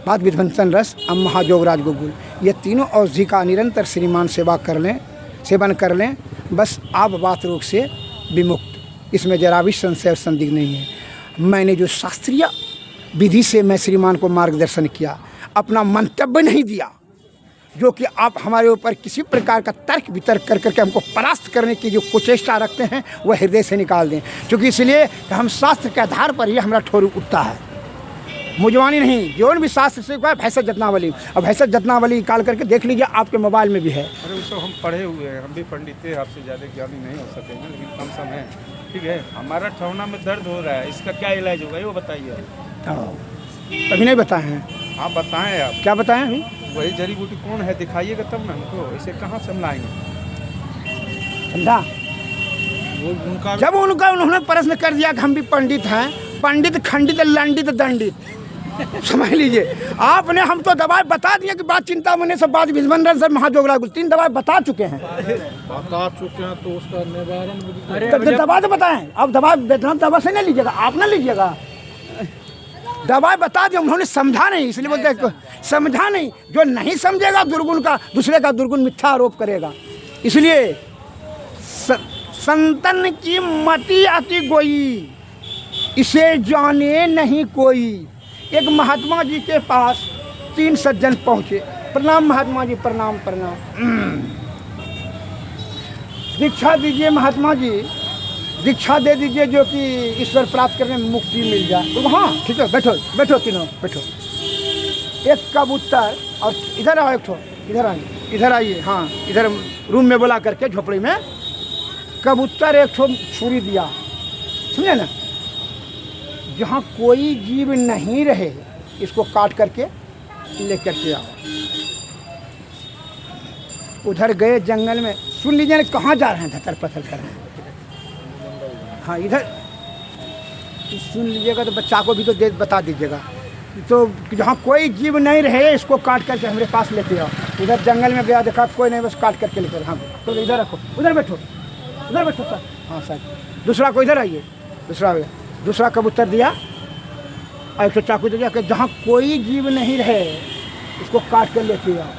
A: बात विध्वंसन रस, अब महाजोगराज गुगुल, ये तीनों औषधि का निरंतर श्रीमान सेवन कर लें, बस आप बात रोग से विमुक्त। इसमें जरा भी संशय और संदिग्ध नहीं है। मैंने जो शास्त्रीय विधि से मैं श्रीमान को मार्गदर्शन किया, अपना मंतव्य नहीं दिया, जो कि आप हमारे ऊपर किसी प्रकार का तर्क वितर्क कर करके हमको परास्त करने की जो कुचेष्टा रखते हैं वह हृदय से निकाल दें, क्योंकि इसलिए कि हम शास्त्र के आधार पर ही हमारा ठोर उठता है, मुजवानी नहीं। जो भी शास्त्र से कोई भैंसत जतनावली, अब भैंसत जतनावली निकाल करके देख लीजिए, आपके मोबाइल में भी है।
E: अरे उसको हम पढ़े हुए हैं, हम भी पंडित थे, आपसे ज़्यादा ज्ञानी नहीं हो सकेंगे, लेकिन कम सम है। ठीक है, हमारा ठौना में दर्द हो रहा है, इसका क्या इलाज होगा ये बताइए।
A: अभी नहीं बताए हैं?
E: हाँ बताएं आप।
A: क्या बताएं अभी?
E: वही जड़ी बूटी कौन है दिखाइएगा तब ना हमको, इसे कहाँ से हम लाएंगे।
A: समझा?
E: उनका
A: जब उन्होंने प्रश्न कर दिया कि हम भी पंडित हैं, पंडित खंडित लंडित दंडित, समझ लीजिए आपने, हम तो दवाई बता दिए कि बात चिंता मने से बात विजबंधन से महाजोगरा 3 दवाई बता चुके हैं।
D: तो उसका निवारण
A: तो दवा तो बताएं, अब दवा दवा से नहीं लीजिएगा, आप ना लीजिएगा, दवाई बता दिया, उन्होंने समझा नहीं, इसलिए बोलते हैं समझा नहीं। जो नहीं समझेगा दुर्गुण का, दूसरे का दुर्गुण मिथ्या आरोप करेगा। इसलिए संतन की मति अति गोई, इसे जाने नहीं कोई। एक महात्मा जी के पास 3 सज्जन पहुँचे, प्रणाम महात्मा जी, प्रणाम प्रणाम, दीक्षा दीजिए महात्मा जी, दीक्षा दे दीजिए जो कि ईश्वर प्राप्त करने में मुक्ति मिल जाए। तो हाँ ठीक है, बैठो बैठो, तीनों बैठो। एक कबूतर, और इधर आओ, एक ठो इधर आइए, हाँ इधर रूम में बुला करके झोपड़ी में। कबूतर एक ठो छुरी दिया, सुनिए ना, जहाँ कोई जीव नहीं रहे इसको काट करके लेकर के आओ। उधर गए जंगल में, सुन लीजिए ना कहाँ जा रहे हैं, धतर पथल कर रहे हैं। हाँ इधर सुन लीजिएगा, तो बच्चा को भी तो बता दीजिएगा। तो जहाँ कोई जीव नहीं रहे इसको काट करके हमारे पास लेते आओ। उधर जंगल में गया, देखा कोई नहीं, बस काट करके लेकर। हाँ तो इधर रखो, उधर बैठो सर। हाँ सर, दूसरा को इधर आइए, दूसरा कबूतर दिया और 100 चाकू दे दिया कि जहाँ कोई जीव नहीं रहे इसको काट कर लेके आओ।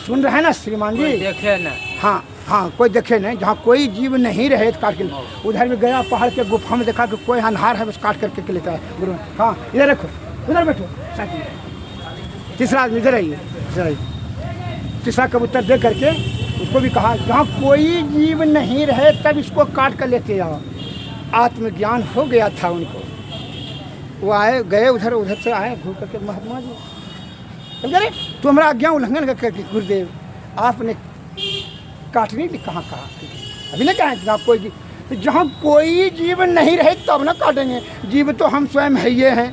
A: सुन रहे हैं ना श्रीमान जी?
F: देखे ना,
A: हाँ कोई देखे नहीं, जहाँ कोई जीव नहीं रहे तो काट के। उधर भी गया पहाड़ के गुफा में, देखा कि कोई अनहार है, बस काट करके लेता है गुरु। हाँ इधर रखो, उधर बैठो। तीसरा आदमी इधर आइए, तीसरा कबूतर दे करके उसको भी कहा, जहाँ कोई जीव नहीं रहे तब इसको काट कर लेते आओ। आत्मज्ञान हो गया था उनको, वो आए गए उधर से आए घूम करके, महात्मा जी अरे तो हमारा आज्ञा उल्लंघन करके गुरुदेव आपने काटने की कहाँ कहा? अभी ना कहा जहाँ कोई जीव, तो जहाँ कोई जीव नहीं रहे तब ना काटेंगे। जीव तो हम स्वयं है ये हैं,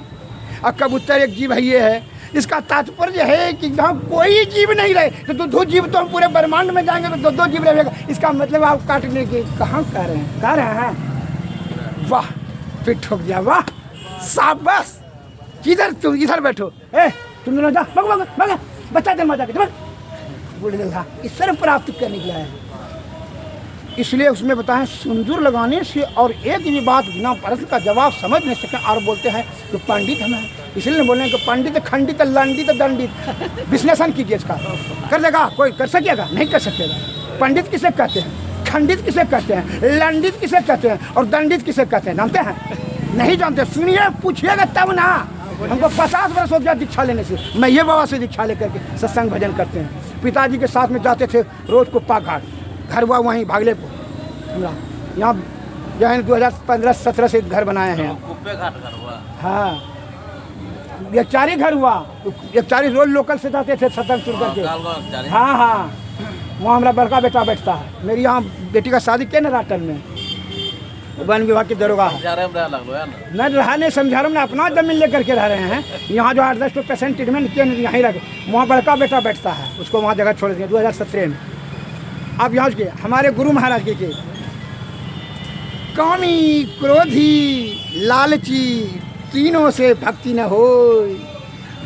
A: और कबूतर एक जीव है ये है। इसका तात्पर्य है कि जहाँ कोई जीव नहीं रहे तो 2 जीव तो हम पूरे ब्रह्मांड में जाएंगे तो 2 जीव रहेगा। इसका मतलब आप काटने की कहाँ कह रहे हैं? वाह, फिर ठोक दिया, वाह शाबाश। किधर तुम, इधर बैठो, तुम दोनों जा, भागो, बच्चा दे मजा के ईश्वर प्राप्त करने के लिए है। इसलिए उसमें बताएं, सिंदूर लगाने से और एक भी बात बिना प्रश्न का जवाब समझ नहीं सके और बोलते हैं कि पंडित हम हैं। इसलिए बोले कि पंडित खंडित लंडित दंडित। विश्लेषण कीजिए इसका, कर देगा कोई? कर सकेगा? नहीं कर सकेगा। पंडित किसे कहते हैं, खंडित किसे कहते हैं, लंडित किसे कहते हैं और दंडित किसे कहते हैं? जानते हैं? नहीं जानते। सुनिए, पूछिएगा तब ना। हमको 50 वर्ष हो गया दीक्षा लेने से। मैं ये बाबा से दीक्षा लेकर के सत्संग भजन करते हैं। पिताजी के साथ में जाते थे रोज कुप्पा घाट, घर हुआ वहीं भागलेपुर। यहाँ 2015-17 से घर बनाए हैं।
G: कुप्पे घाट घर हुआ?
A: हाँ, ये 4 ही घर हुआ। ये 4 रोज लोकल से जाते थे सत्संग सुन करके। हाँ, वहाँ हमारा बड़का बेटा बैठता है। मेरी यहाँ बेटी का शादी किया ना राटन में, वन विभाग की दरोगा है। नहीं रहा, नहीं समझा रहा, अपना जमीन लेकर के रह रहे हैं। यहाँ जो 8-10 पेशेंट ट्रीटमेंट किए यहीं रह, वहाँ बड़का बेटा बैठता है, उसको वहाँ जगह छोड़ दिया 2017 में। अब यहाँ के हमारे गुरु महाराज के कामी क्रोधी लालची तीनों से भक्ति न हो।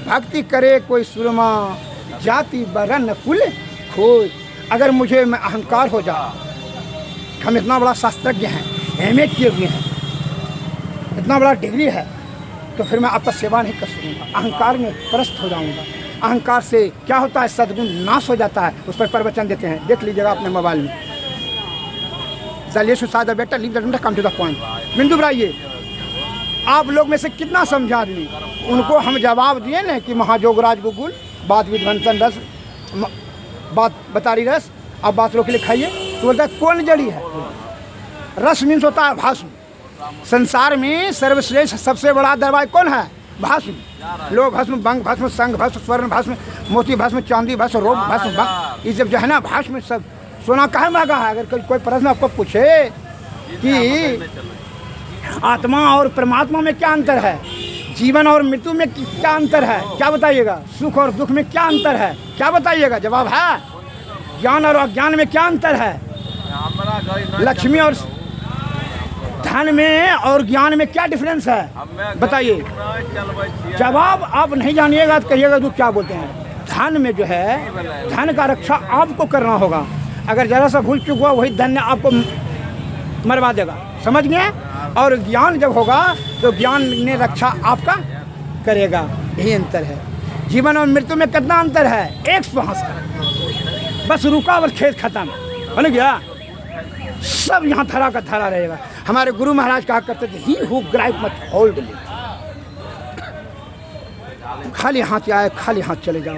A: भक्ति करे कोई सुरमा, जाति वर्ण कुल खोज। अगर मुझे में अहंकार हो जाए, हम इतना बड़ा शास्त्रज्ञ हैं, MA किए हुए हैं, इतना बड़ा डिग्री है, तो फिर मैं आपका सेवा नहीं कर सकूँगा। अहंकार में परस्त हो जाऊँगा। अहंकार से क्या होता है? सद्गुण नाश हो जाता है। उस पर प्रवचन देते हैं, देख लीजिएगा अपने मोबाइल में। चलिए सुसादा बेटा, leave the come to the point. बिंदु बनाइए। आप लोग में से कितना समझा आदमी, उनको हम जवाब दिए ना कि महाजोगराज गुगुल बात विध्वंसन रस बात बता रही रस, आप बात रोक के लिखाइए। तो बोलता है कौन जड़ी है? रस मीन्स होता है भस्म। संसार में सर्वश्रेष्ठ सबसे बड़ा दरबार कौन है? भस्म। लोह भस्म, बंग भस्म, संग भस्म, स्वर्ण भस्म, मोती भस्म, चांदी भस्म, रोप भस्म, बंग, ये सब जो है ना भस्म सब सोना काहे महंगा है? अगर कोई प्रश्न आपको पूछे कि आत्मा और परमात्मा में क्या अंतर है, जीवन और मृत्यु में क्या अंतर है, क्या बताइएगा? सुख और दुख में क्या अंतर है, क्या बताइएगा? जवाब है ज्ञान और अज्ञान में क्या अंतर है, लक्ष्मी और धन में और ज्ञान में क्या डिफरेंस है, बताइए। जवाब आप नहीं जानिएगा तो कहिएगा तो क्या बोलते हैं। धन में जो है, धन का रक्षा आपको करना होगा। अगर जरा सा भूल चुक हुआ वही धन आपको मरवा देगा, समझ गए? और ज्ञान जब होगा तो ज्ञान ने रक्षा आपका करेगा, यही अंतर है। जीवन और मृत्यु में कितना अंतर है? 100 का। बस रुकावट खेत खत्म हो गया, सब यहाँ धरा का धरा रहेगा। हमारे गुरु महाराज कहा करते थे, ही हु ग्राइप मत होल्ड लिव। खाली हाथ आए खाली हाथ चले जाओ।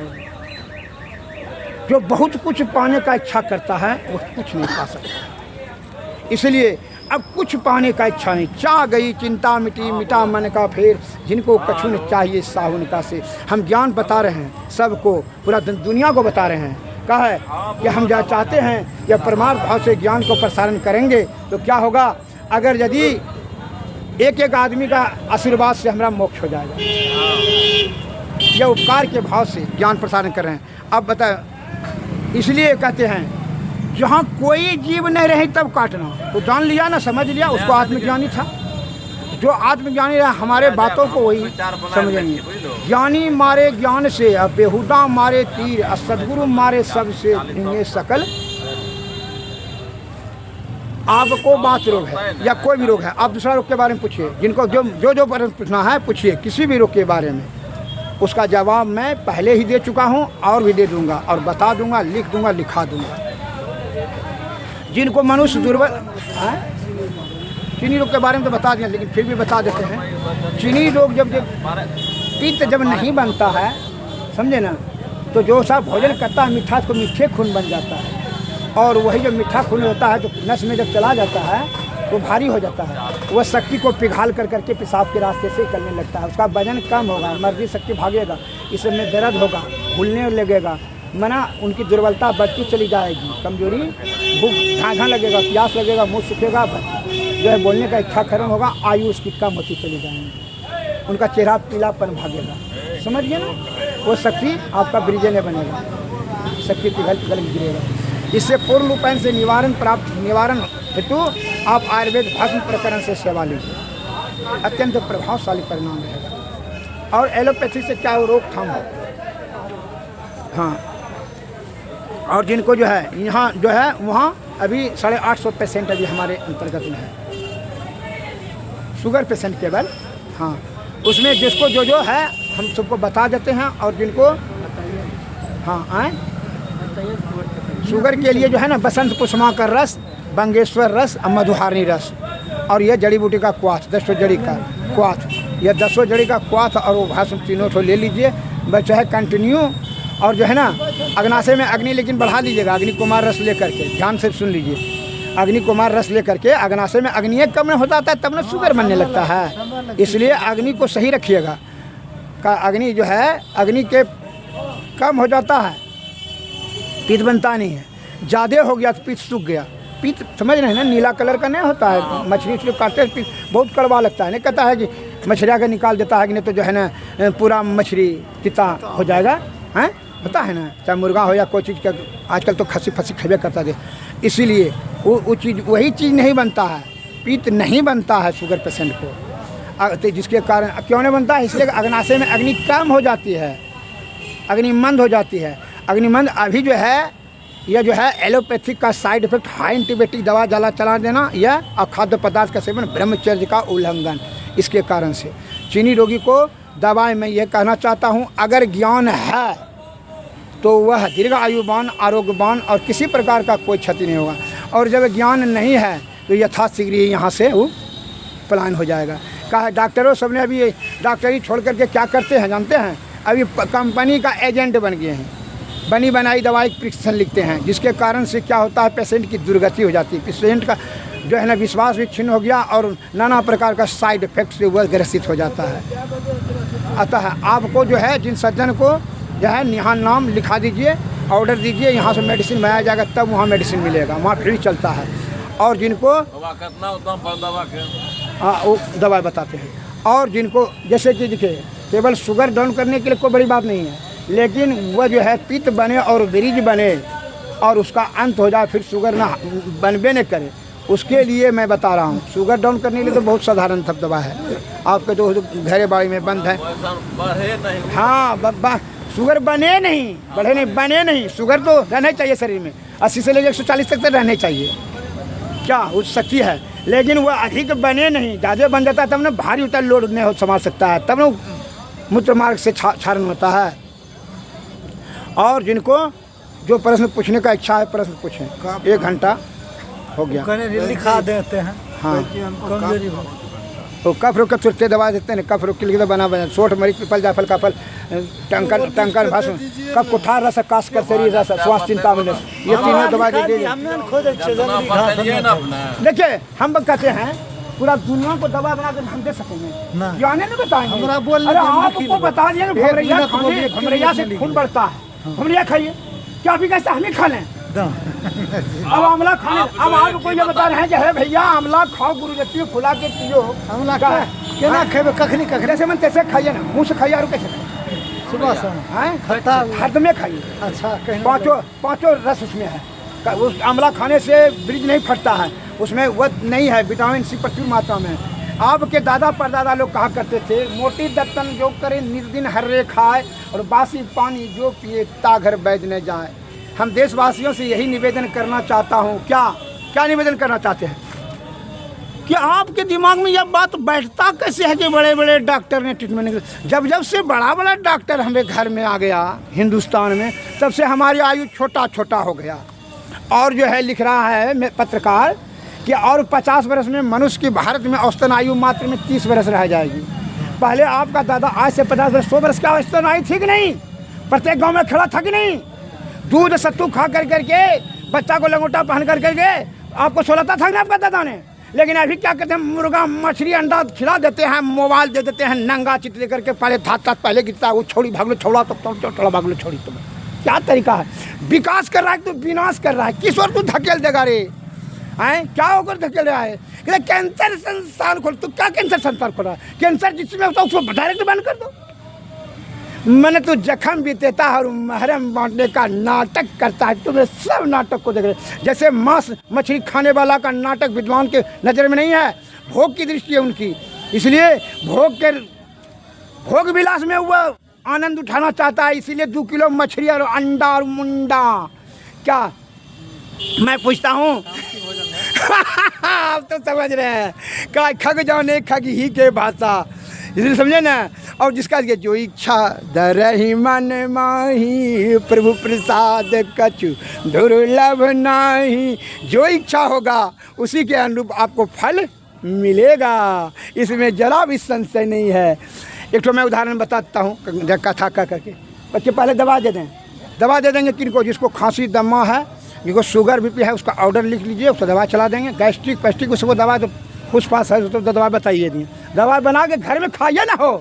A: जो बहुत कुछ पाने का इच्छा करता है वो कुछ नहीं पा सकता। इसलिए अब कुछ पाने का इच्छा नहीं, चाह गई चिंता मिटी, मिटा मन का फेर, जिनको कछु न चाहिए साहुन का से। हम ज्ञान बता रहे हैं सबको, पूरा दुनिया को बता रहे हैं। कहा है कि हम जो चाहते हैं या परमार्थ भाव से ज्ञान को प्रसारण करेंगे तो क्या होगा? अगर यदि एक एक आदमी का आशीर्वाद से हमारा मोक्ष हो जाएगा, यह उपकार के भाव से ज्ञान प्रसारण कर रहे हैं। अब बताएं, इसलिए कहते हैं जहाँ कोई जीव नहीं रही तब काटना। तो जान लिया ना, समझ लिया, उसको आत्मज्ञानी था। जो आत्मज्ञानी रहा हमारे बातों को वही समझेंगे। ज्ञानी मारे ज्ञान से, अब बेहुदा मारे तीर, और सदगुरु मारे सबसे भिंगे सकल। आपको बात रोग है या कोई भी रोग है, आप दूसरा रोग के बारे में पूछिए, जिनको जो प्रश्न पूछना है पूछिए, किसी भी रोग के बारे में। उसका जवाब मैं पहले ही दे चुका हूँ और भी दे दूंगा, और बता दूंगा, लिख दूंगा, लिखा दूंगा। जिनको मनुष्य दुर्बल है, चीनी रोग के बारे में तो बता दिया, लेकिन फिर भी बता देते हैं। चीनी रोग जब पित्त जब नहीं बनता है, समझे ना, तो जो सा भोजन करता है मीठा, तो मीठे खून बन जाता है। और वही जो मीठा खून होता है तो नस में जब चला जाता है वो भारी हो जाता है। वह शक्ति को पिघाल कर करके पेशाब के रास्ते से चलने लगता है। उसका वजन कम होगा, मर्दी शक्ति भागेगा, इसमें दर्द होगा, भूलने लगेगा, मना उनकी दुर्बलता बढ़ती चली जाएगी, कमजोरी, भूख झाँझा लगेगा, प्यास लगेगा, मुँह सूखेगा, जो है बोलने का इच्छा खत्म होगा, आयु उसकी कम होती चली जाएगी, उनका चेहरा पीलापन भागेगा। समझ गए ना? वो शक्ति आपका ब्रिजे में बनेगा, शक्ति पिघल पिघल गिरेगा। इससे पूर्ण रूपेण से निवारण हेतु आप आयुर्वेद भस्म प्रकरण से सेवा लीजिए, अत्यंत प्रभावशाली परिणाम रहेगा। और एलोपैथी से क्या रोकथाम हो। हाँ, और जिनको जो है यहाँ जो है वहाँ अभी 850 पेशेंट अभी हमारे अंतर्गत में है, शुगर पेशेंट केवल। हाँ, उसमें जिसको जो है हम सबको बता देते हैं। और जिनको हाँ आए शुगर के लिए जो है ना, बसंत कुसुमा का रस, बंगेश्वर रस और मधुहारनी रस, और यह जड़ी बूटी का क्वाथ, 10 जड़ी का क्वाथ, यह 10 जड़ी का क्वाथ और वो भाषण तीनों ठो ले लीजिए, बस है कंटिन्यू। और जो है ना, अग्नाशय में अग्नि लेकिन बढ़ा लीजिएगा, अग्नि कुमार रस ले करके, ध्यान से सुन लीजिए, अग्नि कुमार रस ले करके अग्नाशय में अग्नि कम में होता है तब ना शुगर बनने लगता है। इसलिए अग्नि को सही रखिएगा। का अग्नि जो है अग्नि के कम हो जाता है, पित्त बनता नहीं है। ज़्यादा हो गया तो पित्त सूख गया। पित्त समझ रहे हैं ना, नीला कलर का नहीं होता है, मछली उछली काटते हैं पित्त बहुत कड़वा लगता है। नहीं कहता है कि मछलियाँ का निकाल देता है कि नहीं तो जो है ना पूरा मछली पिता हो जाएगा, हैं पता है ना, चाहे मुर्गा हो या कोई चीज़ का, आजकल तो खसी फसी खेबे करता है। इसीलिए वो चीज़ वही चीज़ नहीं बनता है, पित्त नहीं बनता है शुगर पेशेंट को। तो जिसके कारण क्यों नहीं बनता है? इसलिए अग्नाशय में अग्नि कम हो जाती है, अग्नि मंद हो जाती है। अग्निमंद अभी जो है यह जो है एलोपैथिक का साइड इफेक्ट, हाई एंटीबायोटिक दवा जला चला देना, यह और खाद्य पदार्थ का सेवन, ब्रह्मचर्य का उल्लंघन, इसके कारण से चीनी रोगी को दवाएं मैं यह कहना चाहता हूँ, अगर ज्ञान है तो वह दीर्घ आयुवान, आरोग्यवान और किसी प्रकार का कोई क्षति नहीं होगा। और जब ज्ञान नहीं है तो यथाशीघ्र ही यहाँ से वो पलायन हो जाएगा। कहा डॉक्टरों सब ने अभी डॉक्टरी छोड़ करके क्या करते हैं जानते हैं? अभी कंपनी का एजेंट बन गए हैं। बनी बनाई दवाई प्रिस्क्रिप्शन लिखते हैं, जिसके कारण से क्या होता है, पेशेंट की दुर्गति हो जाती है, पेशेंट का जो है ना विश्वास भी क्षीण हो गया और नाना प्रकार का साइड इफेक्ट से वह ग्रसित हो जाता है। अतः आपको जो है जिन सज्जन को जो है यहाँ नाम लिखा दीजिए, ऑर्डर दीजिए, यहाँ से मेडिसिन मंगाया जाएगा, तब वहाँ मेडिसिन मिलेगा, वहाँ फ्री चलता है। और जिनको हाँ वो दवा बताते हैं, और जिनको जैसे कि देखिए केवल शुगर डाउन करने के लिए कोई बड़ी बात नहीं है, लेकिन वह जो है पित्त बने और ब्रिज बने और उसका अंत हो जाए, फिर शुगर ना बनबे न करे, उसके लिए मैं बता रहा हूँ। शुगर डाउन करने के लिए तो बहुत साधारण सब दवा है, आपके तो घरे बाड़ी में बंद है। हाँ शुगर बने नहीं, बढ़े नहीं, बने नहीं, शुगर तो रहना चाहिए शरीर में, 80 से लेकर 140 तक तो रहने चाहिए, क्या उस शक्ति है, लेकिन वह अधिक बने नहीं, ज़्यादा बन जाता है तब ना भारी उतर लोड नहीं हो संभाल सकता है, तब ना मूत्र मार्ग से क्षरण होता है। और जिनको जो प्रश्न पूछने का इच्छा है प्रश्न पूछें, 1 घंटा हो गया,
C: लिखा देते हैं।
A: हाँ
C: कमजोरी हो
A: तो कफ रोग का तुरंत दवा देते हैं, कफ रोग के लिए तो बना सोठ मरीच पीपल जाफल का फल टंकर भाषण कफ कुठार रस काश कर शरीर रस श्वास चिंता में, ये तीनों दवा दे दीजिए। देखिए हम कहते हैं पूरा दुनिया को दवा बना कर हम दे सकेंगे, जाने नहीं बताएंगे,
C: हमारा बोल
A: आपको बता दिए भमरैया से खून बढ़ता है, भमरैया खाइए, क्या अभी कैसा हमें खा लें, अब आंवला खाने, अब आपको ये बता रहे हैं कि अरे भैया आंवला खाओ, गुरु जत्ती फुला के पियो, आंवला का
C: केना खेबे कखनी कखनी
A: जैसे मन तैसे खाइए ना, मुँह से खाइए और कैसे खाइए,
C: सुबह शाम
A: खट्टा हद में खाइए।
C: अच्छा
A: पांचों रस उसमें है, उस आंवला खाने से ब्रिज नहीं फटता है, उसमें वह नहीं है, विटामिन सी प्रचुर मात्रा में। आपके दादा परदादा लोग कहा करते थे, मोटी दत्तन जो करे निर्दिन हर्रे खाए और बासी पानी जो पिए ताघर बैद न जाए। हम देशवासियों से यही निवेदन करना चाहता हूँ, क्या निवेदन करना चाहते हैं कि आपके दिमाग में यह बात बैठता कैसे है कि बड़े बड़े डॉक्टर ने ट्रीटमेंट, जब से बड़ा डॉक्टर हमें घर में आ गया हिंदुस्तान में, तब से हमारी आयु छोटा हो गया। और जो है लिख रहा है पत्रकार कि और 50 वर्ष में मनुष्य की भारत में औसतन आयु मात्र में 30 वर्ष रह जाएगी। पहले आपका दादा आज से 50 वर्ष 100 वर्ष का औसतन आयु थी कि नहीं, प्रत्येक गाँव में खड़ा था कि नहीं, दूध सत्तू खा करके बच्चा को लंगोटा पहन करके आपको सोलता था ना आपका दादा ने। लेकिन अभी क्या कहते हैं, मुर्गा मछली अंडा खिला देते हैं, मोबाइल दे देते हैं, नंगा चित दे करके पहले धात पहले गिरता है, वो छोड़ी भागलो छोड़ा तो थोड़ा भागलो छोड़ी, तुम क्या तरीका है, विकास कर रहा है तो विनाश कर रहा है, किस ओर तू धकेल देगा रे, हैं क्या होकर धकेल रहा है, कैंसर संस्थान खोल, तू क्या कैंसर संस्थान खोल रहा है, कैंसर जिसमें होता है उसको डायरेक्ट बंद कर दो। मैंने तो जख्म भी देता है और महरम बांटने का नाटक करता है, तुम्हें सब नाटक को देख रहे, जैसे मांस मछली खाने वाला का नाटक विद्वान के नज़र में नहीं है, भोग की दृष्टि है उनकी, इसलिए भोग विलास में वह आनंद उठाना चाहता है, इसीलिए 2 किलो मछली और अंडा और मुंडा। क्या मैं पूछता हूँ आप तो समझ रहे हैं, का खग जाने खग ही के भाषा, इसलिए समझे ना। और जिसका जो इच्छा दरही मन माही प्रभु प्रसाद कछु दुर्लभ नाही, जो इच्छा होगा उसी के अनुरूप आपको फल मिलेगा, इसमें जरा भी संशय नहीं है। एक तो मैं उदाहरण बताता हूँ, कथा करके बच्चे पहले दवा दे देंगे किनको, जिसको खांसी दमा है, जिसको शुगर बीपी है, उसका ऑर्डर लिख लीजिए, उसको दवा चला देंगे, गैस्ट्रिक पेस्ट्रिक उसको दवा तो खुश पास है तो दवा बताइए दिए, दवा बना के घर में खाइए ना हो,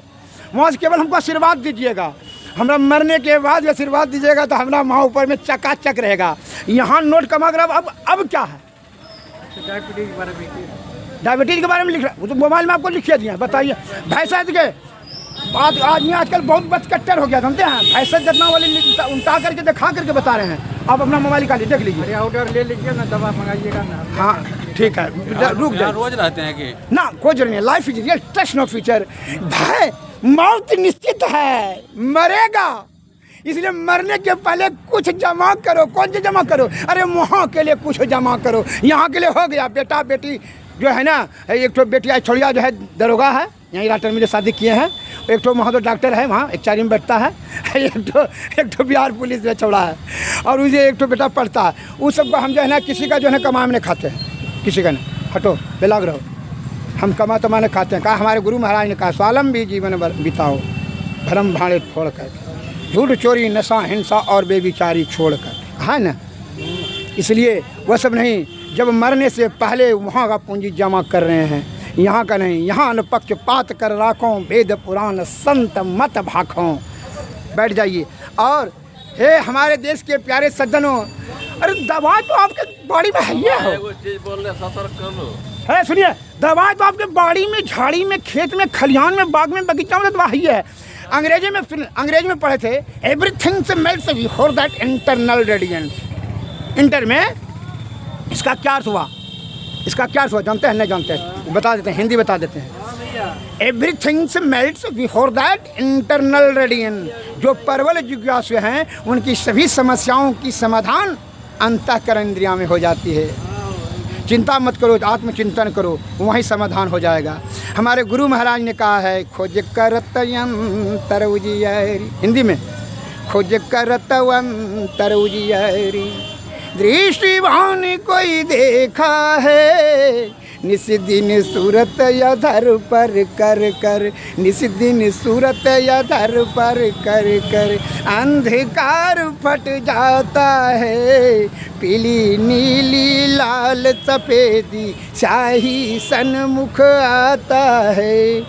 A: वहाँ से केवल हमको आशीर्वाद दीजिएगा, हमरा मरने के बाद आशीर्वाद दीजिएगा तो हमारा माँ ऊपर में चकाचक रहेगा। यहाँ नोट कमा कर अब क्या है, डायबिटीज़ के बारे में लिख रहा, वो तो मोबाइल में आपको लिखिए दिया, बताइए भैंसा के बात आदमी आजकल बहुत बचकट्टर हो गया, जानते हैं, भैंसा जितना वाले उल्टा करके दिखा करके बता रहे हैं। आप अपना मोबाइल निकालिए देख लीजिए,
E: ऑर्डर ले लीजिए ना, दवा मंगाइएगा ना।
A: हाँ ठीक है, रुक जाइए,
E: रोज रहते हैं कि
A: ना कोई जरूरी नहीं, life is real test no future, भाई मौत निश्चित है, मरेगा, इसलिए मरने के पहले कुछ जमा करो। कौन सी जमा करो, अरे वहाँ के लिए कुछ जमा करो, यहाँ के लिए हो गया। बेटा बेटी जो है ना, एक तो बेटिया छोड़िया जो है दरोगा है, यहीं राटर में शादी किए हैं, एक तो वहाँ तो डॉक्टर है, वहाँ एक 4 में बैठता है, एक तो बिहार पुलिस में छोड़ा है, और उसे एक तो बेटा पढ़ता है। उस सबको हम जो है ना किसी का जो है ना कमा में खाते हैं, किसी का नहीं, हटो बेलाग रहो, हम कमा तो खाते हैं। कहा हमारे गुरु महाराज ने कहा, स्वावलंबी जीवन बिताओ भरम भाड़े फोड़ कर, झूठ चोरी नशा हिंसा और बेविचारी छोड़कर, है ना। इसलिए वह सब नहीं, जब मरने से पहले वहाँ का पूंजी जमा कर रहे हैं, यहाँ का नहीं। यहाँ न पक्षपात कर राखों, वेद पुराण संत मत भाखों। बैठ जाइए। और हे हमारे देश के प्यारे सज्जनों, अरे दवा तो आपके बाड़ी में है ही है। सुनिए, दवा तो आपके बाड़ी में, झाड़ी में, खेत में, खलिहान में, बाग में, बगीचा में दवा ही है। अंग्रेजी में पढ़े थे, एवरीथिंग से melts before that internal radiance. Inter में इसका क्या अर्थ हुआ? इसका क्या अर्थ हुआ जानते हैं? नहीं जानते हैं? बता देते हैं, हिंदी बता देते हैं। एवरीथिंग से melts before that internal radian. जो प्रबल जिज्ञासु हैं उनकी सभी समस्याओं की समाधान अंतःकरण इंद्रिया में हो जाती है। चिंता मत करो, आत्मचिंतन करो, वहीं समाधान हो जाएगा। हमारे गुरु महाराज ने कहा है, खोज करत अंतर उजियारी। हिंदी में, खोज करत अंतर उजियारी, दृष्टिवान कोई देखा है, निस्दिन सूरत अधर पर कर कर, निस्दिन सूरत अधर पर कर कर, अंधकार फट जाता है, पीली नीली लाल सफेदी स्याही सन्मुख आता है,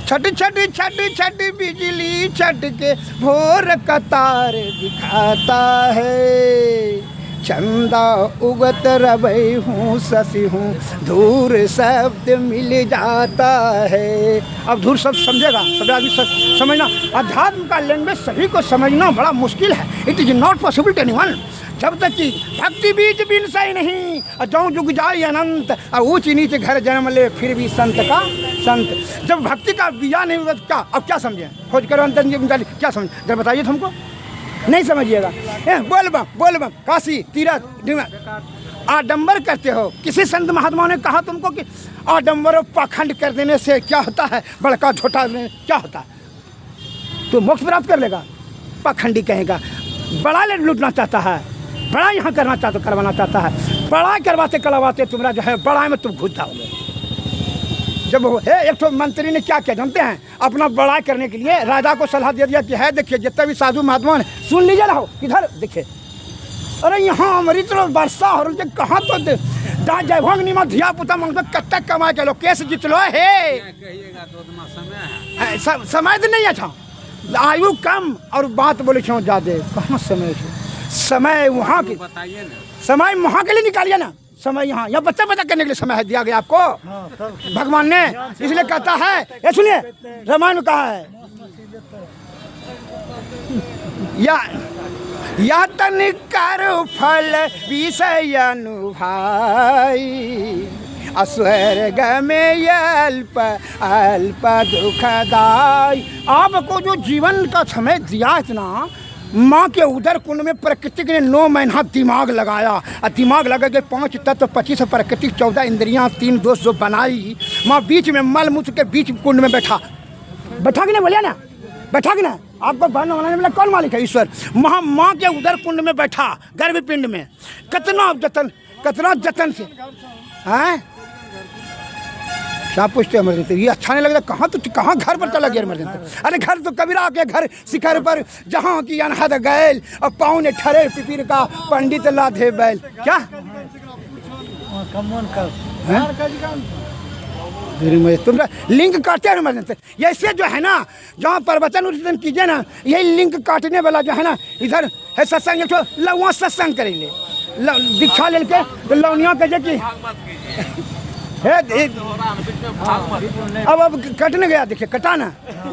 A: छट छट छट छट बिजली छट के भोर कतार दिखाता है, चंदा उगत रवै हूँ शशि हूँ, धूर शब्द मिल जाता है। अब धूर शब्द समझेगा, सभी आदमी समझना। अध्यात्म का लैंग्वेज सभी को समझना बड़ा मुश्किल है। It is not possible to anyone. जब तक कि भक्ति बीज बिन सही नहीं, और जौं जुग जाए अनंत, और ऊँच नीच घर जन्म ले फिर भी संत का संत। जब भक्ति का बीजा नहीं होगा तो क्या, अब क्या समझें? खोज करो अंतर क्या समझ, जरा बताइए तुमको, नहीं समझिएगा। बोल बम काशी तीरथ आडंबर करते हो। किसी संत महात्मा ने कहा तुमको कि आडंबर पाखंड कर देने से क्या होता है, बड़का छोटा क्या होता है, तो मोक्ष प्राप्त कर लेगा? पाखंडी कहेगा। बड़ा लूटना चाहता है, बड़ा यहाँ करवाना चाहता है, बड़ा करवाते तुम्हारा जो है बड़ा में तुम घुस जाओगे। जब एक तो मंत्री ने क्या किया जानते हैं? अपना बड़ाई करने के लिए राजा को सलाह दे दिया कि है देखिए जितने भी साधु महात्मा हैं सुन लीजिए ना, हो किधर देखिए, अरे यहाँ अमृत वर्षा हो रही है, कहाँ तो जय भंग निमा धिया पुता मांगते कत्तक कमा चलो, केस जीत लो है, समय तो नहीं अच्छा, आयु कम और बात बोले क्यों ज्यादा, कहाँ समय समय वहाँ की, समय वहाँ के लिए निकालिए ना, समय यहाँ बच्चा करने के लिए समय है दिया गया आपको भगवान ने। इसलिए कहता है, ये सुनिए रामायण में कहा है, या तन कर फल विषय अनुभाई, अस्वर्ग में अल्प अल्प दुखदाई। आपको जो जीवन का समय दिया इतना, माँ के उदर कुंड में प्रकृति ने 9 महीना दिमाग लगाया, और दिमाग लगा के 5 तत्व 25 प्रकृति 14 इंद्रियां 3 दोष जो बनाई। माँ बीच में मल मूत्र के बीच कुंड में बैठा कि नहीं, बोलिए ना, बैठा कि ना? आपको बनाने वाला कौन मालिक है? ईश्वर। माँ के उदर कुंड में बैठा, गर्भपिंड में, कितना जतन से हैं। क्या पूछते अमरजित, ये अच्छा नहीं लगता? कहाँ घर पर चला गया अमरजित? अरे घर तो कबीरा के घर शिखर पर, जहाँ की अनहद गैल और पाँव ने ठरे पिपीर का, पंडित लाधे बैल। क्या तुम लिंक काटते हैं अमरजित? ऐसे जो है ना, जहाँ प्रवचन उर्वचन कीजिए ना, यही लिंक काटने वाला जो है ना, इधर है सत्संग, लौवा सत्संग करेंगे, दीक्षा लेके तो लौनिया कहे कि अब कटने गया, देखिए कटाना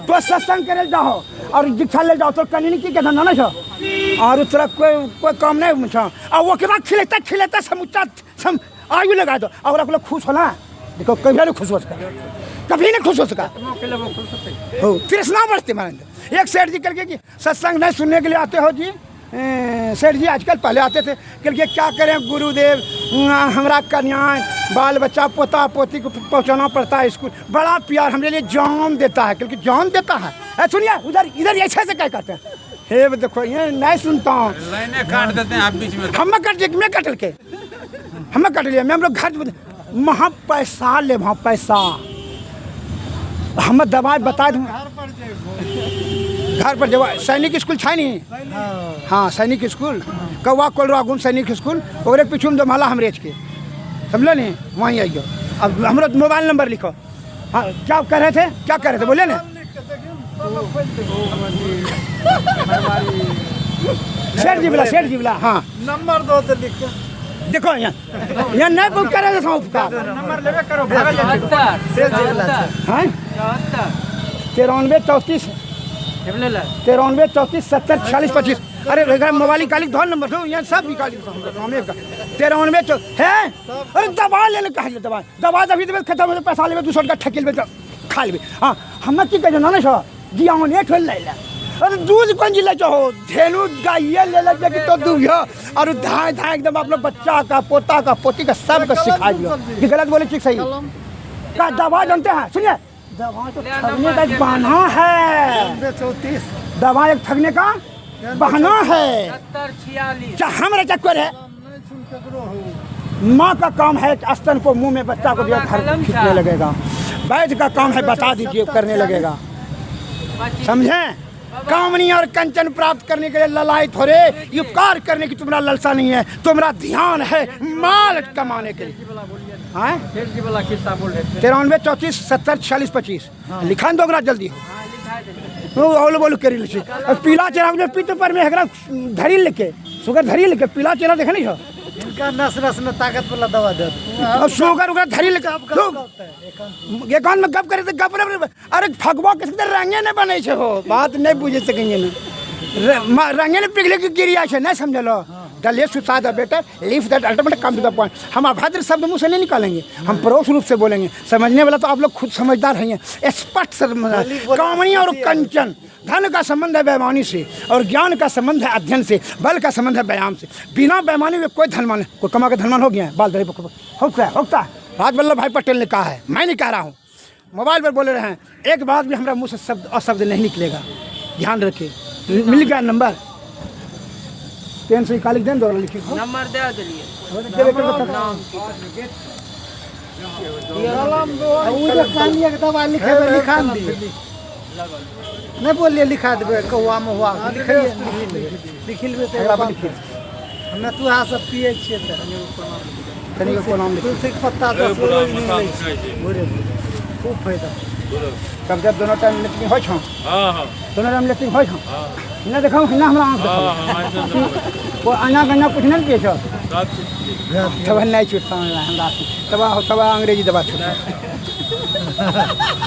A: तो सत्संग करे जाओ और दीक्षा ले जाओ तो कहीं की कहना ना छो, और तरह कोई काम नहीं मुझा, और वो के खिलेता समुच्चा आयु लगा दो, और आप लोग खुश होना। देखो कभी नहीं खुश हो सका, कभी नहीं खुश हो सका, तृष्णा बढ़ती महाराज। एक सेठ जी करके कि सत्संग नहीं सुनने के लिए आते हो जी? सेठ जी आजकल पहले आते थे, करके क्या करें गुरुदेव, हमारा कन्याएं बाल बच्चा पोता पोती को पहुंचाना पड़ता है स्कूल, बड़ा प्यार हमारे लिए जान देता है, क्योंकि जान देता है। सुनिए इधर ऐसे से क्या कहते हैं, हे देखो ये नहीं सुनता हूँ,
E: काट देते हैं आप बीच में,
A: हम कट लिया, मैं हम लोग घर वहाँ पैसा ले, वहाँ पैसा हम दवाई बता दूँ, घर पर जब सैनिक स्कूल था नहीं, हाँ सैनिक स्कूल कौवा कोलरा गुन सैनिक स्कूल और पीछू में जमाला हमरेज के, समझलो नहीं, वहीं आइयो। अब हमारा मोबाइल नंबर लिखो। हाँ क्या कह रहे थे, क्या कह रहे थे, बोले ना। सेठ जी बोला हाँ
C: नंबर दो तो लिख के
A: देखो यहाँ नहीं बुक करे था उपकार
E: नंबर लेवे करो,
A: 93 34 70 46 25। अरे भैया मोबाइल निकाली धो नंबर दो, यहाँ सब निकाली का 93 है। अरे दवा ले कहा दवा जब खत्म हो पैसा लेवे 200 का ठकिल में खा लेवे। हाँ हम की कह ना छो जी हम एक ले ले। अरे दूध कौन जिले चाहो धेनु का ये ले ले कि तो दूध और धाय धाय एकदम आप लोग बच्चा का पोता का पोती का सब का सिखा दियो। ये गलत बोले ठीक सही का दवा जानते हैं, सुनिए दवा तो ठगने का बहाना है।
C: 34
A: दवा एक ठगने का बहाना है।
F: 70
A: हमारा चक्कर है। माँ का काम है स्तन को मुंह में बच्चा को दिया खींचने लगेगा। वैद्य का काम है बता दीजिए करने लगेगा, समझे। कामनी और कंचन प्राप्त करने के लिए ललायत हो रे, उपकार करने की तुम्हारा लालसा नहीं है, तुम्हारा ध्यान है माल कमाने के लिए। 93 34 70 46 25 लिखा दो जल्दी हो बोलो करी लिखी। पीला चेहरा पीते पर में धरी लेके शुगर धरी लेके पीला चेहरा देखे नहीं हो
C: इनका नस नस में ताकत वाला दवा दे
A: और शुगर उगर धरी लेके ये कान में गप करे तो गप अरे फगवा किसके रंगे ने बने छे हो बात नहीं बुझे सकेंगे ना रंगे ने पिघले की गिरिया छे नहीं समझलो। डले सुता the better leave that ultimate come to the point. हम अभद्र शब्द मुंह से नहीं निकालेंगे, हम परोक्ष रूप से बोलेंगे। समझने वाला तो आप लोग खुद समझदार हैं, एक्सपर्ट समझदार। कामनी और कंचन, धन का संबंध है बेईमानी से और ज्ञान का संबंध है अध्ययन से, बल का संबंध है व्यायाम से। बिना बेईमानी में कोई धनवान कोई कमा के धनवान हो गया है, बाल धरे होता है। राज वल्लभ भाई पटेल ने कहा है, मैं नहीं कह रहा हूँ, मोबाइल पर बोले रहे हैं। एक बात भी हमारा मुँह से शब्द अशब्द नहीं निकलेगा, ध्यान रखिए। मिल गया नंबर पेन से निकाल दें, दो लिखिए
F: नंबर दे दिए।
C: दवा लिखा नहीं बोलिए लिखा देवे कौआ में हुआ लिख लेबे हमें तू यहाँ सब पिए छिए तुलसी के पत्ता खूब फायदा।
A: तब जब दोनों टाइम लेटरिंग हो छो, दोनों टाइम लेटरिंग हो छो ना देखो ना हमरा आंख वो आना गन्ना कुछ नहीं पिए छो तब नहीं छूटता हमरा तब अंग्रेजी दवा छूटता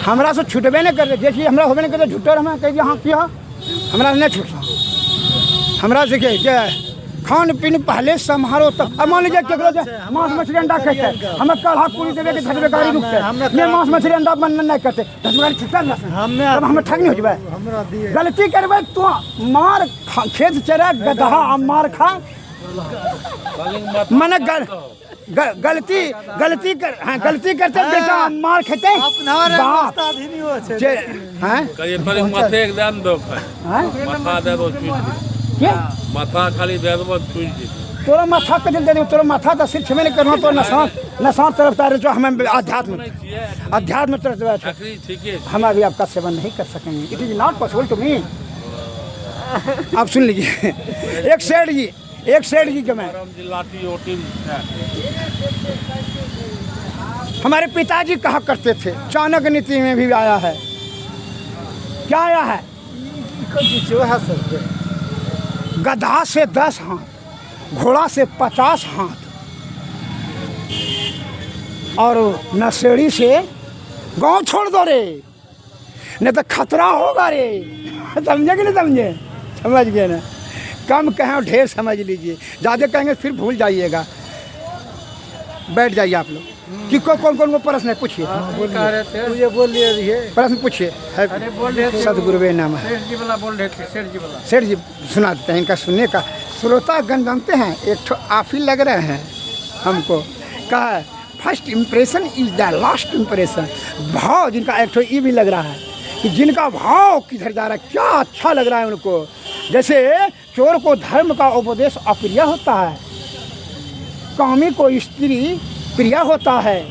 A: हमरा से छूटबे नहीं कर जैसे हमरा होबे नहीं करते झूठो हम कह हाँ किया हमरा नहीं छूटता। हमरा से क्या खान पीन पहले समारोह तो अब मान लीजिए केकरो मांस मछली अंडा खाते हैं, हमें कढ़ा पूरी देवे के धसबे गाड़ी रुकते हैं, ये मांस मछली अंडा बन नहीं करते धसबे गाड़ी छुटता ना तब हमें ठग नहीं हो जाए। गलती करबे तो मार खेत चरा गधा मार खा माने गलती करते बेटा मार खेते
D: माथा खाली दे दो
A: तोरा माथा के दे दे तोरा माथा तो सिर्फ में नहीं करना तो नसान तरफ तारे जो हमें अध्यात्म तरफ हम अभी आपका सेवन नहीं कर सकेंगे। It is not possible to me. आप सुन लीजिए एक सेठ जी जो मैं हमारे पिताजी कहा करते थे, चाणक्य नीति में भी आया है। क्या आया है? गधा से 10 हाथ, घोड़ा से 50 हाथ और नशेड़ी से गांव छोड़ दो रे, नहीं तो खतरा होगा रे। समझे कि नहीं समझे? समझ गए ना? कम कहें और ढेर समझ लीजिए, ज़्यादा कहेंगे फिर भूल जाइएगा। बैठ जाइए आप लोग कि कौन को प्रश्न है पूछिए। प्रश्न पूछिए। सदगुरुवे नाम है। सेठ जी सुना देते हैं, इनका सुनने का श्रोतागण जानते हैं। एक तो आप ही लग रहे हैं हमको, कहा first impression is the last impression. भाव जिनका एक तो ये भी लग रहा है कि जिनका भाव किधर जा रहा है, क्या अच्छा लग रहा है उनको। जैसे चोर को धर्म का उपदेश अप्रिय होता है, कामी को स्त्री प्रिय होता है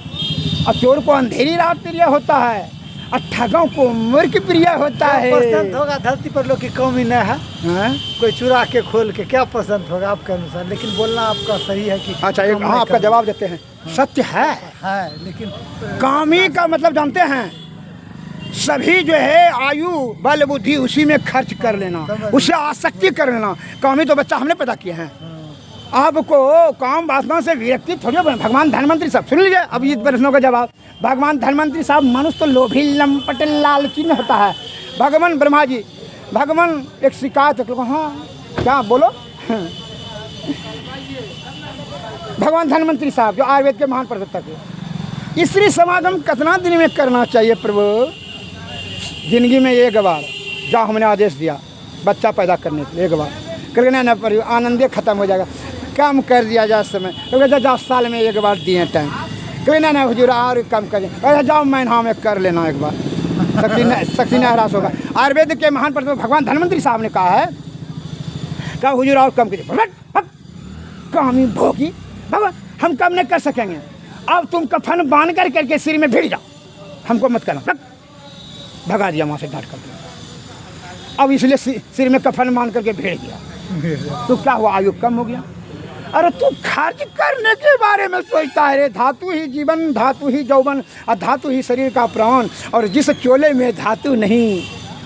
A: और चोर को अंधेरी रात प्रिय होता है और ठगों को मूर्ख प्रिय होता है।
C: परसेंट होगा धरती पर लोग की कमी नहीं है,
A: हाँ?
C: कोई चुरा के खोल के क्या परसेंट होगा आपके अनुसार? लेकिन बोलना आपका सही है कि
A: अच्छा, एक हाँ आपका जवाब देते हैं, सत्य है।
C: लेकिन
A: कामी का मतलब जानते हैं, सभी जो है आयु बल बुद्धि उसी में खर्च कर लेना, उसे आसक्ति कर लेना। कामी तो बच्चा हमने पैदा किए हैं। आपको काम वासना से विरक्ति थोड़ी बने। भगवान धनवंतरी साहब सुन लीजिए अब ये प्रश्नों का जवाब। भगवान धनवंतरी साहब, मनुष्य तो लोभी लंपट लालची में होता है। भगवान ब्रह्मा जी, भगवान एक शिकायत, हाँ क्या बोलो, भगवान धनवंतरी साहब जो आयुर्वेद के महान प्रवर्तक है, स्त्री समागम कितना दिन में करना चाहिए प्रभु? जिंदगी में एक बार, जहाँ हमने आदेश दिया बच्चा पैदा करने के लिए, एक बार करना ना पर आनंदे खत्म हो जाएगा। कम कर दिया जाए समय, क्योंकि 10 साल में एक बार दिए टाइम, कहना ना हुजूर और कम कर दिया, जाओ महीना में कर लेना एक बार, शक्ति न ह्रास होगा। आयुर्वेद के महान प्रवर्तक भगवान धनवंतरी साहब ने कहा है, कहा हुजूर और कम कीजिए। कामी भोगी भगवान, हम कम नहीं कर सकेंगे, अब तुम कफन बांध कर करके सिर में भिड़ जाओ, हमको मत करना। भगा दिया वहाँ से, डांट कर दिया। अब इसलिए सिर में कफन बांध करके भिड़ गया, तो क्या हुआ? आयु कम हो गया। अरे तू खर्च करने के बारे में सोचता है रे। धातु ही जीवन, धातु ही यौवन, और धातु ही शरीर का प्राण, और जिस चोले में धातु नहीं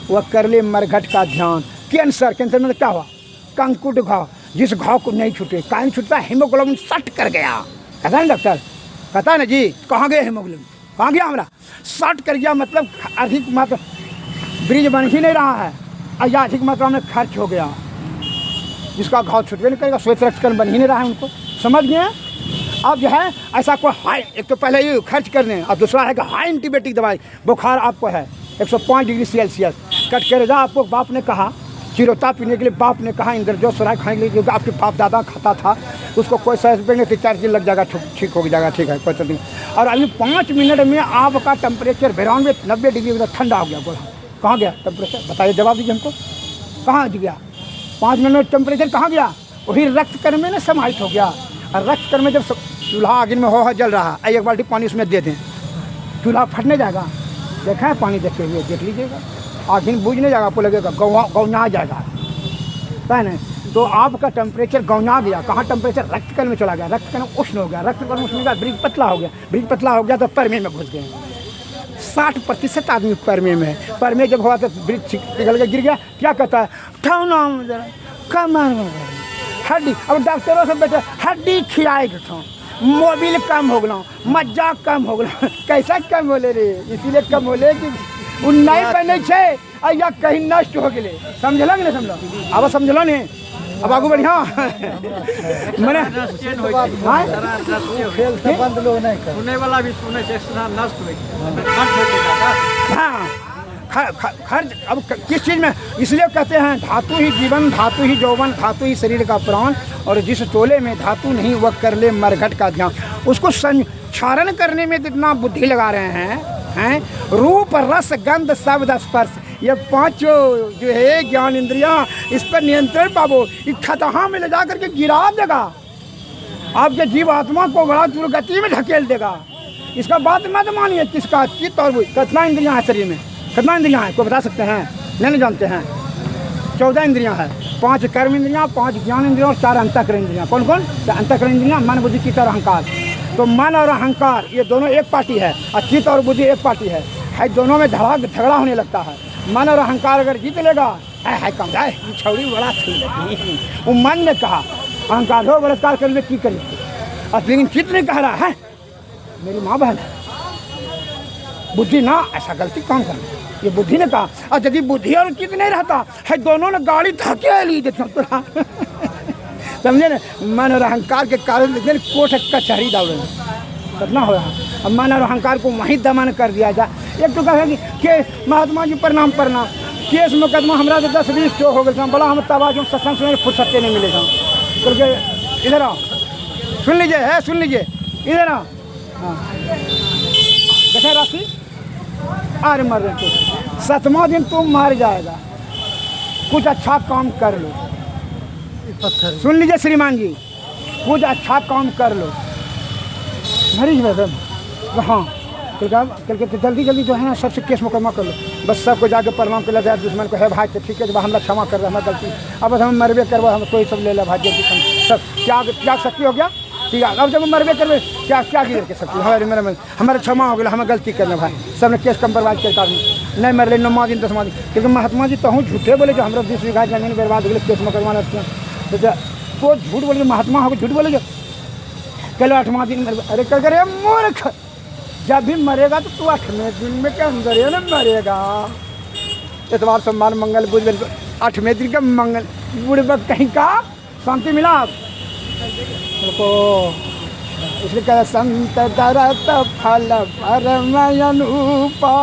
A: वह कर ले मरघट का ध्यान। कैंसर, कैंसर में क्या हुआ? कंकुट घाव, जिस घाव को नहीं छूटे, काहे छूटता? हीमोग्लोबिन सट कर गया। कहता है डॉक्टर, कहता है ना जी, कहाँ गए हीमोग्लोबिन, कहाँ गया हमारा? सट कर गया, मतलब अधिक मात्रा ब्रिज बन ही नहीं रहा है, और या अधिक मात्रा में खर्च हो गया। जिसका घाव छुटवे नहीं करेगा, श्वेत रक्तकण बन ही नहीं रहा है उनको, समझ गए? अब जो है ऐसा कोई हाई, एक तो पहले ये खर्च करने, और दूसरा है कि हाई एंटीबायोटिक दवाई। बुखार आपको है 105 डिग्री सेल्सियस, कटकरेजा आपको बाप ने कहा, चिरोता पीने के लिए बाप ने कहा, इंद्रजोत सराय खाने के लिए, क्योंकि आपके बाप दादा खाता था, उसको कोई सहज पेंगे 3-4 दिन लग जाएगा, ठीक हो जाएगा, ठीक है कोई तो नहीं। और अभी 5 मिनट में आपका टेम्परेचर 92-90 डिग्री ठंडा हो गया। बोला कहाँ गया टेम्परेचर? बताइए, जवाब दीजिए हमको, कहाँ गया? 5 मिनट में टेम्परेचर कहाँ गया? वही रक्तकण में ना समाहित हो गया। और रक्तकण में जब चूल्हा आगे में हो जल रहा है, एक बाल्टी पानी उसमें दे दें, चूल्हा फटने जाएगा। देखा है पानी, देखे हुए देख लीजिएगा, आगे में बूझने जाएगा, आपको लगेगा गौना जाएगा, है ना? तो आपका टेम्परेचर गौना गया। कहाँ टेम्परेचर? रक्तकण में चला गया, रक्तकण उष्ण हो गया, रक्तकण उष्ण हो गया, ब्रिज पतला हो गया, ब्रिज पतला हो गया तो परमे में घुस गए। 60% आदमी परमे में है। परमे जब हुआ तो ब्रिज पिघल के गिर गया। क्या कहता है? ठौना जरा कमर में हड्डी। अब डॉक्टरों से बैठे हड्डी खिलाएगा, मोबिल कम हो गया, मज्जा कम हो गया। कैसा कम बोले रे? इसीलिए कम बोले कि वो नहीं पहने छे या कहीं नष्ट हो गए। समझल कि नहीं समझलो? अब समझलो नहीं, अब आगू बढ़िया मैंने
C: खेल से बंद लोग नहीं कर,
E: सुने वाला भी सुने से नष्ट
A: हाँ खर्च। अब किस चीज़ में? इसलिए कहते हैं धातु ही जीवन, धातु ही यौवन, धातु ही शरीर का प्राण, और जिस टोले में धातु नहीं वह कर ले मरघट का ध्यान। उसको संचारण करने में जितना बुद्धि लगा रहे हैं, रूप रस गंध शब्द स्पर्श, ये 5 जो है ज्ञान इंद्रियां, इस पर नियंत्रण पावो। इस खतहा में ले जा करके गिरा देगा, आपके जीव आत्मा को बड़ा दुर्गति में ढकेल देगा। इसका बात मत मानिए। किसका? चित्त और बुद्धि। कितना इंद्रियां हैं शरीर में? कितना इंद्रियां हैं? कोई बता सकते हैं? नहीं जानते हैं। 14 इंद्रियां हैं, 5 कर्म इंद्रियां, 5 ज्ञान इंद्रियां और 4 अंतःकरण इंद्रियां। कौन कौन? अंतःकरण इंद्रियां मन बुद्धि चित्त और अहंकार। तो मन और अहंकार ये दोनों एक पार्टी है, और चित्त और बुद्धि एक पार्टी है। दोनों में झगड़ा होने लगता है। मन और अहंकार अगर जीत लेगा, है कम जाए छौड़ी बड़ा थी, वो मन ने कहा अहंकार हो बलात्कार करने की करें, और लेकिन चित्त ने कह रहा है मेरी माँ बहन है, बुद्धि ना ऐसा गलती काम करना, ये बुद्धि ने कहा। और यदि बुद्धि और चित्त नहीं रहता है, दोनों ने गाड़ी धके ली देते समझे ना? मन और अहंकार के कारण कोर्ट कचहरी दौड़े कितना हो रहा। अब मन और अहंकार को वहीं दमन कर दिया जाए। एक तो कहे कि महात्मा जी प्रणाम प्रणाम, केस मुकदमा हमारा 10-20 शो हो गया, बड़ा हम तबाह जो सत्संग सुने फुर्सत नहीं मिलेगा। क्योंकि इधर आओ, सुन लीजिए, है सुन लीजिए, इधर आओ। हाँ देखा राशि, अरे मर रहे तो 7वां दिन तुम मर जाएगा, कुछ अच्छा काम कर लो। सुन लीजिए श्रीमान जी, कुछ अच्छा काम कर लो। मरीज में हाँ कल के जल्दी जल्दी जो है ना सबसे केस मुकदमा कर लो, बस सबको जाके प्रणाम कर लिया दुश्मन को, है भाई तो ठीक है जब हमरा क्षमा कर रहे हमारी गलती, अब हम मरबे करवा हम कोई सब ले ला भाई जल्दी सब त्याग शक्ति हो गया, ठीक है। अब जब हम मरबे करवे क्या गिर के सकती हमारे क्षमा हो गया, हमें गलती करना भाई, सबने केस कम बर्बाद के कारण नहीं मर रहे 9 दिन 10 दिन, क्योंकि महात्मा जी तो हूँ झूठे बोले जो हमारा 20 बीघा जमीन बर्बाद हो गई केस मुकदमा लगते हैं, तो झूठ बोले महात्मा हो झूठ बोले जो चलो 8वां दिन अरे क्या करे मूर्ख, जब भी मरेगा तो तू 8वें दिन में के अंदर है ना मरेगा, इतवार सोमवार मंगल बुध 8वें दिन का मंगल बुढ़ कहीं का शांति मिला को, इसलिए कह संत दरत फल परमयनूपा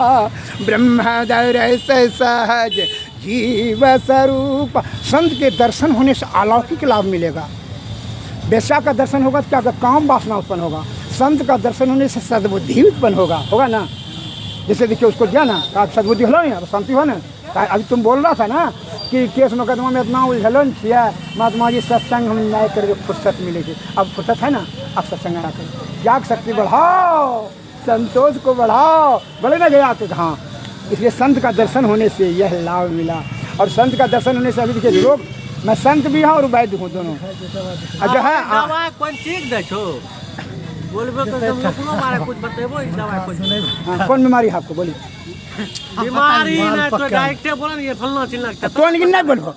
A: ब्रह्मदर से सहज जीव स्वरूप। संत के दर्शन होने से अलौकिक लाभ मिलेगा, वेश्या का दर्शन होगा तो क्या काम वासना उत्पन्न होगा, संत का दर्शन होने से सद्बुद्धि उत्पन्न होगा ना, जैसे देखिए उसको दिया ना कहा सद्बुद्धि हो ना शांति हो ना, अभी तुम बोल रहा था ना कि केस मुकदमा में इतना उलझलन किया महात्मा जी सत्संग हम न्याय करके फुर्सत मिलेगी, अब फुर्सत है ना, अब सत्संग आकर त्याग शक्ति बढ़ाओ, संतोष को बढ़ाओ, बोले ना गया तो हाँ, इसलिए संत का दर्शन होने से यह लाभ मिला, और संत का दर्शन होने से अभी देखिए लोग, मैं संत भी हूँ और वैद्य हूँ दोनों, अच्छा है कौन बीमारी है आपको बोलिए,
D: बीमारी ना तो डायरेक्ट बोला नहीं फलना चिल्ला
A: तो नहीं बोलो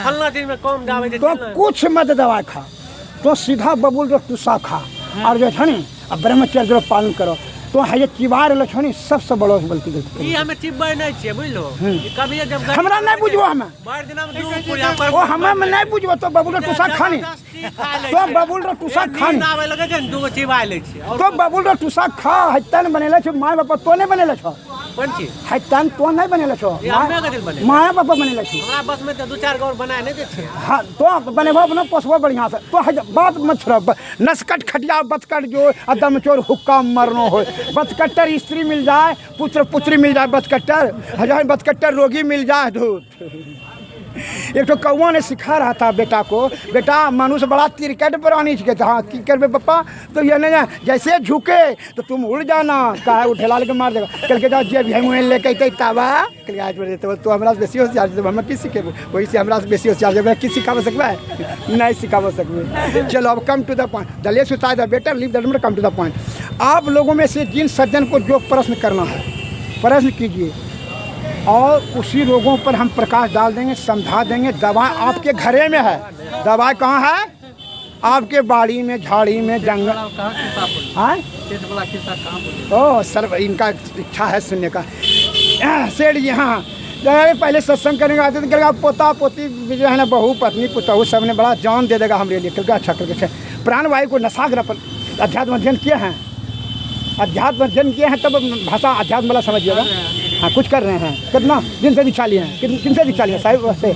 D: फलना चीज में कम दावे
A: तो कुछ मत दवा खा, तो सीधा बबूल रो टूसा खा, और जो है अब ब्रह्मचर्य रो पालन करो, तो है ये चिबार लो छोनी सबसे बड़ो गलती
D: ई हमें चिबार नहीं छे बुझलो, कभी जब
A: हमरा नहीं बुझबो हमें
D: बार दिन में दू पूजा पर
A: ओ हमें नहीं बुझबो, तो बबूल रो टूसा खानी, तो बबूल रो टूसा खानी
D: दावे लगे जन दू चिबाय ले छे,
A: तो बबूल रो टूसा खा, हत्तन बनेला छ माय बाप तो नहीं बनेला छ,
D: कौन चीज
A: हत्तन तो नहीं बनेला छ,
D: हमें कदिल बने
A: माय बाप बनेला छ,
D: हमरा बस में तो 2-4 गौर बनाए नहीं दे छे,
A: हां तो बनेबो अपना पोसबो बढ़िया से, तो बात मत छोड़ो, नसकट खटिया बचकट जो अदम चोर हुक्का मरनो हो, बचकट्टर स्त्री मिल जाए, पुत्री मिल जाए, बचकट्टर हजार बचकट्टर रोगी मिल जाए दूध। एक तो कौआ ने सिखा रहा था बेटा को, बेटा मनुष्य बड़ा तिरकट प्राणी छिके, हाँ की करबे पापा, तो ये नहीं जैसे झुके तो तुम उड़ जाना, कहा उठेला लेके मार देगा, कल के जाओ जेब है लेके तबा कल आज बोल देते तो हमरा से बेसी होशियार जब हम किस सिखेबे, वही से हमरा से बेसी होशियार जब किस सिखावे सकबे नहीं सिखावे सकबे। चलो अब come to the point, the less you the better leave the number, come to the point. आप लोगों में से जिन सज्जन को जो प्रश्न करना है प्रश्न कीजिए, और उसी रोगों पर हम प्रकाश डाल देंगे, समझा देंगे। दवा आपके घरे में है, दवा कहाँ है? आपके बाड़ी में, झाड़ी में, जंगल। हाँ ओह सर, इनका इच्छा है सुनने का। सेठ जी हाँ, पहले सत्संग करने आते थे, करेगा पोता पोती जो है ना, बहू पत्नी पुतहू सब ने बड़ा जान दे देगा हमारे लिए, क्योंकि अच्छा करके प्राण वायु को नसाग्र पर अध्यात्म अध्ययन किए हैं, अध्यात्म अध्ययन किए हैं, तब भाषा अध्यात्म वाला समझिएगा। हाँ कुछ कर रहे हैं, कितना दिन से दीक्षा लिए हैं, किन से दीक्षा लिए साहिब? वैसे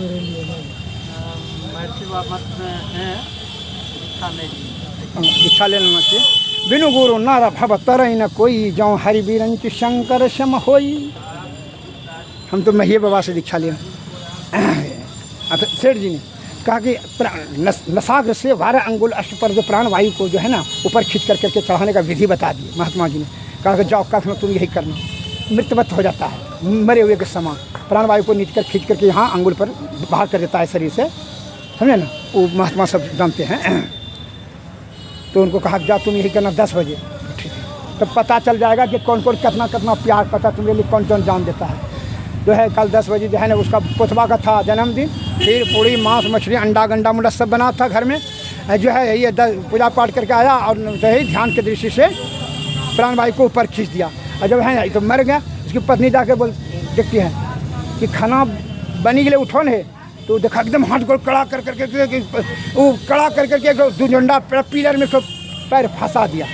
A: दीक्षा ले लेना चाहिए। बिनु गुरु नारा भव तरई न कोई, जौ हरि बीरंच शंकर शम होई। हम तो महिए बाबा से दीक्षा लिए। सेठ जी ने कहा कि नसाग्र से 12 अंगुल अष्ट पर जो प्राण वायु को जो है ना ऊपर खींच करके चढ़ाने का विधि बता दी महात्मा जी ने। कहा कि जाओ कफ में तुम यही करना, मृत्यवत हो जाता है मरे हुए के समान। प्राण वायु को नीचे कर खींच करके यहाँ अंगुल पर बाहर कर देता है शरीर से, समझे ना, वो महात्मा सब जानते हैं। तो उनको कहा जा तुम यही करना 10 बजे, ठीक है। तब पता चल जाएगा कि कौन कौन कितना कितना प्यार पता तुम्हें लिए कौन कौन जान देता है। जो है कल 10 बजे जो है ना उसका पोतवा का था जन्मदिन, खीर पूड़ी मांस मछली अंडा गंडा मुंडा सब बना था घर में। जो है ये पूजा पाठ करके आया और जो है ध्यान की दृष्टि से प्राण वायु को ऊपर खींच दिया। और जब है तो मर गया, उसकी पत्नी जाके बोल देखती है कि खाना बनी के लिए उठो ने, तो देखा एकदम हाथ गोल कड़ा कर करके वो कड़ा कर करके 2 झंडा पिलर में सब पैर फंसा दिया,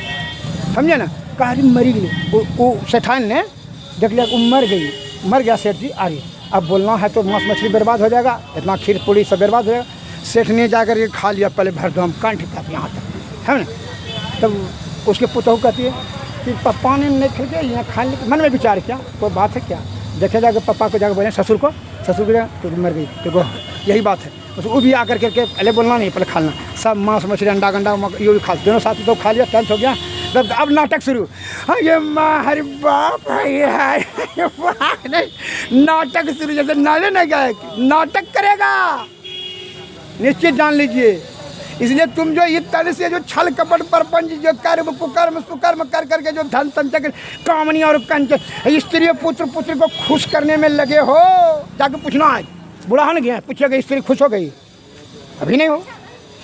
A: समझे ना। कहा मरी गई, वो सेठान ने देख लिया वो मर गया सेठ जी। आगे अब बोलना है तो मांस मछली बर्बाद हो जाएगा, इतना खीर पूड़ी सब बर्बाद हो जाएगा। सेठ ने जाकर के खा लिया पहले भरदम कंठ तक यहाँ तक, है ना। तब उसके पुतहू कहती है कि पप्पा ने नहीं खरीदे यहाँ खाने, मन में विचार किया कोई बात है क्या। देखे जाकर पापा को जाकर बोले ससुर को तो मर गई, तो यही बात है। वो भी आकर करके पहले बोलना नहीं, पहले खाना सब मांस मछली अंडा गंडा ये भी खा, दोनों साथ तो खा लिया, टंच हो गया। तब अब नाटक शुरू। ये माँ हरे बाप है नहीं, नाटक शुरू। जैसे नाले न गए नाटक करेगा, निश्चित जान लीजिए। इसलिए तुम जो इस तरह से जो छल कपट परपंच जो कर्म कुकर्म सुकर्म कर करके जो धन संचय कामनी और कंच स्त्री पुत्र पुत्र को खुश करने में लगे हो, जाके पूछना आज बुढ़ा हो न गया, पूछेगा स्त्री खुश हो गई? अभी नहीं हो।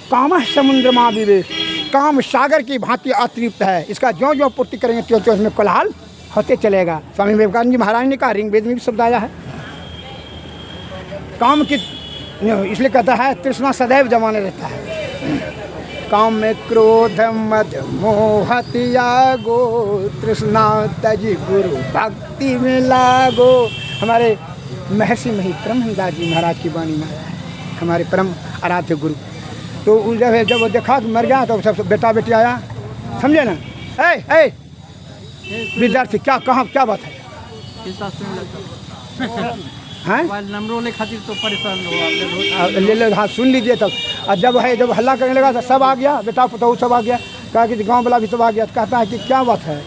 A: काम समुद्र माँ विवेश, काम सागर की भांति अतृप्त है, इसका ज्यों ज्यों पूर्ति करेंगे त्यों त्यों इसमें कोलाहल होते चलेगा। स्वामी विवेकानंद जी महाराज ने कहा, ऋग्वेद में भी शब्द आया है काम की, इसलिए कहता है तृष्णा सदैव जमाने रहता है। काम में क्रोध मद मोह त्यागो, तृष्णा तजी गुरु भक्ति में लागो। हमारे महर्षि मही ब्रह्मदास जी महाराज की वाणी में है, हमारे परम आराध्य गुरु। तो जब वो देखा कि मर गया तो सब बेटा बेटी आया, समझे ना। ए विद्यार्थी क्या कहाँ क्या बात है?
D: नंबरों ले खातिर तो परेशान हो
A: ले लो। हाँ सुन लीजिए तब। और जब हल्ला करने लगा तो सब आ गया, बेटा पुतहू सब आ गया, कहा कि गांव वाला भी सब आ गया। तो कहता है कि क्या बात है?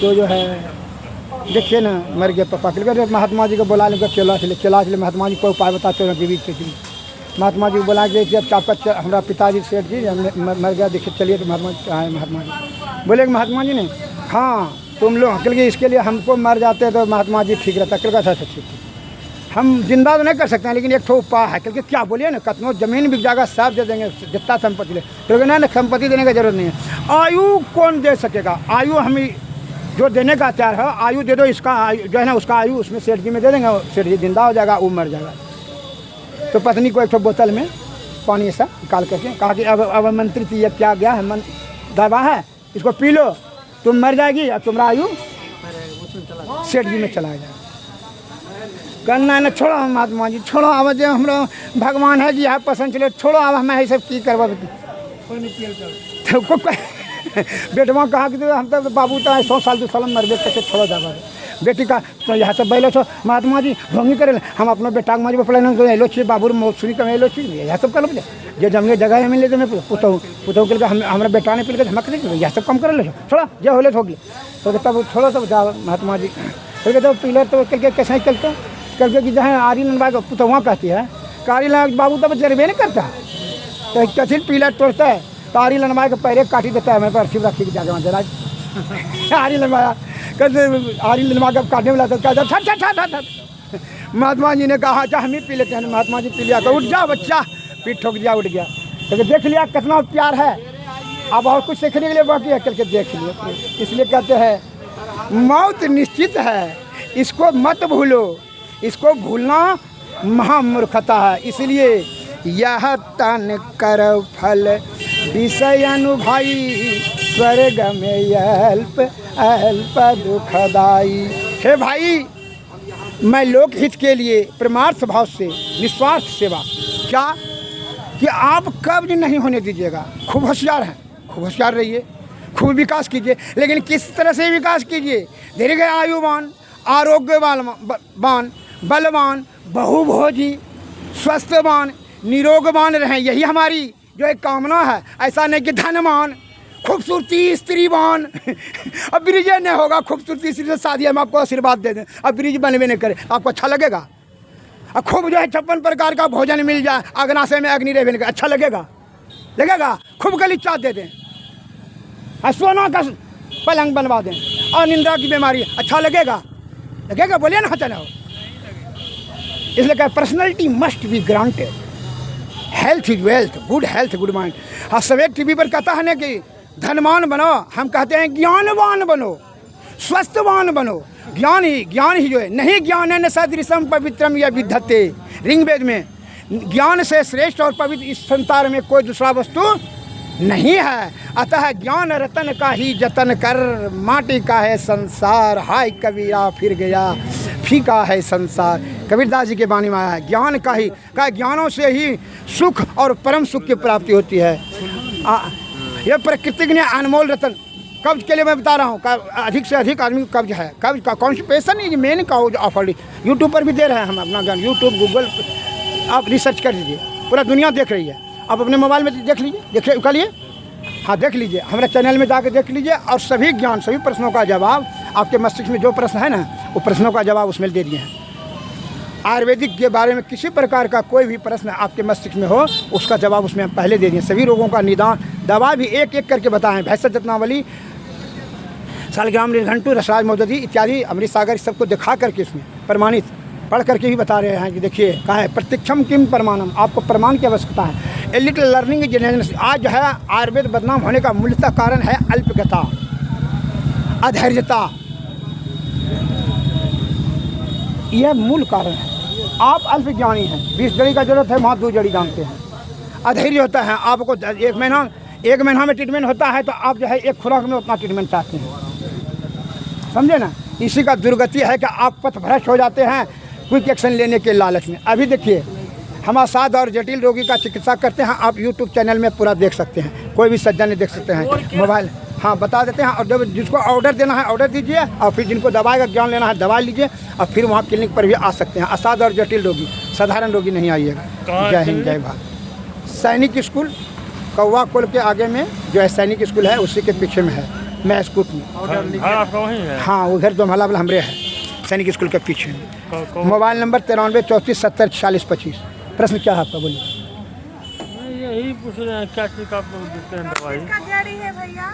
A: तो जो है देखिए ना मर गया पापा के। महात्मा जी को बुला लेकर चला चले महात्मा जी को उपाय बताते हैं बीवी के। महात्मा जी को बुला के जब आपका हमारा पिताजी सेठ जी मर गया, देखिए चलिए। तो महात्मा जी बोले महात्मा जी ने, हाँ तुम लोग कल के इसके लिए हमको मर जाते तो महात्मा जी ठीक रहता। कल का था ठीक, हम जिंदा तो नहीं कर सकते हैं, लेकिन एक ठो उपाय है। क्योंकि क्या बोलिए ना, कतनो जमीन बिक जाएगा सब दे देंगे, जितना संपत्ति ले तो ना संपत्ति देने की जरूरत नहीं है। आयु कौन दे सकेगा? आयु हम जो देने का तैयार है, आयु दे दो। इसका आयु जो है ना, उसका आयु उसमें सेठ जी में दे देंगे, सेठ जी जिंदा हो जाएगा, वो मर जाएगा। तो पत्नी को एक ठो बोतल में पानी ऐसा निकाल करके कहा कि अब आमंत्रित ये क्या गया है, दवा है, इसको पी लो, तुम मर जाएगी और तुम्हारा आयु सेठ जी में चला जाएगा। करना है ना, छोड़ो महात्मा जी, छोड़ो। अब जो हमारा भगवान है जी यहाँ पसंद चले, छोड़ो। अब हमें ये सब की करवा बेटवा कहा कि हम तो बाबू तो 100 साल 2 साल मर गए, कैसे छोड़ो जावा बेटी का। तो यहाँ सब बैलो छो महात्मा जी ढोंगी करे, हम अपना बेटा माँ जी पर पढ़े तो एलो छी बाबू सुनी कम एलो छी, यह सब कर लो। जो जमने जगह मिले तो मैं पुतहू के हमारा बेटा ने पिल हम कर यह सब कम कर लो, छोड़ा जो होले हो गए। तो तब छोड़ो तब जा महात्मा जी फिर तो पीलर तो करके कैसे ही चलते करके कि जहाँ आरी लंबा को पुतहुआ कहती है, कारी लंबा बाबू तब जरबे नहीं करता, तो कथी पीलर तोड़ता है तो आरी लंबा के पैरे काटी देता है। मैं पर शिव रखी जाकर वहाँ जरा आरी लंबाया कहते आरी लंबा का काटने वाला तो कहता महात्मा जी ने कहा अच्छा हम ही पी लेते हैं। महात्मा जी पी लिया तो उठ जा बच्चा, पीठ ठोक दिया, उठ गया। तो देख लिया कितना प्यार है, अब और कुछ सीखने के लिए बाकी है, करके देख लिया। इसलिए कहते हैं मौत निश्चित है, इसको मत भूलो, इसको भूलना महामूर्खता है। इसलिए यह तन कर फल विषय अनुभवी, स्वर्ग में अल्प अल्प दुखदाई। हे भाई, मैं लोकहित के लिए परमार्थ भाव से निस्वार्थ सेवा, क्या कि आप कब्ज नहीं होने दीजिएगा। खूब होशियार हैं, खूब होशियार रहिए, खूब विकास कीजिए, लेकिन किस तरह से विकास कीजिए? दीर्घ आयुवान, आरोग्यवान, बलवान, बहुभोजी, स्वस्थवान, निरोगवान रहें, यही हमारी जो एक कामना है। ऐसा नहीं कि धनवान, खूबसूरती स्त्रीवान अब ब्रिज नहीं होगा, खूबसूरती स्त्री से शादी हम आपको आशीर्वाद दे दें, अब ब्रिज बनवे नहीं करे, आपको अच्छा लगेगा? अब खूब जो है 56 प्रकार का भोजन मिल जाए, अग्नाशय में अग्नि रहे नहीं, अच्छा लगेगा? लगेगा? खूब गलीचा दे दें, सोना का पलंग बनवा दें और निंदा की बीमारी, अच्छा लगेगा? लगेगा? बोलिए ना, चलो। इसलिए कहा personality must be granted, health is wealth, good health good mind. हाँ, सवेक टीवी पर कहता है ना कि धनवान बनो, हम कहते हैं ज्ञानवान बनो, स्वस्थवान बनो। ज्ञान ही जो है, नहीं ज्ञान है सदृशम पवित्रम या विद्धते। ऋग्वेद में ज्ञान से श्रेष्ठ और पवित्र इस संसार में कोई दूसरा वस्तु नहीं है। अतः ज्ञान रतन का ही जतन कर, माटी का है संसार, हाय कबीरा फिर गया फीका है संसार। कबीरदास जी के वाणी में आया है, ज्ञान का ही ज्ञानों से ही सुख और परम सुख की प्राप्ति होती है। यह प्रकृति ने अनमोल रतन। कब्ज के लिए मैं बता रहा हूँ, अधिक से अधिक आदमी को कब्ज है। कब्ज का कॉन्स्टिपेशन इज मेन का ऑफर यूट्यूब पर भी दे रहे हैं हम अपना ज्ञान। यूट्यूब गूगल आप रिसर्च कर लीजिए, पूरा दुनिया देख रही है। आप अपने मोबाइल में देख लीजिए, देखिए करिए। हाँ देख लीजिए, हमारे चैनल में जाकर देख लीजिए, और सभी ज्ञान, सभी प्रश्नों का जवाब आपके मस्तिष्क में जो प्रश्न है ना, वो प्रश्नों का जवाब उसमें दे दिए हैं। आयुर्वेदिक के बारे में किसी प्रकार का कोई भी प्रश्न आपके मस्तिष्क में हो, उसका जवाब उसमें हम पहले दे दिए। सभी रोगों का निदान, दवा भी एक एक करके बताएं। भैंसक रत्नावली, शालिग्राम, नीलघंटू, रसराज मौदूदी इत्यादि, अमृत सागर, सबको दिखा करके इसमें प्रमाणित पढ़ करके भी बता रहे हैं कि देखिए कहाँ है प्रत्यक्षम किम प्रमाणम, आपको प्रमाण की आवश्यकता है। A little learning generation. आज जो है आयुर्वेद बदनाम होने का मूलतः कारण है अल्पज्ञता, अधैर्यता, यह मूल कारण है। आप अल्पज्ञानी हैं, 20 जड़ी का जरूरत है, वहाँ 2 जड़ी जानते हैं। अधैर्य होता है, आपको 1 महीना में ट्रीटमेंट होता है, तो आप जो है 1 खुराक में उतना ट्रीटमेंट चाहते हैं, समझे ना। इसी का दुर्गति है कि आप पथभ्रष्ट हो जाते हैं क्विक एक्शन लेने के लालच में। अभी देखिए हम असाध और जटिल रोगी का चिकित्सा करते हैं, आप यूट्यूब चैनल में पूरा देख सकते हैं, कोई भी सज्जन देख सकते हैं, मोबाइल हाँ बता देते हैं। और जब जिसको ऑर्डर देना है ऑर्डर दीजिए, और फिर जिनको दवाई का ज्ञान लेना है दवा लीजिए, और फिर वहाँ क्लिनिक पर भी आ सकते हैं। असाध और जटिल रोगी, साधारण रोगी नहीं आइएगा। जय हिंद, जय भारत। सैनिक स्कूल कौवा कोल के आगे में जो है सैनिक स्कूल है, उसी के पीछे में है, मैं स्कूट में।
E: आपका वहीं है?
A: हाँ, उधर जो मला हमरे है, सैनिक स्कूल के पीछे। Mobile number 93 34 70 46 25। प्रश्न क्या है आपका, बोलिए।
E: यही पूछ रहे हैं क्या चीज़ का आप लोग देते हैं दवाई?
G: इसका जड़ी है भैया।